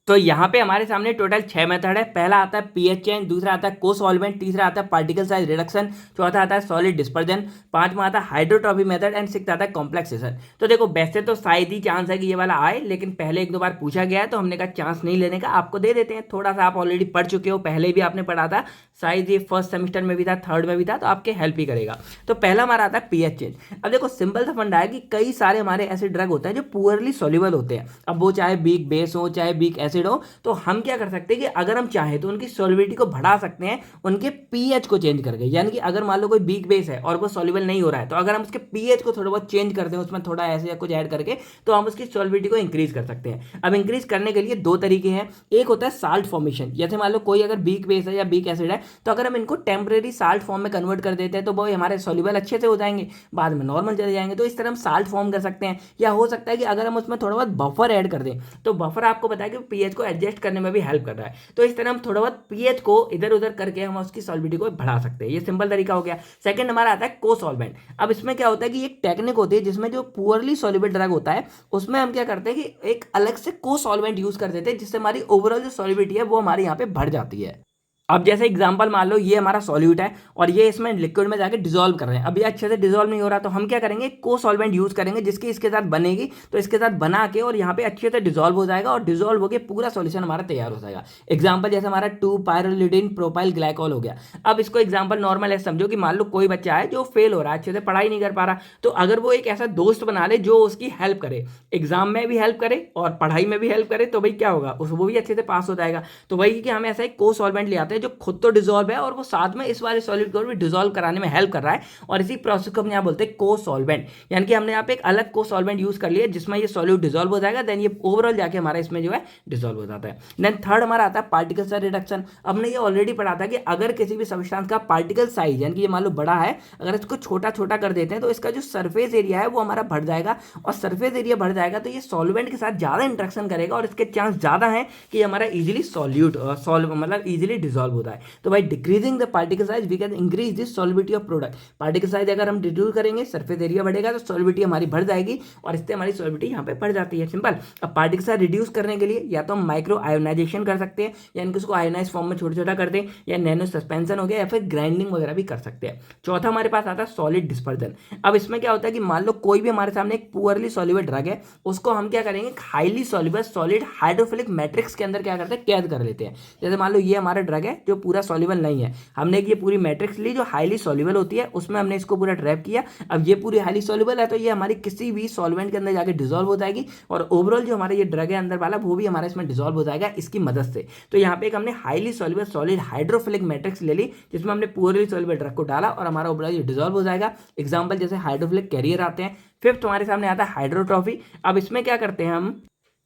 तो यहाँ पे हमारे सामने टोटल 6 मेथड है। पहला आता है पीएच चेंज, दूसरा आता है को सॉल्वेंट, तीसरा आता है पार्टिकल साइज रिडक्शन, चौथा आता है सॉलिड डिस्पर्जन, पांचवा आता है हाइड्रोट्रॉफी मेथड एंड सिक्स आता है कॉम्प्लेक्सेशन। तो देखो वैसे तो शायद ही चांस है कि ये वाला आए, लेकिन पहले एक दो बार पूछा गया है तो हमने कहा चांस नहीं लेने का, आपको दे देते हैं। थोड़ा सा आप ऑलरेडी पढ़ चुके हो, पहले भी आपने पढ़ा था, शायद ये फर्स्ट सेमेस्टर में भी था, थर्ड में भी था, तो आपके हेल्प ही करेगा। तो पहला हमारा आता है पीएच चेंज। अब देखो सिंपल सा फंडा है कि कई सारे हमारे ऐसे ड्रग होते हैं जो पुअरली सॉल्युबल होते हैं। अब वो चाहे वीक बेस हो चाहे वीक एसिड हो, तो हम क्या कर सकते हैं कि अगर हम चाहें तो उनकी सॉल्युबिलिटी को बढ़ा सकते हैं उनके पीएच को चेंज करके। यानी कि अगर मान लो कोई वीक बेस है और वो सॉल्युबल नहीं हो रहा है, तो अगर हम उसके पीएच को थोड़ा बहुत चेंज कर दें, उसमें थोड़ा ऐसे या कुछ ऐड करके, तो हम उसकी सॉल्युबिलिटी को इंक्रीज कर सकते हैं। अब इंक्रीज करने के लिए दो तरीके हैं। एक होता है साल्ट फॉर्मेशन। जैसे मान लो कोई अगर वीक बेस है या वीक एसिड है, तो अगर हम इनको टेम्परेरी साल्ट फॉर्म में कन्वर्ट कर देते हैं तो वो हमारे सॉल्युबल अच्छे से हो जाएंगे, बाद में नॉर्मल चले जाएंगे। तो इस तरह हम साल्ट फॉर्म कर सकते हैं। या हो सकता है कि अगर हम उसमें थोड़ा बहुत बफर ऐड कर दें, तो बफर आपको पता है कि पीएच को एडजस्ट करने में भी हेल्प कर रहा है। तो इस तरह हम थोड़ा बहुत पीएच को इधर उधर करके हम उसकी सॉल्युबिलिटी को बढ़ा सकते हैं। ये सिंपल तरीका हो गया। सेकंड हमारा आता है को सॉल्वेंट। अब इसमें क्या होता है कि एक टेक्निक होती है जिसमें जो पुअरली सॉल्युबल ड्रग होता है उसमें हम क्या करते हैं कि एक अलग से को सॉल्वेंट यूज कर देते हैं, जिससे हमारी ओवरऑल जो सॉल्युबिलिटी है वो हमारे यहाँ पे बढ़ जाती है। अब जैसे एग्जांपल मान लो ये हमारा सॉल्यूट है और ये इसमें लिक्विड में जाके डिसॉल्व कर रहे हैं। अब ये अच्छे से डिसॉल्व नहीं हो रहा, तो हम क्या करेंगे, को सॉल्वेंट यूज करेंगे जिसकी इसके साथ बनेगी, तो इसके साथ बना के और यहाँ पे अच्छे से डिसॉल्व हो जाएगा और डिसॉल्व होकर पूरा सॉल्यूशन हमारा तैयार हो जाएगा। एग्जाम्पल जैसे हमारा 2-पायरोलिडिन प्रोपाइल ग्लाइकॉल हो गया। अब इसको एग्जाम्पल नॉर्मल ऐसे समझो कि मान लो कोई बच्चा है जो फेल हो रहा है, अच्छे से पढ़ाई नहीं कर पा रहा, तो अगर वो एक ऐसा दोस्त बना ले जो उसकी हेल्प करे, एग्जाम में भी हेल्प करे और पढ़ाई में भी हेल्प करे, तो भाई क्या होगा, वो भी अच्छे से पास हो जाएगा। तो वही कि हम ऐसा एक को सॉल्वेंट ले आते हैं जो खुद तो डिसॉल्व है और वो साथ में इस वाले सॉलिड को भी डिसॉल्व कराने में हेल्प कर रहा है, और इसी प्रोसेस को हम यहाँ बोलते हैं को सॉल्वेंट। यानी कि हमने यहाँ पे एक अलग को सॉल्वेंट यूज कर लिया जिसमें ये सॉल्यूट डिसॉल्व हो जाएगा, देन ये ओवरऑल जाके हमारा इसमें जो है डिसॉल्व हो जाता है। देन थर्ड हमारा आता है पार्टिकल साइज रिडक्शन। हमने ये ऑलरेडी पढ़ा था कि अगर किसी भी सब्सटेंस का पार्टिकल साइज यानी कि ये मान लो बड़ा है, अगर इसको छोटा छोटा कर देते हैं तो इसका जो सरफेस एरिया है वो हमारा बढ़ जाएगा, और सरफेस एरिया बढ़ जाएगा तो ये सॉल्वेंट के साथ ज्यादा इंटरेक्शन करेगा और इसके चांस ज्यादा है कि हमारा इजिली सॉल्यूट मतलब इजिली डिसॉल्व होता है। तो भाई decreasing the particle size we can increase this solubility of product. Particle size अगर हम रिड्यूस करेंगे, सरफेस एरिया बढ़ेगा, तो सॉल्युबिलिटी हमारी बढ़ जाएगी और इससे हमारी सॉल्युबिलिटी यहाँ पे बढ़ जाती है। सिंपल। अब पार्टिकल साइज रिड्यूस करने के लिए या तो हम माइक्रो आयोनाइजेशन कर सकते हैं, यानी कि उसको आयोनाइज फॉर्म में छोटा छोटा कर दें, या नैनो सस्पेंशन हो गया, या फिर ग्राइंडिंग वगैरह भी कर सकते हैं। चौथा हमारे पास आता है सॉलिड डिस्पर्जन। अब इसमें क्या होता है कि मान लो कोई भी हमारे सामने एक पुअरली सॉल्युबल ड्रग है, उसको हम क्या करेंगे, highly soluble solid hydrophilic matrix के अंदर क्या करते हैं, कैद कर लेते हैं। जैसे मान लो ये हमारा ड्रग है जो पूरा सॉल्युबल नहीं है, हमने ये पूरी मैट्रिक्स ली जो हाईली सॉल्युबल होती है, उसमें हमने इसको पूरा ट्रैप किया। अब ये पूरी हाईली सॉल्युबल है तो ये हमारी किसी भी सॉल्वेंट के अंदर जाके डिसॉल्व हो जाएगी, और ओवरऑल जो हमारा ये ड्रग है अंदर वाला वो भी हमारा इसमें डिसॉल्व हो जाएगा इसकी मदद से। तो यहाँ पे एक हमने highly soluble solid hydrophilic matrix ले ली जिसमें हमने पूरी सॉल्युबल ड्रग को डाला और हमारा ओवरऑल ये डिसॉल्व हो जाएगा। एग्जाम्पल जैसे हाइड्रोफिलिक कैरियर आते हैं। फिफ्थ हमारे सामने आता है हाइड्रोट्रॉफी। अब इसमें क्या करते हैं हम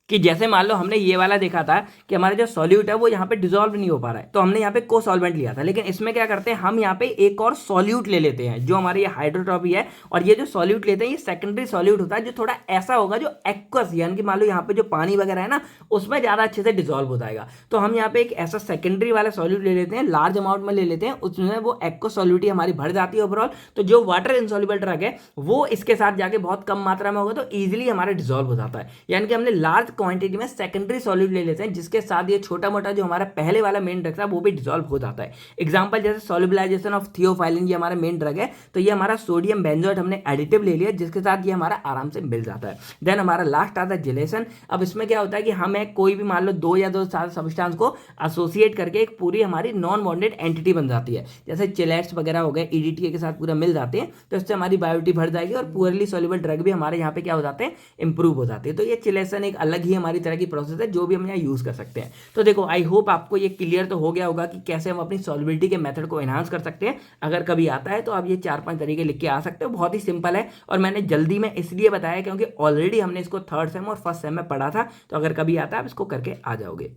कि जैसे मान लो हमने ये वाला देखा था कि हमारा जो सॉल्यूट है वो यहाँ पे डिसॉल्व नहीं हो पा रहा है, तो हमने यहाँ पे को सॉल्वेंट लिया था, लेकिन इसमें क्या करते हैं, हम यहाँ पे एक और सॉल्यूट ले लेते हैं जो हमारे ये हाइड्रोट्रॉफी है। और ये जो सॉल्यूट लेते हैं ये सेकेंडरी सॉल्यूट होता है जो थोड़ा ऐसा होगा जो एक्वस, यानी कि मान लो यहाँ पे जो पानी वगैरह है ना उसमें ज्यादा अच्छे से डिसॉल्व हो जाएगा। तो हम यहाँ पे एक ऐसा सेकेंडरी वाला सॉल्यूट ले लेते हैं, लार्ज अमाउंट में ले लेते हैं, उसमें वो एक्वस सॉल्यूटी हमारी बढ़ जाती है ओवरऑल। तो जो वाटर इनसॉल्युबल ड्रग है वो इसके साथ जाके बहुत कम मात्रा में होगा तो ईजिली हमारा डिसॉल्व हो जाता है। यानी कि हमने लार्ज क्वांटिटी में सेकेंडरी सॉल्यूट ले लेते हैं जिसके साथ ये छोटा मोटा जो हमारा पहले वाला मेन ड्रग था वो भी डिसॉल्व हो जाता है। एग्जांपल जैसे सॉल्युबलाइजेशन ऑफ थियोफाइलिन, ये हमारा मेन ड्रग है, तो ये हमारा सोडियम बेंजोएट हमने एडिटिव ले लिया जिसके साथ ये हमारा आराम से मिल जाता है। देन हमारा लास्ट आता है जिलेशन। अब इसमें क्या होता है कि हमें कोई भी मान लो दो या दो सब्सटेंस को एसोसिएट करके एक पूरी हमारी नॉन बॉन्डेड एंटिटी बन जाती है, जैसे चिलेट्स वगैरह हो गए ईडीटी के साथ पूरा मिल जाते हैं, तो इससे हमारी बायोटी बढ़ जाएगी और पुअरली सॉल्युबल ड्रग भी हमारे यहाँ पे क्या हो जाते हैं, इंप्रूव हो जाते हैं। तो ये चिलेशन एक अलग ही हमारी तरह की प्रोसेस है जो भी हम यहाँ यूज कर सकते हैं। तो देखो आई होप आपको ये क्लियर तो हो गया होगा कि कैसे हम अपनी सॉल्युबिलिटी के मेथड को एनहांस कर सकते हैं। अगर कभी आता है तो आप ये 4-5 तरीके लिख के आ सकते हो, बहुत ही सिंपल है। और मैंने जल्दी में इसलिए बताया क्योंकि ऑलरेडी हमने इसको थर्ड सेम और फर्स्ट सेम में पढ़ा था, तो अगर कभी आता है आप इसको करके आ जाओगे।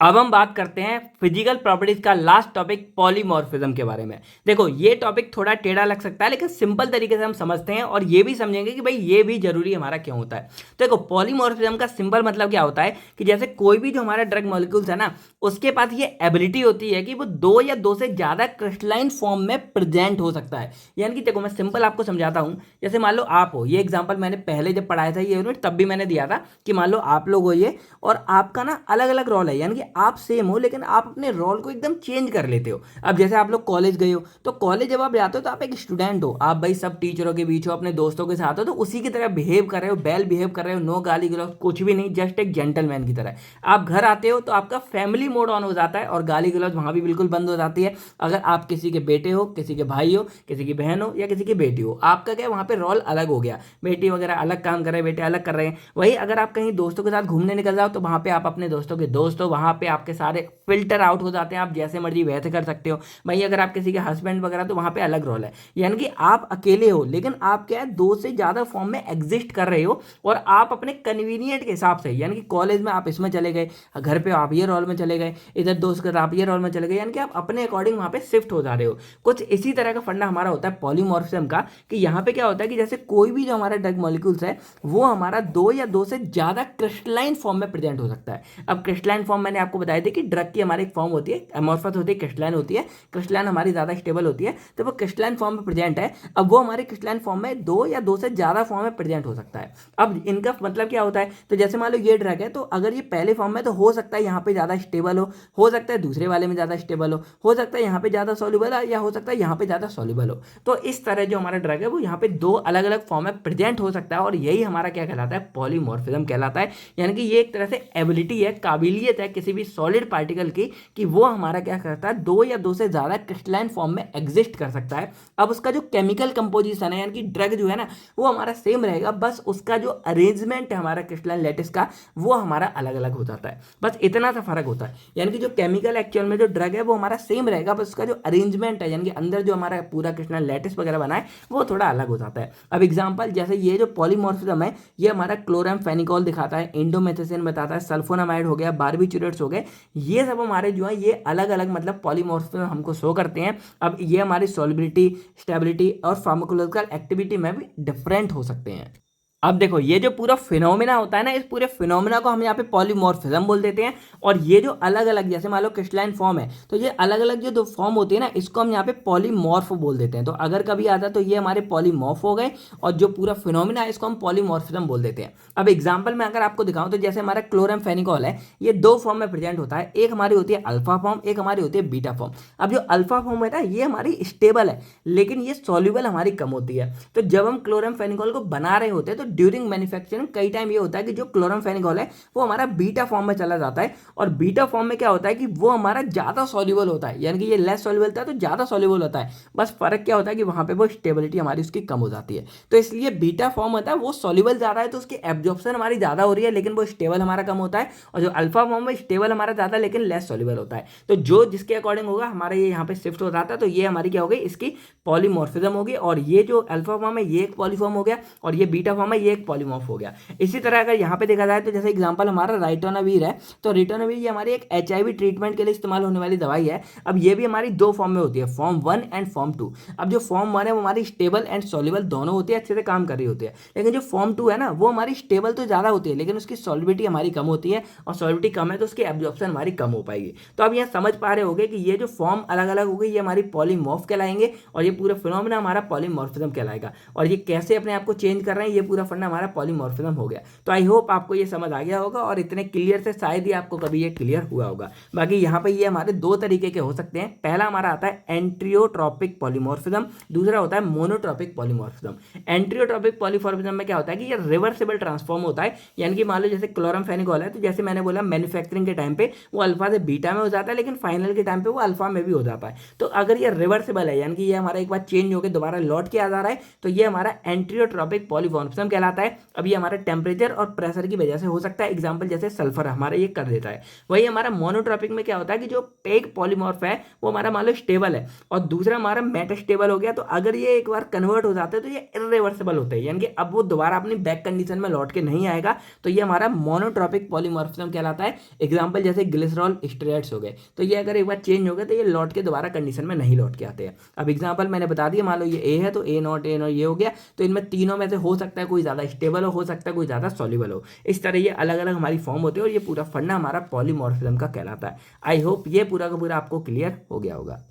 अब हम बात करते हैं फिजिकल प्रॉपर्टीज का लास्ट टॉपिक पॉलीमॉर्फिज्म के बारे में। देखो ये टॉपिक थोड़ा टेढ़ा लग सकता है लेकिन सिंपल तरीके से हम समझते हैं और ये भी समझेंगे कि भाई ये भी जरूरी हमारा क्यों होता है। तो देखो पॉलीमॉर्फिज्म का सिंपल मतलब क्या होता है कि जैसे कोई भी जो हमारा ड्रग मॉलिक्यूल्स है ना, उसके पास ये एबिलिटी होती है कि वो दो या दो से ज्यादा क्रिस्टलाइन फॉर्म में प्रेजेंट हो सकता है। यानी कि देखो मैं सिंपल आपको समझाता हूं। जैसे मान लो आप हो, ये एग्जाम्पल मैंने पहले जब पढ़ाया था ये यूनिट तब भी मैंने दिया था कि मान लो आप लोग हो ये, और आपका ना अलग अलग रोल है, यानी कि आप सेम हो लेकिन आप अपने रोल को एकदम चेंज कर लेते हो। अब जैसे आप लोग कॉलेज गए हो, तो कॉलेज जब आप जाते हो तो आप एक स्टूडेंट हो, आप भाई सब टीचरों के बीच हो, अपने दोस्तों के साथ हो, तो उसी की तरह बिहेव कर रहे हो, बेल बिहेव कर रहे हो, नो गाली गलौज कुछ भी नहीं, जस्ट एक जेंटलमैन की तरह। आप घर आते हो तो आपका फैमिली मोड ऑन हो जाता है और गाली गलौज वहां भी बिल्कुल बंद हो जाती है। अगर आप किसी के बेटे हो, किसी के भाई हो, किसी की बहन हो या किसी की बेटी हो, आपका क्या वहां पे रोल अलग हो गया। बेटी वगैरह अलग काम कर रहे हैं, बेटे अलग कर रहे हैं। वही अगर आप कहीं दोस्तों के साथ घूमने निकल जाओ तो वहां पे आप अपने दोस्तों के दोस्त हो, वहां पे आपके सारे फिल्टर आउट हो जाते हैं, आप जैसे मर्जी वैसे कर सकते हो। भाई अगर आप किसी के हस्बैंड वगैरह तो वहां पे अलग रोल है। यानी कि आप अकेले हो लेकिन आप क्या है दो से ज्यादा फॉर्म में एग्जिस्ट कर रहे हो और आप अपने कन्वीनियंट के हिसाब से, यानी कि कॉलेज में आप इसमें चले गए, घर पे आप ये रोल में चले गए, इधर दोस्त के साथ आप ये रोल में चले गए, यानी कि आप अपने अकॉर्डिंग वहां पे शिफ्ट हो जा रहे हो। कुछ इसी तरह का फंडा हमारा होता है पॉलीमॉर्फिज्म का, कि यहाँ पे क्या होता है कि जैसे कोई भी जो हमारा ड्रग मॉलिक्यूल्स है वो हमारा दो या दो से ज्यादा क्रिस्टलाइन फॉर्म में प्रेजेंट हो सकता है। अब क्रिस्टलाइन फॉर्म मैंने आपको बताया था कि ड्रग की हमारी एक फॉर्म होती है, अमोर्फस होती है, क्रिस्टलाइन होती है। क्रिस्टलाइन हमारी ज्यादा स्टेबल होती है, तो वो क्रिस्टलाइन फॉर्म में प्रेजेंट है। अब वो हमारे क्रिस्टलाइन फॉर्म में दो या दो से ज्यादा फॉर्म में प्रेजेंट हो सकता है। अब इनका मतलब क्या होता है, तो जैसे मान लो ये ड्रग है, तो अगर ये पहले फॉर्म में तो हो सकता है यहाँ पे ज्यादा स्टेबल हो सकता है दूसरे वाले में ज्यादा स्टेबल हो सकता है यहाँ पे ज्यादा सॉल्युबल है, या हो सकता है यहाँ पे ज्यादा सॉल्युबल हो। तो इस तरह जो हमारा ड्रग है वो यहाँ पे दो अलग अलग फॉर्म में प्रेजेंट हो सकता है और यही हमारा क्या कहलाता है, पॉलीमॉर्फिज्म कहलाता है। यानी कि ये एक तरह से एबिलिटी है, काबिलियत है किसी भी सॉलिड पार्टिकल की कि वो हमारा क्या करता है दो या दो से ज्यादा क्रिस्टलाइन फॉर्म में एग्जिस्ट कर सकता है। अब उसका जो केमिकल कंपोजिशन है यानी कि ड्रग जो है ना वो हमारा सेम रहेगा, बस उसका जो अरेंजमेंट है हमारा क्रिस्टलाइन लैटिस का वो हमारा अलग अलग हो जाता है। बस इतना सा फर्क होता है, यानी कि जो केमिकल एक्चुअल में जो ड्रग है वो हमारा सेम रहेगा, बस उसका जो अरेंजमेंट है यानी कि अंदर जो हमारा पूरा क्रिस्टलाइन लैटिस वगैरह बना है वो थोड़ा अलग हो जाता है। अब एग्जाम्पल जैसे ये जो पॉलीमॉर्फिज्म है ये हमारा क्लोरामफेनिकोल दिखाता है, इंडोमेथिसिन बताता है, सल्फोनामाइड हो गया, बारबिचुरेट्स हो गए, ये सब हमारे जो है ये अलग अलग मतलब पॉलीमॉर्फिज्म हमको शो करते हैं। अब ये हमारी सॉल्युबिलिटी, स्टेबिलिटी और फार्माकोलॉजिकल एक्टिविटी में भी डिफरेंट हो सकते हैं। अब देखो ये जो पूरा फिनोमिना होता है ना, इस पूरे फिनोमिना को हम यहाँ पे पॉलीमॉर्फिज्म बोल देते हैं। और ये जो अलग अलग जैसे मान लो क्रिस्टलाइन फॉर्म है तो ये अलग अलग जो दो फॉर्म होती है ना इसको हम यहाँ पे पॉलीमॉर्फ बोल देते हैं। तो अगर कभी आता तो ये हमारे पॉलीमॉर्फ हो गए और जो पूरा फिनोमिना है इसको हम पॉलीमॉर्फिज्म बोल देते हैं। अब एग्जाम्पल में अगर आपको दिखाऊं तो जैसे हमारा क्लोरामफेनिकोल है ये दो फॉर्म में प्रेजेंट होता है, एक हमारी होती है अल्फा फॉर्म, एक हमारी होती है बीटा फॉर्म। अब जो अल्फा फॉर्म है ना ये हमारी स्टेबल है लेकिन ये सॉल्युबल हमारी कम होती है। तो जब हम क्लोरामफेनिकोल को बना रहे होते हैं तो ड्यूरिंग मैन्युफैक्चरिंग कई टाइम ये होता है कि जो क्लोरामफेनिकोल है वो हमारा बीटा फॉर्म में चला जाता है। और बीटा फॉर्म में क्या होता है कि वो हमारा ज्यादा सॉल्युबल होता है, यानी कि ये लेस सॉल्युबल था तो ज्यादा सॉल्युबल होता है। बस फर्क क्या होता है कि वहां पे वो स्टेबिलिटी हमारी उसकी कम हो जाती है। तो इसलिए बीटा फॉर्म होता है वो सॉल्युबल ज्यादा है तो उसकी एब्जॉर्प्शन हमारी ज्यादा हो रही है लेकिन वो स्टेबल हमारा कम होता है। और जो अल्फा फॉर्म में स्टेबल हमारा ज्यादा लेकिन लेस सॉल्युबल होता है। तो जो जिसके अकॉर्डिंग होगा हमारा ये यहाँ पे शिफ्ट हो जाता है। तो ये हमारी क्या हो गई, इसकी पॉलीमॉर्फिज्म होगी। और ये जो अल्फा फॉर्म है ये एक पॉलीफॉर्म हो गया और ये बीटा फॉर्म है ये एक पॉलीमॉर्फ हो गया। इसी तरह अगर यहाँ पे देखा जाए तो जैसे एग्जांपल हमारा राइटोनावीर है, तो रिटोनावीर ये हमारी एक एचआईवी ट्रीटमेंट के लिए इस्तेमाल होने वाली दवाई है। अब ये भी हमारी दो फॉर्म में होती है, फॉर्म 1 एंड फॉर्म 2। अब जो फॉर्म 1 है वो हमारी स्टेबल एंड सॉल्युबल दोनों होती है, अच्छे से काम कर रही होती है। लेकिन जो फॉर्म 2 है ना वो हमारी स्टेबल तो ज्यादा होती है लेकिन उसकी सॉल्युबिलिटी हमारी कम होती है और सॉल्युबिलिटी कम है तो उसकी एब्जॉर्प्शन हमारी कम हो पाएगी। तो अब यहाँ समझ पा रहे होगे कि ये जो फॉर्म अलग अलग हो गई ये हमारी पॉलीमॉर्फ कहलाएंगे और ये पूरा फिनोमेना हमारा पॉलीमॉर्फिज्म कहलाएगा। और ये कैसे अपने आप को चेंज कर रहे हैं ये पूरा फंडा हमारा पॉलीमॉर्फिज्म हो गया। तो आई होप आपको ये समझ आ गया होगा और इतने क्लियर से शायद ही आपको कभी ये क्लियर हुआ होगा। बाकी यहाँ पे ये हमारे दो तरीके के हो सकते हैं। पहला हमारा आता है एंट्रियोट्रॉपिक पॉलीमॉर्फिज्म, दूसरा होता है मोनोट्रॉपिक पॉलीमॉर्फिज्म। एंट्रियोट्रॉपिक पॉलीमॉर्फिज्म में क्या होता है कि ये रिवर्सिबल ट्रांसफॉर्म होता है, यानी कि मान लो जैसे क्लोरामफेनिकोल है तो जैसे मैंने बोला मैन्युफैक्चरिंग के टाइम पे वो अल्फा से बीटा में हो जाता है लेकिन फाइनल के टाइम पे वो अल्फा में भी हो जाता है। तो अगर ये रिवर्सिबल है यानी कि ये हमारा एक बार चेंज होकर दोबारा लौट के आ जा रहा है तो ये हमारा एंट्रियोट्रॉपिक पॉलीमॉर्फिज्म कहलाता है। अब ये हमारा टेम्परेचर और प्रेशर की वजह से हो सकता है, एग्जाम्पल जैसे सल्फर हमारा ये कर देता है। वही हमारा मोनोट्रॉपिक में क्या होता है कि जो एक पॉलीमॉर्फ है वो हमारा मान लो स्टेबल है और दूसरा हमारा मेटास्टेबल हो गया, तो अगर ये एक बार कन्वर्ट हो जाते हैं तो ये इरिवर्सिबल होते हैं, यानी कि अब वो दोबारा अपनी बैक कंडीशन में लौट के नहीं आएगा, तो ये हमारा मोनोट्रॉपिक पॉलीमॉर्फिज्म कहलाता है। एग्जाम्पल जैसे ग्लिसरॉल स्टेरॉइड्स हो गए, तो ये अगर एक बार चेंज हो गए तो ये लौट के दोबारा कंडीशन में नहीं लौट के आते हैं। अब एग्जाम्पल मैंने बता दिया, मान लो ये ए है तो ए नॉट ये हो गया, तो इनमें तीनों में से हो सकता है कोई ज़्यादा स्टेबल हो सकता है कोई ज़्यादा सॉल्युबल हो। इस तरह ये अलग अलग हमारी फॉर्म होती है और ये पूरा फंडा हमारा पॉलीमॉर्फिज्म का कहलाता है। आई होप ये पूरा का पूरा आपको क्लियर हो गया होगा।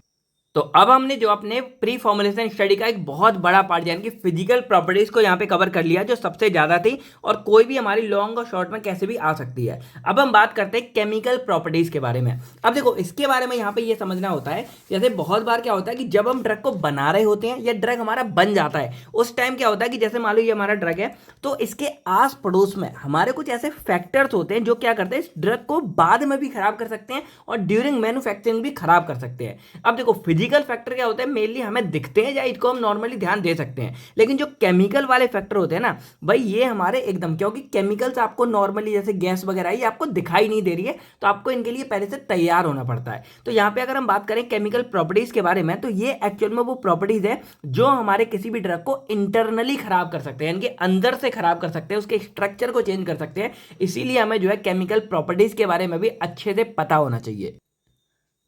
तो अब हमने जो अपने प्री फॉर्मुलेशन स्टडी का एक बहुत बड़ा पार्ट यानी कि फिजिकल प्रॉपर्टीज को यहाँ पे कवर कर लिया, जो सबसे ज्यादा थी और कोई भी हमारी लॉन्ग और शॉर्ट में कैसे भी आ सकती है। अब हम बात करते हैं केमिकल प्रॉपर्टीज के बारे में। अब देखो इसके बारे में यहाँ पे ये समझना होता है, जैसे बहुत बार क्या होता है कि जब हम ड्रग को बना रहे होते हैं या ड्रग हमारा बन जाता है, उस टाइम क्या होता है कि जैसे मान लो ये हमारा ड्रग है, तो इसके आस पड़ोस में हमारे कुछ ऐसे फैक्टर्स होते हैं जो क्या करते हैं इस ड्रग को बाद में भी खराब कर सकते हैं और ड्यूरिंग मैन्युफैक्चरिंग भी खराब कर सकते हैं। अब देखो फिजिकल फैक्टर क्या होते हैं, मेनली हमें दिखते हैं या इसको हम नॉर्मली ध्यान दे सकते हैं, लेकिन जो केमिकल वाले फैक्टर होते हैं ना भाई, ये हमारे एकदम, क्योंकि केमिकल्स आपको नॉर्मली जैसे गैस वगैरह ये आपको दिखाई नहीं दे रही है, तो आपको इनके लिए पहले से तैयार होना पड़ता है। तो यहाँ पे अगर हम बात करें केमिकल प्रॉपर्टीज के बारे में, तो ये एक्चुअल में वो प्रॉपर्टीज है जो हमारे किसी भी ड्रग को इंटरनली खराब कर सकते हैं, यानी कि अंदर से खराब कर सकते हैं, उसके स्ट्रक्चर को चेंज कर सकते हैं। इसीलिए हमें जो है केमिकल प्रॉपर्टीज के बारे में भी अच्छे से पता होना चाहिए।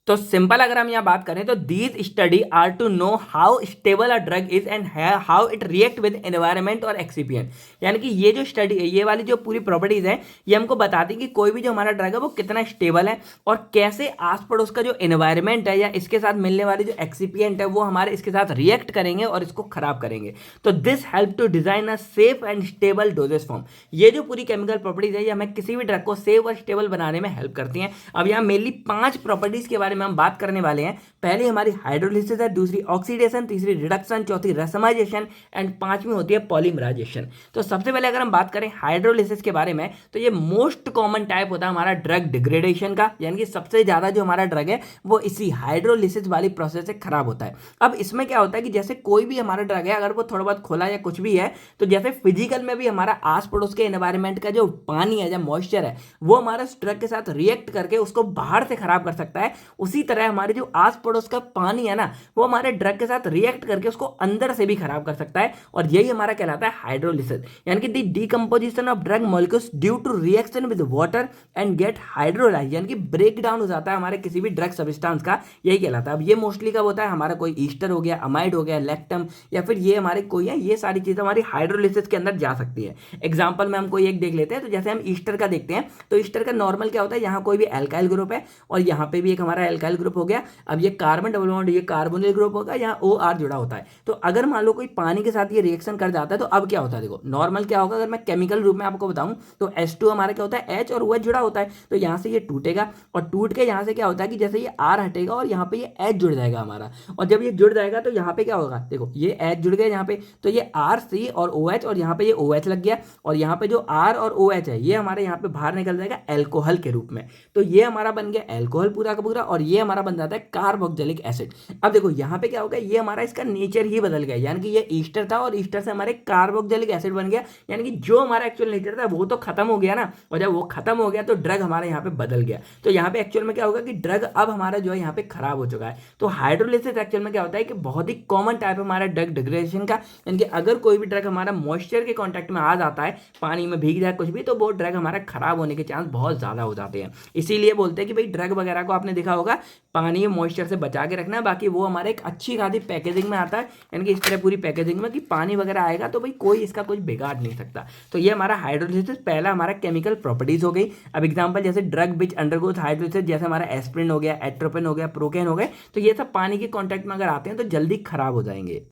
तो सिंपल अगर हम यहाँ बात करें तो these study are to know how stable a drug is and how it react with environment और एक्सिपिएंट। यानी कि ये जो स्टडी है, ये वाली जो पूरी प्रॉपर्टीज है, ये हमको बताती है कि कोई भी जो हमारा ड्रग है वो कितना स्टेबल है और कैसे आस पड़ोस का जो एनवायरनमेंट है या इसके साथ मिलने वाली जो एक्सिपिएंट है वो हमारे इसके साथ रिएक्ट करेंगे और इसको खराब करेंगे। तो this help to design a safe and stable dosage form. ये जो पूरी केमिकल प्रॉपर्टीज है ये हमें किसी भी ड्रग को सेफ और स्टेबल बनाने में हेल्प करती हैं। अब यहाँ मेनली 5 प्रॉपर्टीज के बारे में हम बात करने वाले हैं। पहली हमारी हाइड्रोलिसिस है, दूसरी ऑक्सीडेशन, तीसरी रिडक्शन, चौथी रेसमाइजेशन एंड पांचवी होती है पॉलीमराइजेशन। तो सबसे पहले अगर हम बात करें हाइड्रोलिसिस के बारे में, तो ये मोस्ट कॉमन टाइप होता है हमारा ड्रग डिग्रेडेशन का, यानी कि सबसे ज्यादा जो हमारा ड्रग है वो इसी हाइड्रोलिसिस वाली प्रोसेस से खराब होता है। अब इसमें क्या होता है कि जैसे कोई भी हमारा ड्रग है अगर वो थोड़ा बहुत खोला या कुछ भी है, तो जैसे फिजिकल में भी हमारा आस पड़ोस के एनवायरनमेंट का जो पानी है या मॉइस्चर है वो हमारा ड्रग के साथ रिएक्ट करके उसको बाहर से खराब कर सकता है, उसी तरह हमारे जो आस पड़ोस का पानी है ना वो हमारे ड्रग के साथ रिएक्ट करके उसको अंदर से भी खराब कर सकता है, और यही हमारा कहलाता है हाइड्रोलिसिस, यानी कि the decomposition of drug molecules due to reaction with water and get hydrolyze, यानी कि ब्रेक डाउन हो जाता है हमारे किसी भी ड्रग सब्सटेंस का, यही कहलाता है। अब ये मोस्टली कब होता है, हमारा कोई ईस्टर हो गया, अमाइड हो गया, लैक्टम, या फिर ये हमारे कोई है, ये सारी चीजें हमारी हाइड्रोलिसिस के अंदर जा सकती है। एग्जाम्पल में हम कोई एक देख लेते हैं, तो जैसे हम ईस्टर का देखते हैं, तो ईस्टर का नॉर्मल क्या होता है, यहाँ कोई भी एल्काइल ग्रुप है और यहाँ पे भी एक हमारा एल्काइल ग्रुप हो गया। अब ये कार्बन डबल बॉन्ड, ये कार्बोनिल ग्रुप होगा, यहाँ OR जुड़ा होता है। तो अगर मान लो कोई पानी के साथ ये रिएक्शन कर जाता है तो अब क्या होता है, देखो नॉर्मल क्या होगा, अगर मैं केमिकल रूप में आपको बताऊं तो H2 हमारा क्या होता है, H और OH जुड़ा होता है, तो यहाँ से ये टूटेगा और टूट के यहाँ से क्या होता है कि जैसे ये R हटेगा और यहाँ पे ये H जुड़ जाएगा हमारा, और जब ये जुड़ जाएगा तो यहाँ पे क्या होगा, देखो ये H जुड़ गया यहाँ पे, तो ये RC और OH और यहाँ पे ये OH लग गया, और यहाँ पे जो R और OH है ये हमारे यहाँ पे बाहर निकल जाएगा एल्कोहल के रूप में। तो ये हमारा बन गया एल्कोहल पूरा का पूरा, और ये हमारा बन जाता है कार्बोक्सिलिक एसिड। अब देखो यहाँ पे क्या होगा, ये हमारा इसका नेचर ही बदल गया, यानी कि ये ईस्टर था और ईस्टर से हमारे कार्बोक्सिलिक एसिड बन गया, यानी कि जो हमारा एक्चुअल नेचर था वो तो खत्म हो गया ना, और जब वो खत्म हो गया तो ड्रग हमारे यहाँ पे बदल गया। तो यहाँ पे एक्चुअल में क्या होगा कि ड्रग अब हमारा जो है यहाँ पे खराब हो चुका है। तो हाइड्रोलिसिस एक्चुअल में क्या होता है कि बहुत ही कॉमन टाइप है हमारा ड्रग डिग्रेडेशन का, यानी कि अगर कोई भी ड्रग हमारा मॉइस्चर के कॉन्टेक्ट में आ जाता है, पानी में भीग जाए कुछ भी, तो वो ड्रग हमारा खराब होने के चांस बहुत ज्यादा हो जाते हैं। इसीलिए बोलते हैं कि भाई ड्रग वगैरह को आपने देखा होगा पानी मॉइस्चर से बचा के रखना है, बाकी वो हमारे एक अच्छी खासी पैकेजिंग में आता है, यानी कि इस तरह पूरी पैकेजिंग में कि पानी वगैरह आएगा तो भाई कोई इसका कुछ बिगाड़ नहीं सकता। तो ये हमारा हाइड्रोलिसिस पहला हमारा केमिकल प्रॉपर्टीज हो गई। अब एग्जांपल जैसे ड्रग विच अंडरगोज हाइड्रोलिसिस, जैसे हमारा एस्प्रिन हो गया, एट्रोपिन हो गया, प्रोकेन हो गए, तो ये सब पानी के कॉन्टेक्ट में अगर आते हैं तो जल्दी खराब हो जाएंगे।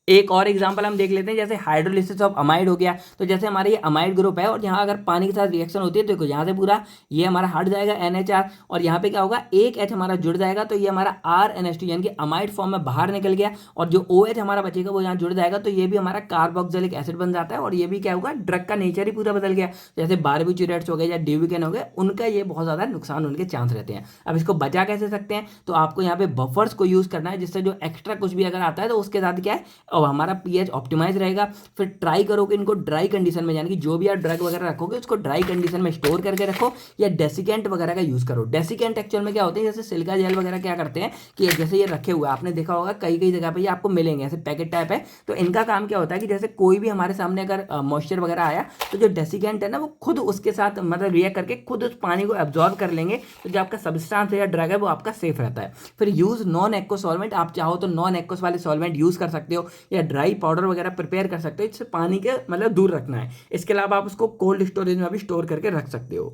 एक और एग्जांपल हम देख लेते हैं, जैसे हाइड्रोलिसिस ऑफ अमाइड हो गया, तो जैसे हमारे ये अमाइड ग्रुप है और यहाँ अगर पानी के साथ रिएक्शन होती है तो देखो यहाँ से पूरा ये हमारा हट जाएगा NHR, और यहाँ पे क्या होगा एक H हमारा जुड़ जाएगा, तो ये हमारा RNH2 यानी कि अमाइड फॉर्म में बाहर निकल गया, और जो OH हमारा बचेगा वो यहाँ जुड़ जाएगा, तो ये भी हमारा कार्बोक्सिलिक एसिड बन जाता है, और ये भी क्या होगा ड्रग का नेचर ही पूरा बदल गया। जैसे बारबिट्यूरेट्स हो गए या डिविकेन हो गए, उनका ये बहुत ज्यादा नुकसान होने के चांस रहते हैं। अब इसको बचा कैसे सकते हैं, तो आपको यहाँ पे बफर्स को यूज करना है, जिससे जो एक्स्ट्रा कुछ भी अगर आता है तो उसके साथ क्या है अब हमारा पीएच ऑप्टिमाइज रहेगा। फिर ट्राई करो कि इनको ड्राई कंडीशन में, यानी कि जो भी आप ड्रग वगैरह रखोगे उसको ड्राई कंडीशन में स्टोर करके रखो, या डेसिकेंट वगैरह का यूज करो। डेसिकेंट एक्चुअल में क्या होते हैं, जैसे सिलिका जेल वगैरह क्या करते हैं कि जैसे ये रखे हुए आपने देखा होगा कई कई जगह पे ये आपको मिलेंगे ऐसे पैकेट टाइप है। तो इनका काम क्या होता है कि जैसे कोई भी हमारे सामने अगर मॉइस्चर वगैरह आया तो जो डेसिकेंट है ना वो खुद उसके साथ मतलब रिएक्ट करके खुद उस पानी को एब्जॉर्ब कर लेंगे, तो जो आपका सब्सटेंस है या ड्रग है वो आपका सेफ रहता है। फिर यूज नॉन एक्को सॉल्वेंट, आप चाहो तो नॉन एक्वस वाले सॉल्वेंट यूज कर सकते हो, या ड्राई पाउडर वगैरह प्रिपेयर कर सकते हो, इससे पानी के मतलब दूर रखना है। इसके अलावा आप उसको कोल्ड स्टोरेज में भी स्टोर करके रख सकते हो।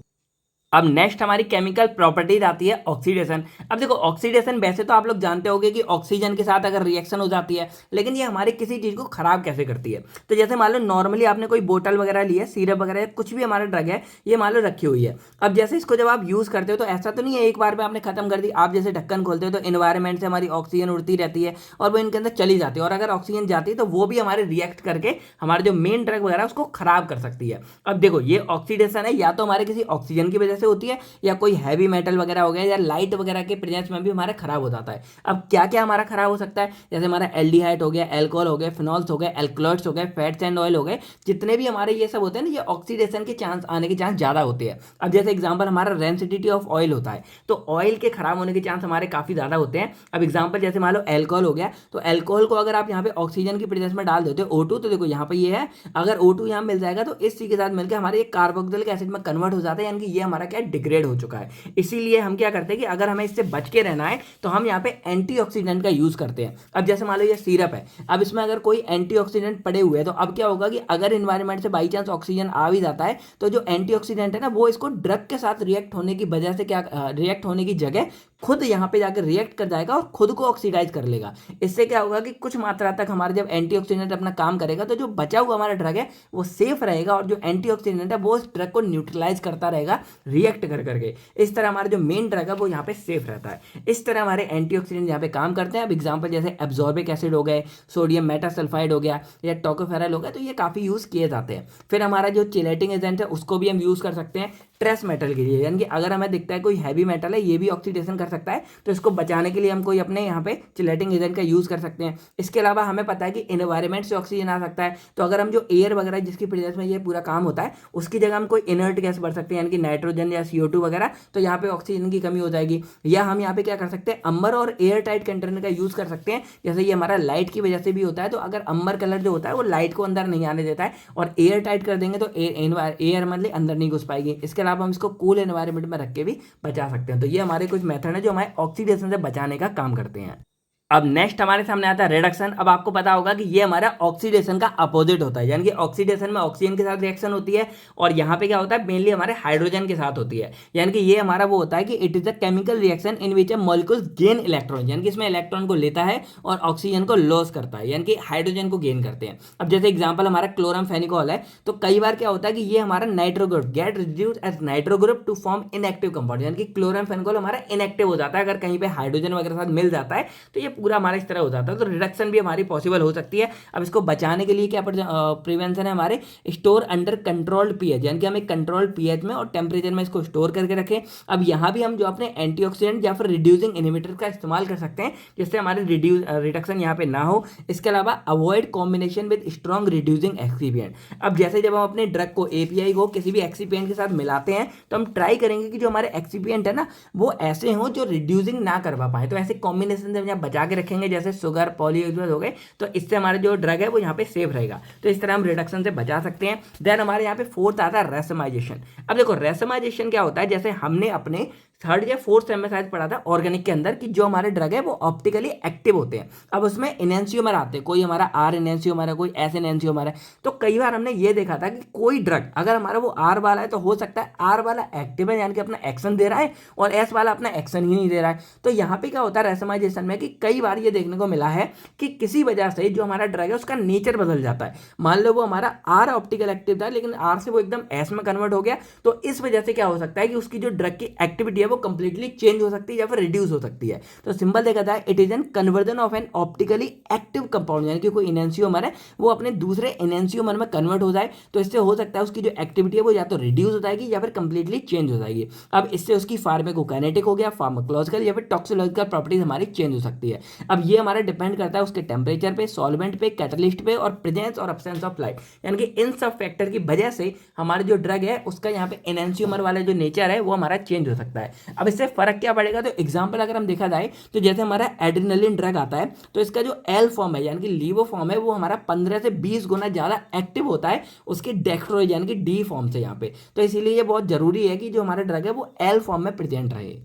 अब नेक्स्ट हमारी केमिकल प्रॉपर्टीज आती है ऑक्सीडेशन। अब देखो ऑक्सीडेशन वैसे तो आप लोग जानते होंगे कि ऑक्सीजन के साथ अगर रिएक्शन हो जाती है, लेकिन ये हमारे किसी चीज को खराब कैसे करती है। तो जैसे मान लो नॉर्मली आपने कोई बोतल वगैरह ली है, सिरप वगैरह कुछ भी हमारा ड्रग है, ये मान लो रखी हुई है। अब जैसे इसको जब आप यूज करते हो तो ऐसा तो नहीं है एक बार में आपने खत्म कर दी। आप जैसे ढक्कन खोलते हो तो इन्वायरमेंट से हमारी ऑक्सीजन उड़ती रहती है और वो इनके अंदर चली जाती है, और अगर ऑक्सीजन जाती है तो वो भी हमारे रिएक्ट करके हमारे जो मेन ड्रग वगैरह उसको खराब कर सकती है। अब देखो ये ऑक्सीडेशन है या तो हमारे किसी ऑक्सीजन की वजह से होती है, या कोई हैवी मेटल वगैरह हो गया, या लाइट वगैरह के प्रेजेंस में भी हमारा खराब हो जाता है। अब क्या क्या हमारा खराब हो सकता है, जैसे हमारा एल्डिहाइड हो गया, अल्कोहल हो गए, फिनॉल्स हो गए, एल्कलॉइड्स हो गए, फैट्स एंड ऑयल हो गए, जितने भी हमारे ये सब होते हैं ना, ये ऑक्सीडेशन के चांस आने के चांस ज्यादा होते हैं। अब जैसे एग्जांपल हमारा रेंसिडिटी ऑफ ऑयल होता है, तो ऑयल के खराब होने के चांस हमारे काफी ज्यादा होते हैं। अब एग्जांपल जैसे मान लो एल्कोहल हो गया, तो एल्कोहल को अगर आप यहाँ पे ऑक्सीजन की प्रेजेंस में डाल देते हो O2, तो देखो यहाँ पे ये है, अगर O2 यहाँ मिल जाएगा तो इस चीज के साथ मिलकर हमारे कार्बोक्सिलिक एसिड में कन्वर्ट हो जाता है, यानी कि ये हमारा क्या डिग्रेड हो चुका है। इसीलिए हम क्या करते हैं कि अगर हमें इससे बच के रहना है तो हम यहाँ पे एंटीऑक्सीडेंट का यूज करते हैं। अब जैसे मान लो ये सिरप है, अब इसमें अगर कोई एंटीऑक्सीडेंट पड़े हुए हैं तो अब क्या होगा कि अगर इन्वायरमेंट से बाई चांस ऑक्सीजन आ भी जाता है तो जो एंटीऑक्सीडेंट है ना वो इसको ड्रग के साथ रिएक्ट होने की वजह से क्या रिएक्ट होने की जगह खुद यहाँ पे जाकर रिएक्ट कर जाएगा और खुद को ऑक्सीडाइज कर लेगा। इससे क्या होगा कि कुछ मात्रा तक हमारे जब एंटीऑक्सीडेंट अपना काम करेगा तो जो बचा हुआ हमारा ड्रग है वो सेफ रहेगा, और जो एंटीऑक्सीडेंट है वो उस ड्रग को न्यूट्रलाइज करता रहेगा रिएक्ट कर करके। इस तरह हमारा जो मेन ड्रग है वो यहाँ पे सेफ रहता है। इस तरह हमारे एंटीऑक्सीडेंट यहाँ पे काम करते हैं। अब एग्जांपल जैसे एब्जॉर्बिक एसिड हो गए, सोडियम मेटासल्फाइड हो गया, या टोकोफेरॉल हो गया, तो ये काफी यूज किए जाते हैं। फिर हमारा जो चिलेटिंग एजेंट है उसको भी हम यूज कर सकते हैं ट्रेस मेटल के लिए, यानी कि अगर हमें दिखता है कोई हैवी मेटल है ये भी ऑक्सीडेशन कर सकता है, तो इसको बचाने के लिए हम कोई अपने यहाँ पे चिलेटिंग एजेंट का यूज कर सकते हैं। इसके अलावा हमें पता है कि एनवायरमेंट से ऑक्सीजन आ सकता है, तो अगर हम जो एयर वगैरह जिसकी प्रेजेंस में ये पूरा काम होता है उसकी जगह हम कोई इनर्ट गैस भर सकते हैं, यानी कि नाइट्रोजन या CO2 वगैरह, तो यहाँ पे ऑक्सीजन की कमी हो जाएगी। या हम यहाँ पे क्या कर सकते हैं, अंबर और एयर टाइट कंटेनर का यूज कर सकते हैं। जैसे ये हमारा लाइट की वजह से भी होता है, तो अगर अंबर कलर जो होता है वो लाइट को अंदर नहीं आने देता है, और एयर टाइट कर देंगे तो एयर मतलब अंदर नहीं घुस पाएगी। इसके अलावा हम इसको कूल एनवायरनमेंट में रख के भी बचा सकते हैं। तो ये हमारे कुछ मेथड है जो हमारे ऑक्सीडेशन से बचाने का काम करते हैं। अब नेक्स्ट हमारे सामने आता है रिडक्शन। अब आपको पता होगा कि ये हमारा ऑक्सीडेशन का अपोजिट होता है, यानी कि ऑक्सीडेशन में ऑक्सीजन के साथ रिएक्शन होती है, और यहाँ पे क्या होता है मेनली हमारे हाइड्रोजन के साथ होती है। यानी कि ये हमारा वो होता है कि it is a chemical reaction in which A molecules gain electron, यानी कि इसमें इलेक्ट्रॉन को लेता है और ऑक्सीजन को लॉस करता है, यानी कि हाइड्रोजन को गेन करते हैं। अब जैसे एग्जाम्पल हमारा क्लोरमफेनिकोल है, तो कई बार क्या होता है कि ये हमारा nitro group get reduce as nitro group to form inactive compound, यानी कि क्लोरमफेनिकोल हमारा इनएक्टिव हो जाता है अगर कहीं पे हाइड्रोजन वगैरह साथ मिल जाता है, तो ये पूरा हमारा इस तरह हो जाता है। तो रिडक्शन भी हमारी पॉसिबल हो सकती है। अब इसको बचाने के लिए क्या प्रिवेंशन है हमारे, स्टोर अंडर कंट्रोल्ड पीएच, यानी कि हम एक कंट्रोल्ड पीएच में और टेम्परेचर में इसको स्टोर करके रखें। अब यहाँ भी हम जो अपने एंटीऑक्सीडेंट या फिर रिड्यूसिंग इनहिबिटर का इस्तेमाल कर सकते हैं, जिससे हमारे रिडक्शन यहाँ पे ना हो। इसके अलावा avoid combination with strong reducing excipient. अब जैसे जब हम अपने ड्रग को एपीआई को किसी भी एक्सीपिएंट के साथ मिलाते हैं, तो हम ट्राई करेंगे कि जो हमारे एक्सीपिएंट है ना वो ऐसे हो जो रिड्यूसिंग ना करवा पाए। तो ऐसे कॉम्बिनेशन से हम बचा के रखेंगे, जैसे शुगर पॉलीहेड्रोस हो गए, तो इससे हमारा जो ड्रग है वो यहाँ पे सेफ रहेगा। तो इस तरह हम रिडक्शन से बचा सकते हैं। देन हमारे यहाँ पे फोर्थ आता है रेसमाइजेशन। अब देखो रेसमाइजेशन क्या होता है, जैसे हमने अपने थर्ड या फोर्थ सेम में शायद पढ़ा था ऑर्गेनिक के अंदर कि जो हमारे ड्रग है वो ऑप्टिकली एक्टिव होते हैं। अब उसमें एनेंशियोमर आते हैं, कोई हमारा आर एनेंशियोमर है, कोई एस एनेंशियोमर है। तो कई बार हमने ये देखा था कि कोई ड्रग अगर हमारा वो आर वाला है तो हो सकता है आर वाला एक्टिव है, यानी कि अपना एक्शन दे रहा है, और एस वाला अपना एक्शन ही नहीं दे रहा है। तो यहाँ पे क्या होता है रेसमाइजेशन में कि कई बार ये देखने को मिला है कि किसी वजह से जो हमारा ड्रग है उसका नेचर बदल जाता है। मान लो वो हमारा आर ऑप्टिकल एक्टिव था, लेकिन आर से वो एकदम एस में कन्वर्ट हो गया, तो इस वजह से क्या हो सकता है कि उसकी जो ड्रग की एक्टिविटी है है वो कंप्लीटली चेंज हो सकती है या फिर रिड्यूस हो सकती है। तो सिंपल देखा जाए it is an conversion of N optically active compound, यानी कि कोई एनहांसियोमर है वो अपने दूसरे एनहांसियोमर में कन्वर्ट हो जाए, तो इससे हो सकता है उसकी जो एक्टिविटी है वो या तो रिड्यूस हो जाएगी या फिर कंप्लीटली चेंज हो जाएगी। अब इससे उसकी फार्माकोकाइनेटिक हो गया, फार्माकोलॉजिकल या फिर टॉक्सिकोलॉजिकल प्रॉपर्टीज हमारी चेंज हो सकती है। अब ये हमारा डिपेंड करता है उसके टेम्परेचर पे, सॉल्वेंट पे, कैटलिस्ट पे और प्रेजेंस और एब्सेंस ऑफ लाइट, यानी कि इन सब फैक्टर की वजह से हमारा जो ड्रग है उसका यहाँ पे एनहांसियोमर वाला जो नेचर है वो हमारा चेंज हो सकता है। अब इससे फर्क क्या पड़ेगा, तो एग्जांपल अगर हम देखा जाए तो जैसे हमारा एड्रेनलिन ड्रग आता है तो इसका जो एल फॉर्म है यानी कि लीवो फॉर्म है वो हमारा 15 से 20 गुना ज्यादा एक्टिव होता है उसके डेक्स्ट्रोज यानी कि डी फॉर्म से यहाँ पे। तो इसीलिए ये बहुत जरूरी है कि जो हमारा ड्रग है वो एल फॉर्म में प्रेजेंट रहे।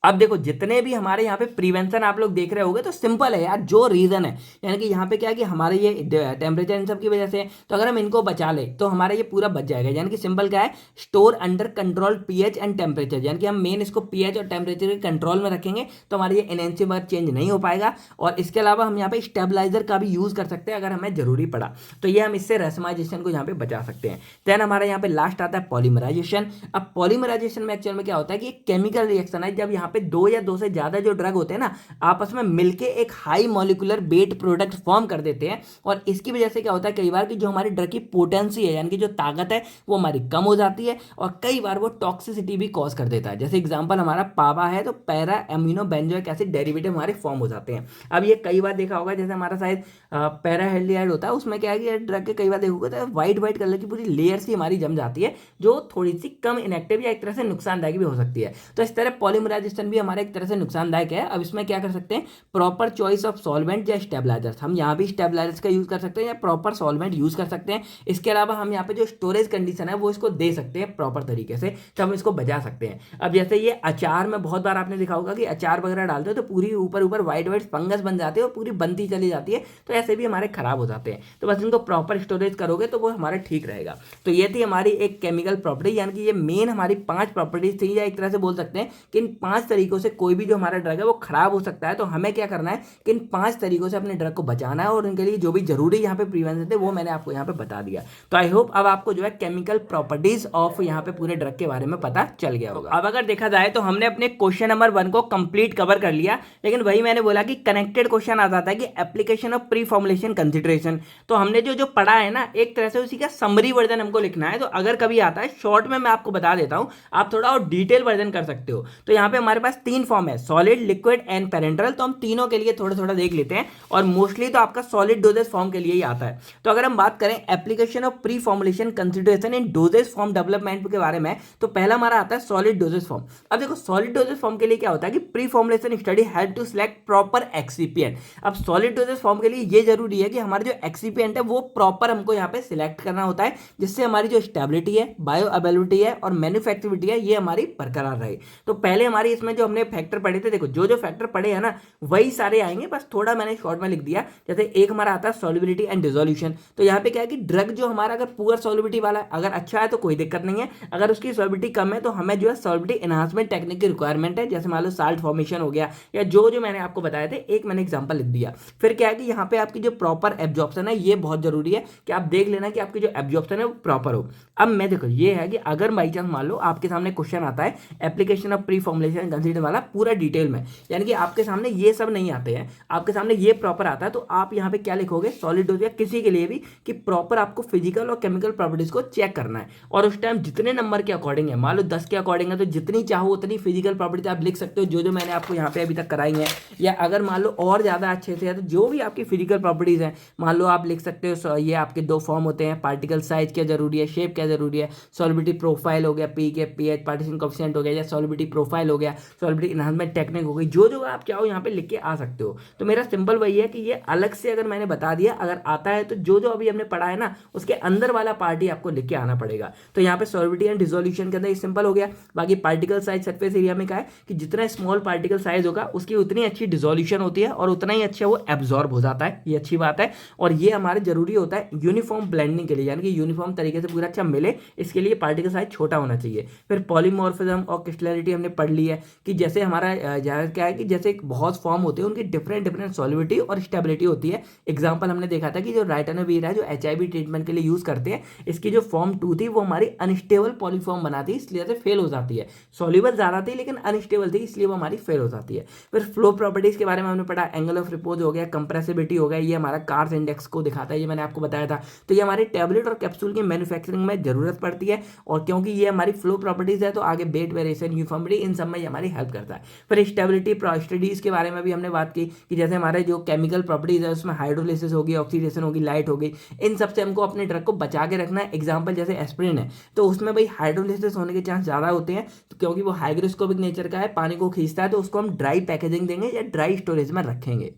अब देखो जितने भी हमारे यहाँ पे प्रिवेंशन आप लोग देख रहे होगे तो सिंपल है यार, जो रीजन है यानी कि यहाँ पे क्या है कि हमारे ये टेम्परेचर इन सब की वजह से है, तो अगर हम इनको बचा ले तो हमारा ये पूरा बच जाएगा। यानी कि सिंपल क्या है, store under control pH and temperature, यानी कि हम मेन इसको पीएच और टेम्परेचर के कंट्रोल में रखेंगे तो हमारे ये एनहांसियोमर चेंज नहीं हो पाएगा। और इसके अलावा हम यहाँ पे स्टेबलाइजर का भी यूज कर सकते हैं अगर हमें जरूरी पड़ा, तो ये हम इससे रेसमाइजेशन को यहाँ पे बचा सकते हैं। देन हमारा यहाँ पे लास्ट आता है पॉलीमराइजेशन। अब पॉलीमराइजेशन में एक्चुअल में क्या होता है कि एक केमिकल रिएक्शन है, जब यहाँ पे दो या दो से ज्यादा जो ड्रग होते हैं ना आपस में मिलके एक high molecular weight product form कर देते हैं, और इसकी वजह से क्या होता है कई बार कि जो हमारी ड्रग की पोटेंसी है यानी कि जो ताकत है वो हमारी कम हो जाती है, और कई बार वो टॉक्सिसिटी भी कॉज कर देता है। जैसे एग्जांपल हमारा पावा है तो para amino benzoic acid derivative हमारे फॉर्म हो जाते हैं। अब ये कई बार देखा होगा जैसे हमारा शायद पैराहेल्डिहाइड होता है उसमें क्या है कि ड्रग के कई बार देखोगे तो व्हाइट व्हाइट कलर की पूरी लेयर सी हमारी जम जाती है जो थोड़ी सी कम इनएक्टिव या एक तरह से नुकसानदायक भी हो सकती है। तो इस तरह पॉलीमराइजेशन भी हमारे एक तरह से नुकसानदायक है। अब इसमें क्या कर सकते हैं, प्रॉपर चॉइस ऑफ सॉल्वेंट या स्टेबलाइजर्स, हम यहाँ भी स्टेबलाइजर्स का यूज कर सकते हैं या प्रॉपर सॉल्वेंट यूज कर सकते हैं। इसके अलावा हम यहाँ पे जो स्टोरेज कंडीशन है वो इसको दे सकते हैं प्रॉपर तरीके से, तो हम इसको बचा सकते हैं। अब जैसे ये अचार में बहुत बार आपने देखा होगा कि अचार वगैरह डालते हो तो पूरी ऊपर ऊपर व्हाइट व्हाइट फंगस बन जाती है और पूरी बनती चली जाती है, तो ऐसे भी हमारे खराब हो जाते हैं। तो बस इनको प्रॉपर स्टोरेज करोगे तो वो हमारा ठीक रहेगा। तो ये थी हमारी एक केमिकल प्रॉपर्टी, यानी कि ये मेन हमारी 5 प्रॉपर्टीज थी, या एक तरह से बोल सकते हैं कि इन 5 तरीकों से कोई भी जो हमारा ड्रग है वो खराब हो सकता है। तो हमें क्या करना है कि इन 5 तरीकों से अपने ड्रग को बचाना है, और उनके लिए जो भी जरूरी यहाँ पे प्रिवेंशन थे वो मैंने आपको यहाँ पे बता दिया। तो आई होप अब आपको जो है केमिकल प्रॉपर्टीज ऑफ यहाँ पे पूरे ड्रग के बारे में पता चल गया होगा। अब अगर देखा जाए तो हमने अपने क्वेश्चन नंबर 1 को कंप्लीट कवर कर लिया, लेकिन वही मैंने बोला कि कनेक्टेड क्वेश्चन आ जाता है कि application of pre formulation consideration. तो हमने जो जो पढ़ा है ना एक तरह से उसी का समरी वर्जन हमको लिखना है। तो अगर कभी आता है शॉर्ट में मैं आपको बता देता हूं, आप थोड़ा और डिटेल वर्जन कर सकते हो। तो यहाँ पे हमारे पास 3 फॉर्म है, सॉलिड, लिक्विड एंड पेरेंटल। तो हम तीनों के लिए थोड़ा थोड़ा देख लेते हैं, और मोस्टली तो आपका सॉलिड डोजेज फॉर्म के लिए ही आता है। तो अगर हम बात करें application of pre formulation consideration in doses form development के बारे में, तो पहला हमारा आता है सॉलिड डोजेज फॉर्म। अब देखो सॉलिड डोजेज फॉर्म के लिए क्या होता है कि pre formulation study help to select proper excipient. अब सॉलिड डोजेज फॉर्म के लिए ये जरूरी है कि हमारा जो एक्सिपिएंट है वो प्रॉपर हमको यहाँ पे सिलेक्ट करना होता है, जिससे हमारी जो स्टेबिलिटी है, बायो अवेलेबिलिटी है और मैन्युफैक्चरेबिलिटी है ये हमारी बरकरार रहे। तो पहले हमारी इसमें जो हमने फैक्टर पढ़े थे, देखो जो जो फैक्टर पढ़े हैं ना वही सारे आएंगे, बस थोड़ा मैंने शॉर्ट में लिख दिया। जैसे एक हमारा आता है सॉल्युबिलिटी एंड डिसोल्यूशन। तो यहाँ पे क्या है कि ड्रग जो हमारा अगर पुअर सॉल्युबिलिटी वाला है, अगर अच्छा है तो कोई दिक्कत नहीं है, अगर उसकी सॉल्युबिलिटी कम है तो हमें जो है सॉल्युबिलिटी एनहांसमेंट टेक्निक की रिक्वायरमेंट है। जैसे मान लो साल्ट फॉर्मेशन हो गया, या जो जो मैंने आपको बताया थे, एक मैंने एग्जांपल लिख दिया। फिर क्या है कि यहाँ पे आपकी जो प्रॉपर एब्जॉर्प्शन है ये बहुत जरूरी है कि आप देख लेना कि आपकी जो एब्जॉर्प्शन है वो प्रॉपर हो। अब मैं देखो ये है कि अगर बाई चांस मान लो आपके सामने क्वेश्चन आता है application of pre formulation consider वाला पूरा डिटेल में, यानी कि आपके सामने ये सब नहीं आते हैं, आपके सामने ये प्रॉपर आता है, तो आप यहाँ पे क्या लिखोगे सॉलिड डोज या किसी के लिए भी कि प्रॉपर आपको फिजिकल और केमिकल प्रॉपर्टीज को चेक करना है। और उस टाइम जितने नंबर के अकॉर्डिंग है, मान लो 10 के अकॉर्डिंग है तो जितनी चाहो उतनी फिजिकल प्रॉपर्टीज आप लिख सकते हो जो जो मैंने आपको यहाँ पे अभी तक कराई है। या अगर मान लो और ज्यादा अच्छे से है तो जो भी आपकी फिजिकल प्रॉपर्टीज है मान लो आप लिख सकते हो। ये आपके 2 फॉर्म होते हैं, पार्टिकल साइज क्या जरूरी है, शेप क्या जरूरी है, सॉल्युबिलिटी प्रोफाइल हो गया, पी के पीएच पार्टीशन कोएफिशिएंट हो गया, या सॉल्युबिलिटी प्रोफाइल हो गया, सॉल्युबिलिटी एनहांसमेंट टेक्निक हो गई, जो जो आप चाहो यहाँ पे लिख के आ सकते हो। तो मेरा सिंपल वही है कि ये अलग से अगर मैंने बता दिया, अगर आता है तो जो जो अभी हमने पढ़ा है ना उसके अंदर वाला पार्ट ही आपको लिख के आना पड़ेगा। तो यहाँ पे सॉल्युबिलिटी एंड डिसोल्यूशन के अंदर ये सिंपल हो गया। बाकी पार्टिकल साइज सरफेस एरिया में क्या है कि जितना स्मॉल पार्टिकल साइज होगा उसकी उतनी अच्छी डिसोल्यूशन होती है और उतना ही अच्छा वो एब्जॉर्ब हो जाता है, ये अच्छी बात है। और ये हमारे जरूरी होता है यूनिफॉर्म ब्लेंडिंग के लिए, यानी कि यूनिफॉर्म तरीके से पूरा अच्छा मिले, इसके लिए पार्टिकल साइज छोटा होना चाहिए। फिर पॉलीमॉर्फिज्म और क्रिस्टलिटी हमने पढ़ ली है। कि जैसे हमारा ज़्यादा क्या है कि जैसे एक बहुत फॉर्म होते हैं, उनकी डिफरेंट डिफरेंट सॉलिबिलिटी और स्टेबिलिटी होती है। एग्जाम्पल हमने देखा था कि जो राइटनोवीर है जो HIV ट्रीटमेंट के लिए यूज़ करते हैं, इसकी जो फॉर्म 2 थी वो हमारी अनस्टेबल पॉलीफॉर्म बनाती है, इसलिए से फेल हो जाती है। सॉल्युबल ज़्यादा थी लेकिन अनस्टेबल थी, इसलिए वो हमारी फेल हो जाती है। फिर फ्लो प्रॉपर्टीज़ के बारे में हमने पढ़ा, एंगल ऑफ रिपोज हो गया, कंप्रेसिबिलिटी हो गया, ये हमारा कार्स इंडेक्स को दिखाता है, ये मैंने आपको बताया था। तो ये हमारी टैबलेट और कैप्सूल की मैन्युफैक्चरिंग में जरूरत पड़ती है, और क्योंकि ये हमारी फ्लो प्रॉपर्टीज़ है तो आगे वेट वेरिएशन, यूनिफॉर्मिटी, इन सब में ये हमारी हेल्प करता है। फिर स्टेबिलिटी स्टडीज़ के बारे में भी हमने बात की कि जैसे हमारे जो केमिकल प्रॉपर्टीज़ है उसमें हाइड्रोलिसिस होगी, ऑक्सीडेशन होगी, लाइट होगी, इन सबसे हमको अपने ड्रग को बचा के रखना है। एग्जाम्पल जैसे एस्पिरिन है, तो उसमें भाई हाइड्रोलिसिस होने के चांस ज़्यादा होते हैं, तो क्योंकि वो हाइग्रोस्कोपिक नेचर का है, पानी को खींचता है, तो उसको हम ड्राई पैकेजिंग देंगे या ड्राई स्टोरेज में रखेंगे।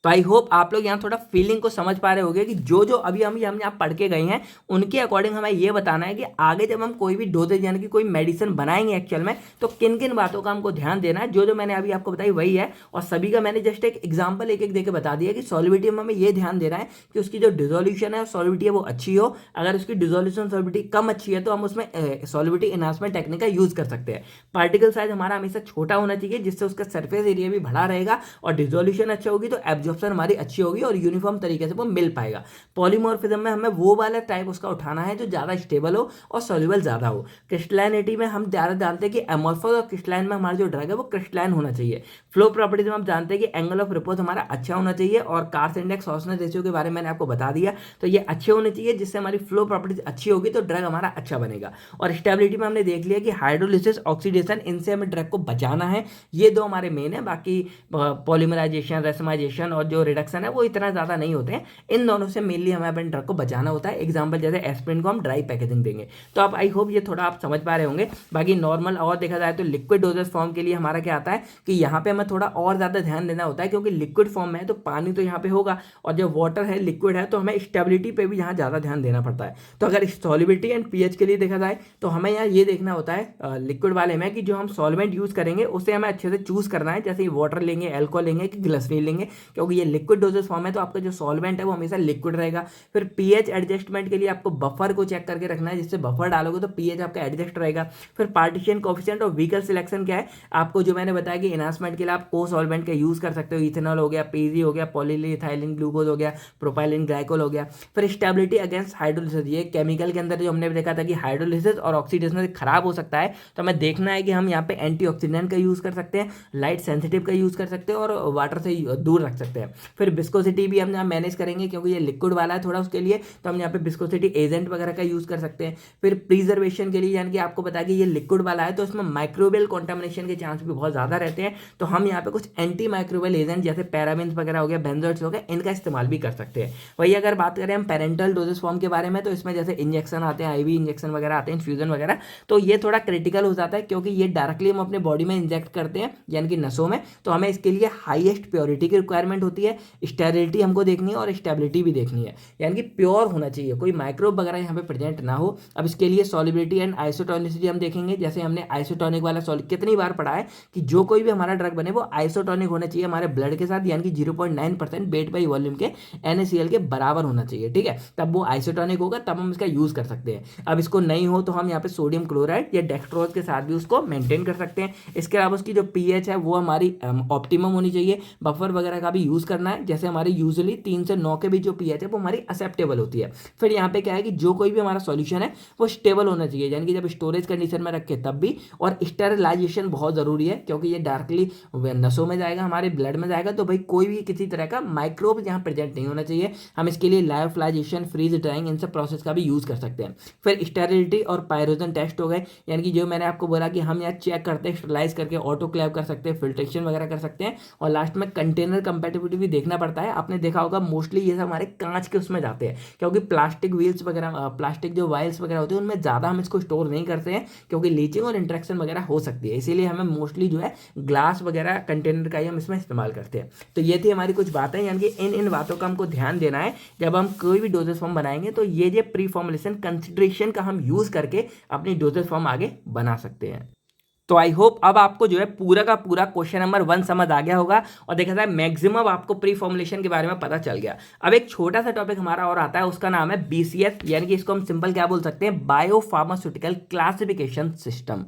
तो आई होप आप लोग यहाँ थोड़ा फीलिंग को समझ पा रहे होंगे कि जो जो अभी हम यहाँ पढ़ के गए हैं उनके अकॉर्डिंग हमें ये बताना है कि आगे जब हम कोई भी डोजेज यानी कि कोई मेडिसिन बनाएंगे एक्चुअल में, तो किन किन बातों का हमको ध्यान देना है। जो जो मैंने अभी आपको बताई वही है, और सभी का मैंने जस्ट एक एग्जाम्पल एक एक देके बता दिया कि सॉलिबिलिटी में हमें ये ध्यान देना है कि उसकी जो डिजोल्यूशन है सॉलिबिलिटी है वो अच्छी हो। अगर उसकी डिजोल्यूशन सॉलिबिलिटी कम अच्छी है तो हम उसमें सॉलिबिलिटी एनहांसमेंट टेक्निक का यूज कर सकते हैं। पार्टिकल साइज हमारा हमेशा छोटा होना चाहिए, जिससे उसका सरफेस एरिया भी बड़ा रहेगा, और डिजोल्यूशन अच्छा होगी तो एब्जॉर्प्शन हमारी अच्छी होगी और यूनिफॉर्म तरीके से वो मिल पाएगा। पॉलीमॉर्फिज्म में हमें वो वाला टाइप उसका उठाना है जो ज़्यादा स्टेबल हो और सॉल्युबल ज़्यादा हो। क्रिस्टलाइनिटी में हम ज़्यादा जानते हैं कि एमोर्फस और क्रिस्टलाइन में हमारा जो ड्रग है वो क्रिस्टलाइन होना चाहिए। फ्लो प्रॉपर्टीज में हम जानते हैं कि एंगल ऑफ रिपोज हमारा अच्छा होना चाहिए, और कार्स इंडेक्स हॉर्सनेस रेशियो के बारे में मैंने आपको बता दिया, तो ये अच्छे होने चाहिए, जिससे हमारी फ्लो प्रॉपर्टीज अच्छी होगी तो ड्रग हमारा अच्छा बनेगा। और स्टेबिलिटी में हमने देख लिया कि हाइड्रोलिसिस, ऑक्सीडेशन, इनसे हमें ड्रग को बचाना है, ये दो हमारे मेन है। बाकी पॉलीमराइजेशन, रेसमाइजेशन और जो रिडक्शन है वो इतना ज़्यादा नहीं होते हैं। इन दोनों से मेनली हमें अपने ड्रग को बचाना होता है। एग्जाम्पल जैसे एस्पिरिन को हम ड्राई पैकेजिंग देंगे। तो आप आई होप ये थोड़ा आप समझ पा रहे होंगे। बाकी नॉर्मल और देखा जाए तो लिक्विड डोजेस फॉर्म के लिए हमारा क्या आता है कि यहाँ पे हमें थोड़ा और ज़्यादा ध्यान देना होता है, क्योंकि लिक्विड फॉर्म में है तो पानी तो यहाँ पे होगा, और जब वाटर है, लिक्विड है, तो हमें स्टेबिलिटी पे भी यहाँ ज़्यादा ध्यान देना पड़ता है। तो अगर सॉलिबिलिटी एंड पीएच के लिए देखा जाए तो हमें यहाँ ये देखना होता है लिक्विड वाले में कि जो हम सॉल्वेंट यूज़ करेंगे उसे हमें अच्छे से चूज़ करना है। जैसे वाटर लेंगे, एल्कोहल लेंगे कि ग्लिसरीन लेंगे, क्योंकि ये लिक्विड डोजेस फॉर्म है तो आपका जो सॉल्वेंट है वो हमेशा लिक्विड रहेगा। फिर पीएच एडजस्टमेंट के लिए आपको बफर को चेक करके रखना है, जिससे बफर डालोगे तो पीएच आपका एडजस्ट रहेगा। फिर पार्टीशन कोएफिशिएंट और व्हीकल सिलेक्शन क्या है, आपको जो मैंने बताया कि एनहांसमेंट के लिए आप को सॉल्वेंट का यूज कर सकते हो। इथेनॉल हो गया, पीजी हो गया, पॉलीइथाइलिन ग्लूकोज हो गया, प्रोपाइलिन ग्लाइकोल हो गया। फिर स्टेबिलिटी अगेंस्ट हाइड्रोलिसिस, ये केमिकल के अंदर जो हमने देखा था कि हाइड्रोलिसिस और ऑक्सीडेशन से खराब हो सकता है, तो हमें देखना है कि हम यहाँ पे एंटीऑक्सीडेंट का यूज कर सकते हैं, लाइट सेंसिटिव का यूज कर सकते हैं, और वाटर से दूर रख सकते हैं। फिर विस्कोसिटी भी हम यहाँ मैनेज करेंगे, क्योंकि ये लिक्विड वाला है थोड़ा, उसके लिए तो हम यहाँ पे विस्कोसिटी एजेंट वगैरह का यूज कर सकते हैं। फिर प्रिजर्वेशन के लिए, यानी कि आपको पता है कि ये लिक्विड वाला है तो इसमें माइक्रोबियल कॉन्टामिनेशन के चांस भी बहुत ज़्यादा रहते हैं, तो हम यहाँ पे कुछ एंटी माइक्रोबियल एजेंट जैसे पैराबिन्स वगैरह हो गया, बेंजोइड्स हो गए, इनका इस्तेमाल भी कर सकते हैं। वही अगर बात करें हम पेरेंटल डोजेस फॉर्म के बारे में, तो इसमें जैसे इंजेक्शन आते हैं, आईवी इंजेक्शन वगैरह आते हैं, इन्फ्यूजन वगैरह, तो ये थोड़ा क्रिटिकल हो जाता है, क्योंकि ये डायरेक्टली हम अपने बॉडी में इंजेक्ट करते हैं यानी कि नसों में, तो हमें इसके लिए हाईएस्ट प्योरिटी की रिक्वायरमेंट होती है। स्टेरिलिटी हमको देखनी है और स्टेबिलिटी भी देखनी है, यानी कि प्योर होना चाहिए, कोई माइक्रोब वगैरह यहाँ पे प्रेजेंट ना हो। अब इसके लिए सॉलिबिलिटी एंड आइसोटोनिसिटी हम देखेंगे। जैसे हमने आइसोटोनिक वाला कितनी बार पढ़ा है कि जो कोई भी हमारा ड्रग बने वो आइसोटोनिक होना चाहिए हमारे ब्लड के साथ, यानी कि 0.9% वेट बाई वॉल्यूम के NaCl के बराबर होना चाहिए, ठीक है, तब वो आइसोटोनिक होगा, तब हम इसका यूज कर सकते हैं। अब इसको नहीं हो तो हम यहाँ पे सोडियम क्लोराइड या डेक्सट्रोज के साथ भी उसको मेंटेन कर सकते हैं। इसके अलावा उसकी जो पीएच है वो हमारी ऑप्टिमम होनी चाहिए। बफर वगैरह का भी यूज करना है, जैसे हमारी यूजुअली 3 से 9 के बीच जो पीएच है वो हमारी एक्सेप्टेबल होती है। फिर यहाँ पे क्या है कि जो कोई भी हमारा सॉल्यूशन है वो स्टेबल होना चाहिए, यानी कि जब स्टोरेज कंडीशन में रखे तब भी, और स्टेरिलाइजेशन बहुत जरूरी है, क्योंकि ये डायरेक्टली नसों में जाएगा, हमारे ब्लड में जाएगा, तो भाई कोई भी किसी तरह का माइक्रोब यहाँ प्रेजेंट नहीं होना चाहिए। हम इसके लिए लायोफिलाइजेशन, फ्रीज ड्राइंग, इन सब प्रोसेस का भी यूज कर सकते हैं। फिर स्टेरिलिटी और पायरोजन टेस्ट हो गए, यानी कि जो मैंने आपको बोला कि हम यहाँ चेक करते हैं, स्टरलाइज करके ऑटोक्लेव कर सकते हैं, फिल्ट्रेशन वगैरह कर सकते हैं, और लास्ट में कंटेनर कंपेटिबिलिटी भी देखना पड़ता है। आपने देखा होगा मोस्टली ये सब हमारे कांच के उसमें जाते हैं, क्योंकि प्लास्टिक व्हील्स वगैरह, प्लास्टिक जो वायल्स वगैरह होते हैं उनमें ज़्यादा हम इसको स्टोर नहीं करते हैं, क्योंकि लीचिंग और इंट्रैक्शन वगैरह हो सकती है, इसीलिए हमें मोस्टली जो है ग्लास वगैरह कंटेनर का ही हम इसमें इस्तेमाल करते हैं। तो ये थी हमारी कुछ बातें, यानी कि इन बातों का हमको ध्यान देना है जब हम कोई भी डोजेस फॉर्म बनाएंगे, तो ये प्री फॉर्मुलेशन कंसिडरेशन का हम यूज करके अपनी डोजेस फॉर्म आगे बना सकते हैं। तो आई होप अब आपको जो है पूरा का पूरा क्वेश्चन नंबर 1 समझ आ गया होगा, और देखा जाए मैक्सिमम आपको प्री फॉर्मुलेशन के बारे में पता चल गया। अब एक छोटा सा टॉपिक हमारा और आता है, उसका नाम है BCS, यानी कि इसको हम सिंपल क्या बोल सकते हैं, बायो फार्मास्यूटिकल क्लासिफिकेशन सिस्टम।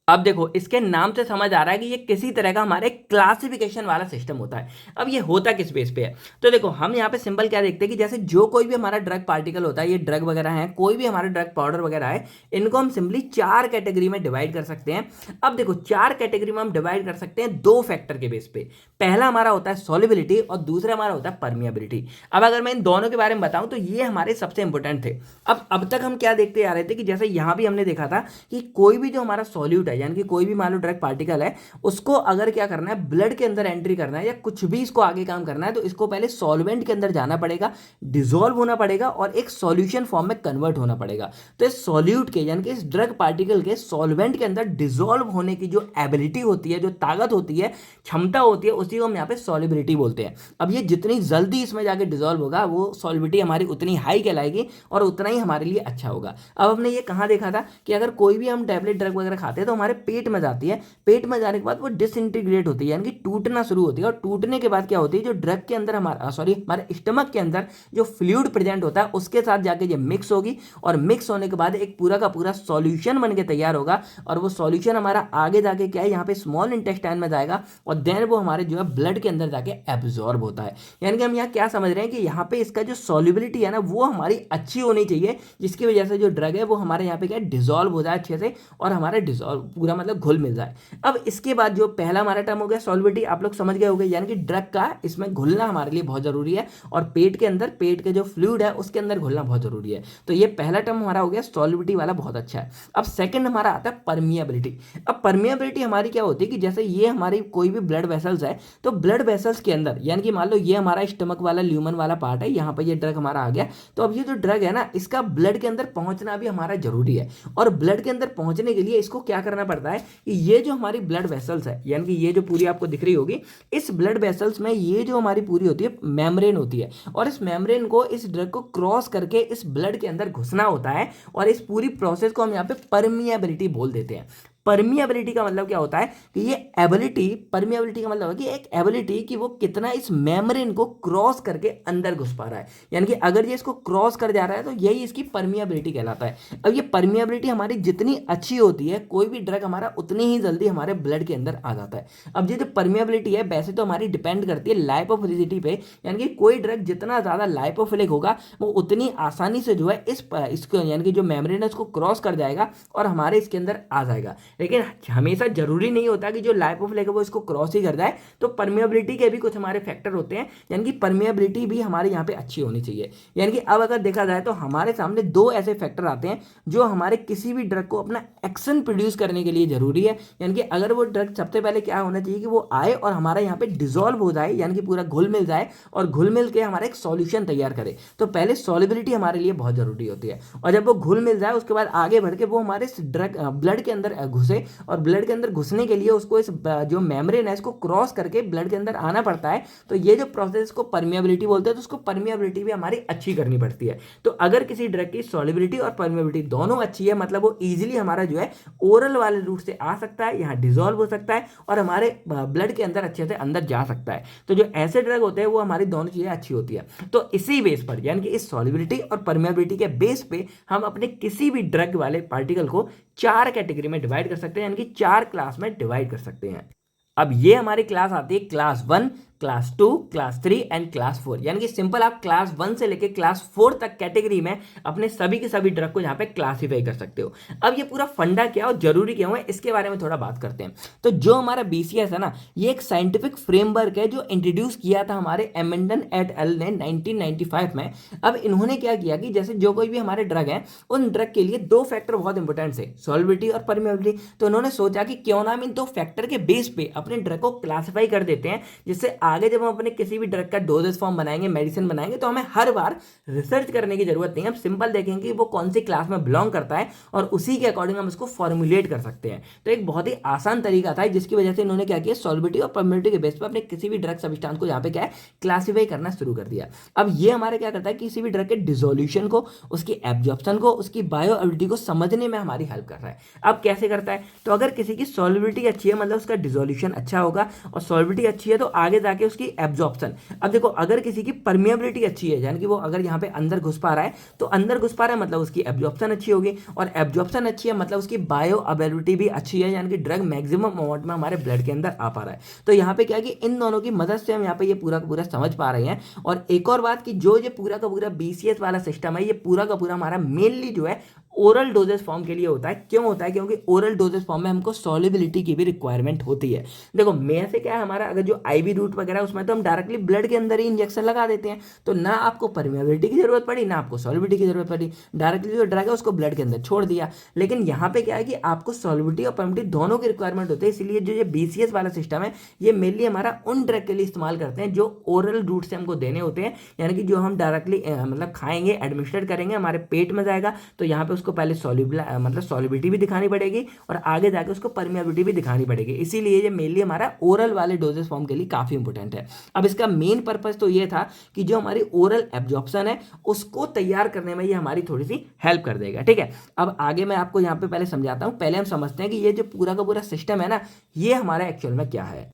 अब देखो इसके नाम से समझ आ रहा है कि ये किसी तरह का हमारे क्लासिफिकेशन वाला सिस्टम होता है। अब ये होता किस बेस पे है, तो देखो हम यहाँ पे सिंपल क्या देखते हैं कि जैसे जो कोई भी हमारा ड्रग पार्टिकल होता है, ये ड्रग वगैरह है, कोई भी हमारा ड्रग पाउडर वगैरह है, इनको हम सिंपली 4 कैटेगरी में डिवाइड कर सकते हैं। अब देखो 4 कैटेगरी में हम डिवाइड कर सकते हैं 2 फैक्टर के बेस पे। पहला हमारा होता है सॉल्युबिलिटी और दूसरा हमारा होता है परमिएबिलिटी। अब अगर मैं इन दोनों के बारे में बताऊं तो ये हमारे सबसे इंपॉर्टेंट थे। अब तक हम क्या देखते आ रहे थे कि जैसे यहाँ भी हमने देखा था कि कोई भी जो हमारा सॉल्यूट है, यानी कि कोई भी मान लो ड्रग पार्टिकल है, उसको अगर क्या करना है, ब्लड के अंदर एंट्री करना है या कुछ भी इसको आगे काम करना है, तो इसको पहले सॉल्वेंट के अंदर जाना पड़ेगा, डिसॉल्व होना पड़ेगा और एक सॉल्यूशन फॉर्म में कन्वर्ट होना पड़ेगा। तो इस सॉल्यूट के यानी कि इस ड्रग पार्टिकल के सॉल्वेंट के अंदर डिसॉल्व होने की जो एबिलिटी होती है, जो ताकत होती है, क्षमता होती है, उसी को हम यहाँ पे सॉल्युबिलिटी बोलते हैं। अब ये जितनी जल्दी इसमें जाके डिसॉल्व होगा, वो सॉल्युबिलिटी हमारी उतनी हाई कहलाएगी और उतना ही हमारे लिए अच्छा होगा। अब हमने ये कहाँ देखा था कि अगर कोई भी हम टैबलेट ड्रग वगैरह खाते हैं तो हमारे पेट में जाती है, पेट में जाने के बाद वो डिसइंटीग्रेट होती है, यानी कि टूटना शुरू होती है, और टूटने के बाद क्या होती है, जो ड्रग के अंदर हमारे स्टमक के अंदर जो फ्लूइड प्रेजेंट होता है उसके साथ जाके ये मिक्स होगी, और मिक्स होने के बाद एक पूरा का पूरा सॉल्यूशन बन के तैयार होगा, और वो सॉल्यूशन हमारा आगे जाके क्या है, यहाँ पे स्मॉल इंटेस्टाइन में जाएगा और देन वो हमारे जो है ब्लड के अंदर जाके एब्जॉर्ब होता है। यानी कि हम यहाँ क्या समझ रहे हैं कि यहाँ पे इसका जो सॉल्युबिलिटी है ना, वो हमारी अच्छी होनी चाहिए, जिसकी वजह से जो ड्रग है वो हमारे यहाँ पे क्या डिसॉल्व हो जाए अच्छे से और हमारे डिसॉल्व पूरा मतलब घुल मिल जाए। अब इसके बाद जो पहला हमारा टर्म हो गया सॉल्युबिलिटी, आप लोग समझ गए होंगे, यानी कि ड्रग का इसमें घुलना हमारे लिए बहुत जरूरी है, और पेट के अंदर पेट के जो फ्लूइड है उसके अंदर घुलना बहुत जरूरी है। तो ये पहला टर्म हमारा हो गया सॉल्युबिलिटी वाला, बहुत अच्छा है। अब सेकंड हमारा आता है परमिएबिलिटी। अब परमिएबिलिटी हमारी क्या होती है कि जैसे ये हमारी कोई भी ब्लड वेसल्स है, तो ब्लड वेसल्स के अंदर यानी कि मान लो ये हमारा स्टमक वाला ल्यूमन वाला पार्ट है, यहाँ पर ये ड्रग हमारा आ गया, तो अब ये जो ड्रग है ना, इसका ब्लड के अंदर पहुंचना भी हमारा जरूरी है। और ब्लड के अंदर पहुंचने के लिए इसको क्या करना पड़ता है कि ये जो हमारी ब्लड वेसल्स है, यानी कि ये जो पूरी आपको दिख रही होगी, इस ब्लड वेसल्स में ये जो हमारी पूरी होती है मेम्ब्रेन होती है, और इस मेम्ब्रेन को इस ड्रग को क्रॉस करके इस ब्लड के अंदर घुसना होता है, और इस पूरी प्रोसेस को हम यहाँ पे परमिएबिलिटी बोल देते हैं। परमिएबिलिटी का मतलब क्या होता है कि ये एबिलिटी, परमिएबिलिटी का मतलब है कि एक एबिलिटी कि वो कितना इस मेम्ब्रेन को क्रॉस करके अंदर घुस पा रहा है, यानी कि अगर ये इसको क्रॉस कर जा रहा है तो यही इसकी परमिएबिलिटी कहलाता है। अब ये परमिएबिलिटी हमारी जितनी अच्छी होती है, कोई भी ड्रग हमारा उतनी ही जल्दी हमारे ब्लड के अंदर आ जाता है। अब ये जो परमिएबिलिटी है वैसे तो हमारी डिपेंड करती है लाइपोफिलिसिटी पे, यानी कि कोई ड्रग जितना ज़्यादा लाइपोफिलिक होगा वो उतनी आसानी से जो है इसको यानी कि जो मेम्ब्रेन है उसको क्रॉस कर जाएगा और हमारे इसके अंदर आ जाएगा। लेकिन हमेशा जरूरी नहीं होता कि जो लाइपोफिलिक है वो इसको क्रॉस ही कर जाए, तो परमिएबिलिटी के भी कुछ हमारे फैक्टर होते हैं, यानी कि परमिएबिलिटी भी हमारे यहाँ पे अच्छी होनी चाहिए। यानी कि अब अगर देखा जाए तो हमारे सामने 2 ऐसे फैक्टर आते हैं जो हमारे किसी भी ड्रग को अपना एक्शन प्रोड्यूस करने के लिए जरूरी है। यानी कि अगर वो ड्रग सबसे पहले क्या होना चाहिए कि वो आए और हमारे यहाँ पे डिसॉल्व हो जाए, यानी कि पूरा घुल मिल जाए, और घुल मिल के हमारा एक सॉल्यूशन तैयार करे। तो पहले सॉल्युबिलिटी हमारे लिए बहुत जरूरी होती है, और जब वो घुल मिल जाए उसके बाद आगे बढ़ के वो हमारे ड्रग ब्लड के अंदर घुसे, और ब्लड के अंदर घुसने के लिए उसको इस जो मेम्ब्रेन है इसको क्रॉस करके ब्लड के अंदर आना पड़ता है। तो ये जो प्रोसेस को परमिएबिलिटी बोलते हैं, तो उसको परमिएबिलिटी भी हमारी अच्छी करनी पड़ती है। तो अगर किसी ड्रग की सॉल्युबिलिटी और परमिएबिलिटी दोनों अच्छी है, मतलब वो इजीली हमारा जो है ओरल वाले रूट से आ सकता है, यहाँ डिसॉल्व हो सकता है और हमारे ब्लड के अंदर अच्छे से अंदर जा सकता है। तो जो ऐसे ड्रग होते हैं वो हमारी दोनों चीजें अच्छी होती है। तो इसी बेस पर यानी कि इस सॉल्युबिलिटी और परमिएबिलिटी के बेस पे हम अपने किसी भी ड्रग वाले पार्टिकल को 4 कैटेगरी में डिवाइड कर सकते हैं, यानी कि 4 क्लास में डिवाइड कर सकते हैं। अब ये हमारी क्लास आती है class 1, class 2, class 3 and class 4, यानी कि सिंपल आप क्लास 1 से लेके क्लास 4 तक कैटेगरी में अपने सभी के सभी ड्रग को यहाँ पे क्लासीफाई कर सकते हो। अब ये पूरा फंडा क्या और जरूरी क्यों है, इसके बारे में थोड़ा बात करते हैं। तो जो हमारा BCS है ना, ये एक साइंटिफिक फ्रेमवर्क है जो इंट्रोड्यूस किया था हमारे एमेंडन एट एल ने 1995 में। अब इन्होंने क्या किया कि जैसे जो कोई भी हमारे ड्रग है, उन ड्रग के लिए 2 फैक्टर बहुत इंपॉर्टेंट है, सॉल्युबिलिटी और परमिएबिलिटी। तो उन्होंने सोचा कि क्यों ना हम इन 2 फैक्टर के बेस पे अपने ड्रग को क्लासीफाई कर देते हैं, जिससे आगे जब हम अपने किसी भी ड्रग का डोजेस फॉर्म बनाएंगे, मेडिसिन बनाएंगे, तो हमें हर बार रिसर्च करने की जरूरत नहीं है। हम सिंपल देखेंगे कि वो कौन सी क्लास में बिलोंग करता है और उसी के अकॉर्डिंग हम उसको फॉर्मुलेट कर सकते हैं। तो एक बहुत ही आसान तरीका था, जिसकी वजह से इन्होंने क्या किया, सॉल्युबिलिटी और परमिएबिलिटी के बेस पर अपने किसी भी ड्रग सब्सटेंस को यहाँ पे क्या है क्लासीफाई करना शुरू कर दिया। अब ये हमारे क्या करता है, किसी भी ड्रग के डिसोल्यूशन को, उसकी एब्जॉर्प्शन को, उसकी बायोएबिलिटी को समझने में हमारी हेल्प कर रहा है। अब कैसे करता है, तो अगर किसी की सॉल्युबिलिटी अच्छी है मतलब उसका डिसोल्यूशन अच्छा होगा, और सॉल्युबिलिटी अच्छी है तो आगे जाके जाके उसकी एब्जॉर्प्शन। अब देखो अगर किसी की परमिएबिलिटी अच्छी है, यानी कि वो अगर यहाँ पे अंदर घुस पा रहा है, तो अंदर घुस पा रहा है मतलब उसकी एब्जॉर्प्शन अच्छी होगी, और एब्जॉर्प्शन अच्छी है मतलब उसकी बायो अवेलेबिलिटी भी अच्छी है, यानी कि ड्रग मैक्सिमम अमाउंट में हमारे ब्लड के अंदर आ पा रहा है। तो यहाँ पे क्या है कि इन दोनों की मदद से हम यहाँ पे ये पूरा का पूरा समझ पा रहे हैं। और एक और बात कि जो ये पूरा का पूरा BCS वाला सिस्टम है, ये पूरा का पूरा हमारा मेनली जो है ओरल डोजेस फॉर्म के लिए होता है। क्यों होता है? क्योंकि ओरल डोजेस फॉर्म में हमको सॉल्युबिलिटी की भी रिक्वायरमेंट होती है। देखो में से क्या है हमारा, अगर जो IV रूट वगैरह उसमें तो हम डायरेक्टली ब्लड के अंदर ही इंजेक्शन लगा देते हैं, तो ना आपको परमिएबिलिटी की जरूरत पड़ी ना आपको सॉल्युबिलिटी की जरूरत पड़ी, डायरेक्टली जो ड्रग है उसको ब्लड के अंदर छोड़ दिया। लेकिन यहाँ पे क्या है कि आपको सॉल्युबिलिटी और परमिएबिलिटी दोनों की रिक्वायरमेंट होती है, इसलिए जो ये BCS वाला सिस्टम है ये मेनली हमारा उन ड्रग के लिए इस्तेमाल करते हैं जो ओरल रूट से हमको देने होते हैं, यानी कि जो हम डायरेक्टली मतलब खाएंगे, एडमिनिस्ट्रेट करेंगे, हमारे पेट में जाएगा, तो यहाँ पे उसको पहले सॉल्युबिलिटी भी दिखानी पड़ेगी और आगे जाके उसको परमिएबिलिटी भी दिखानी पड़ेगी। इसीलिए ये मेनली हमारा ओरल वाले डोजेस फॉर्म के लिए काफी इंपॉर्टेंट है। अब इसका मेन पर्पस तो ये था कि जो हमारी ओरल एब्जॉर्प्शन है उसको तैयार करने में ये हमारी थोड़ी सी हेल्प कर देगा। ठीक है, अब आगे मैं आपको यहाँ पे पहले समझाता हूँ। पहले हम समझते हैं कि ये जो पूरा का पूरा सिस्टम है ना, ये हमारा एक्चुअल में क्या है।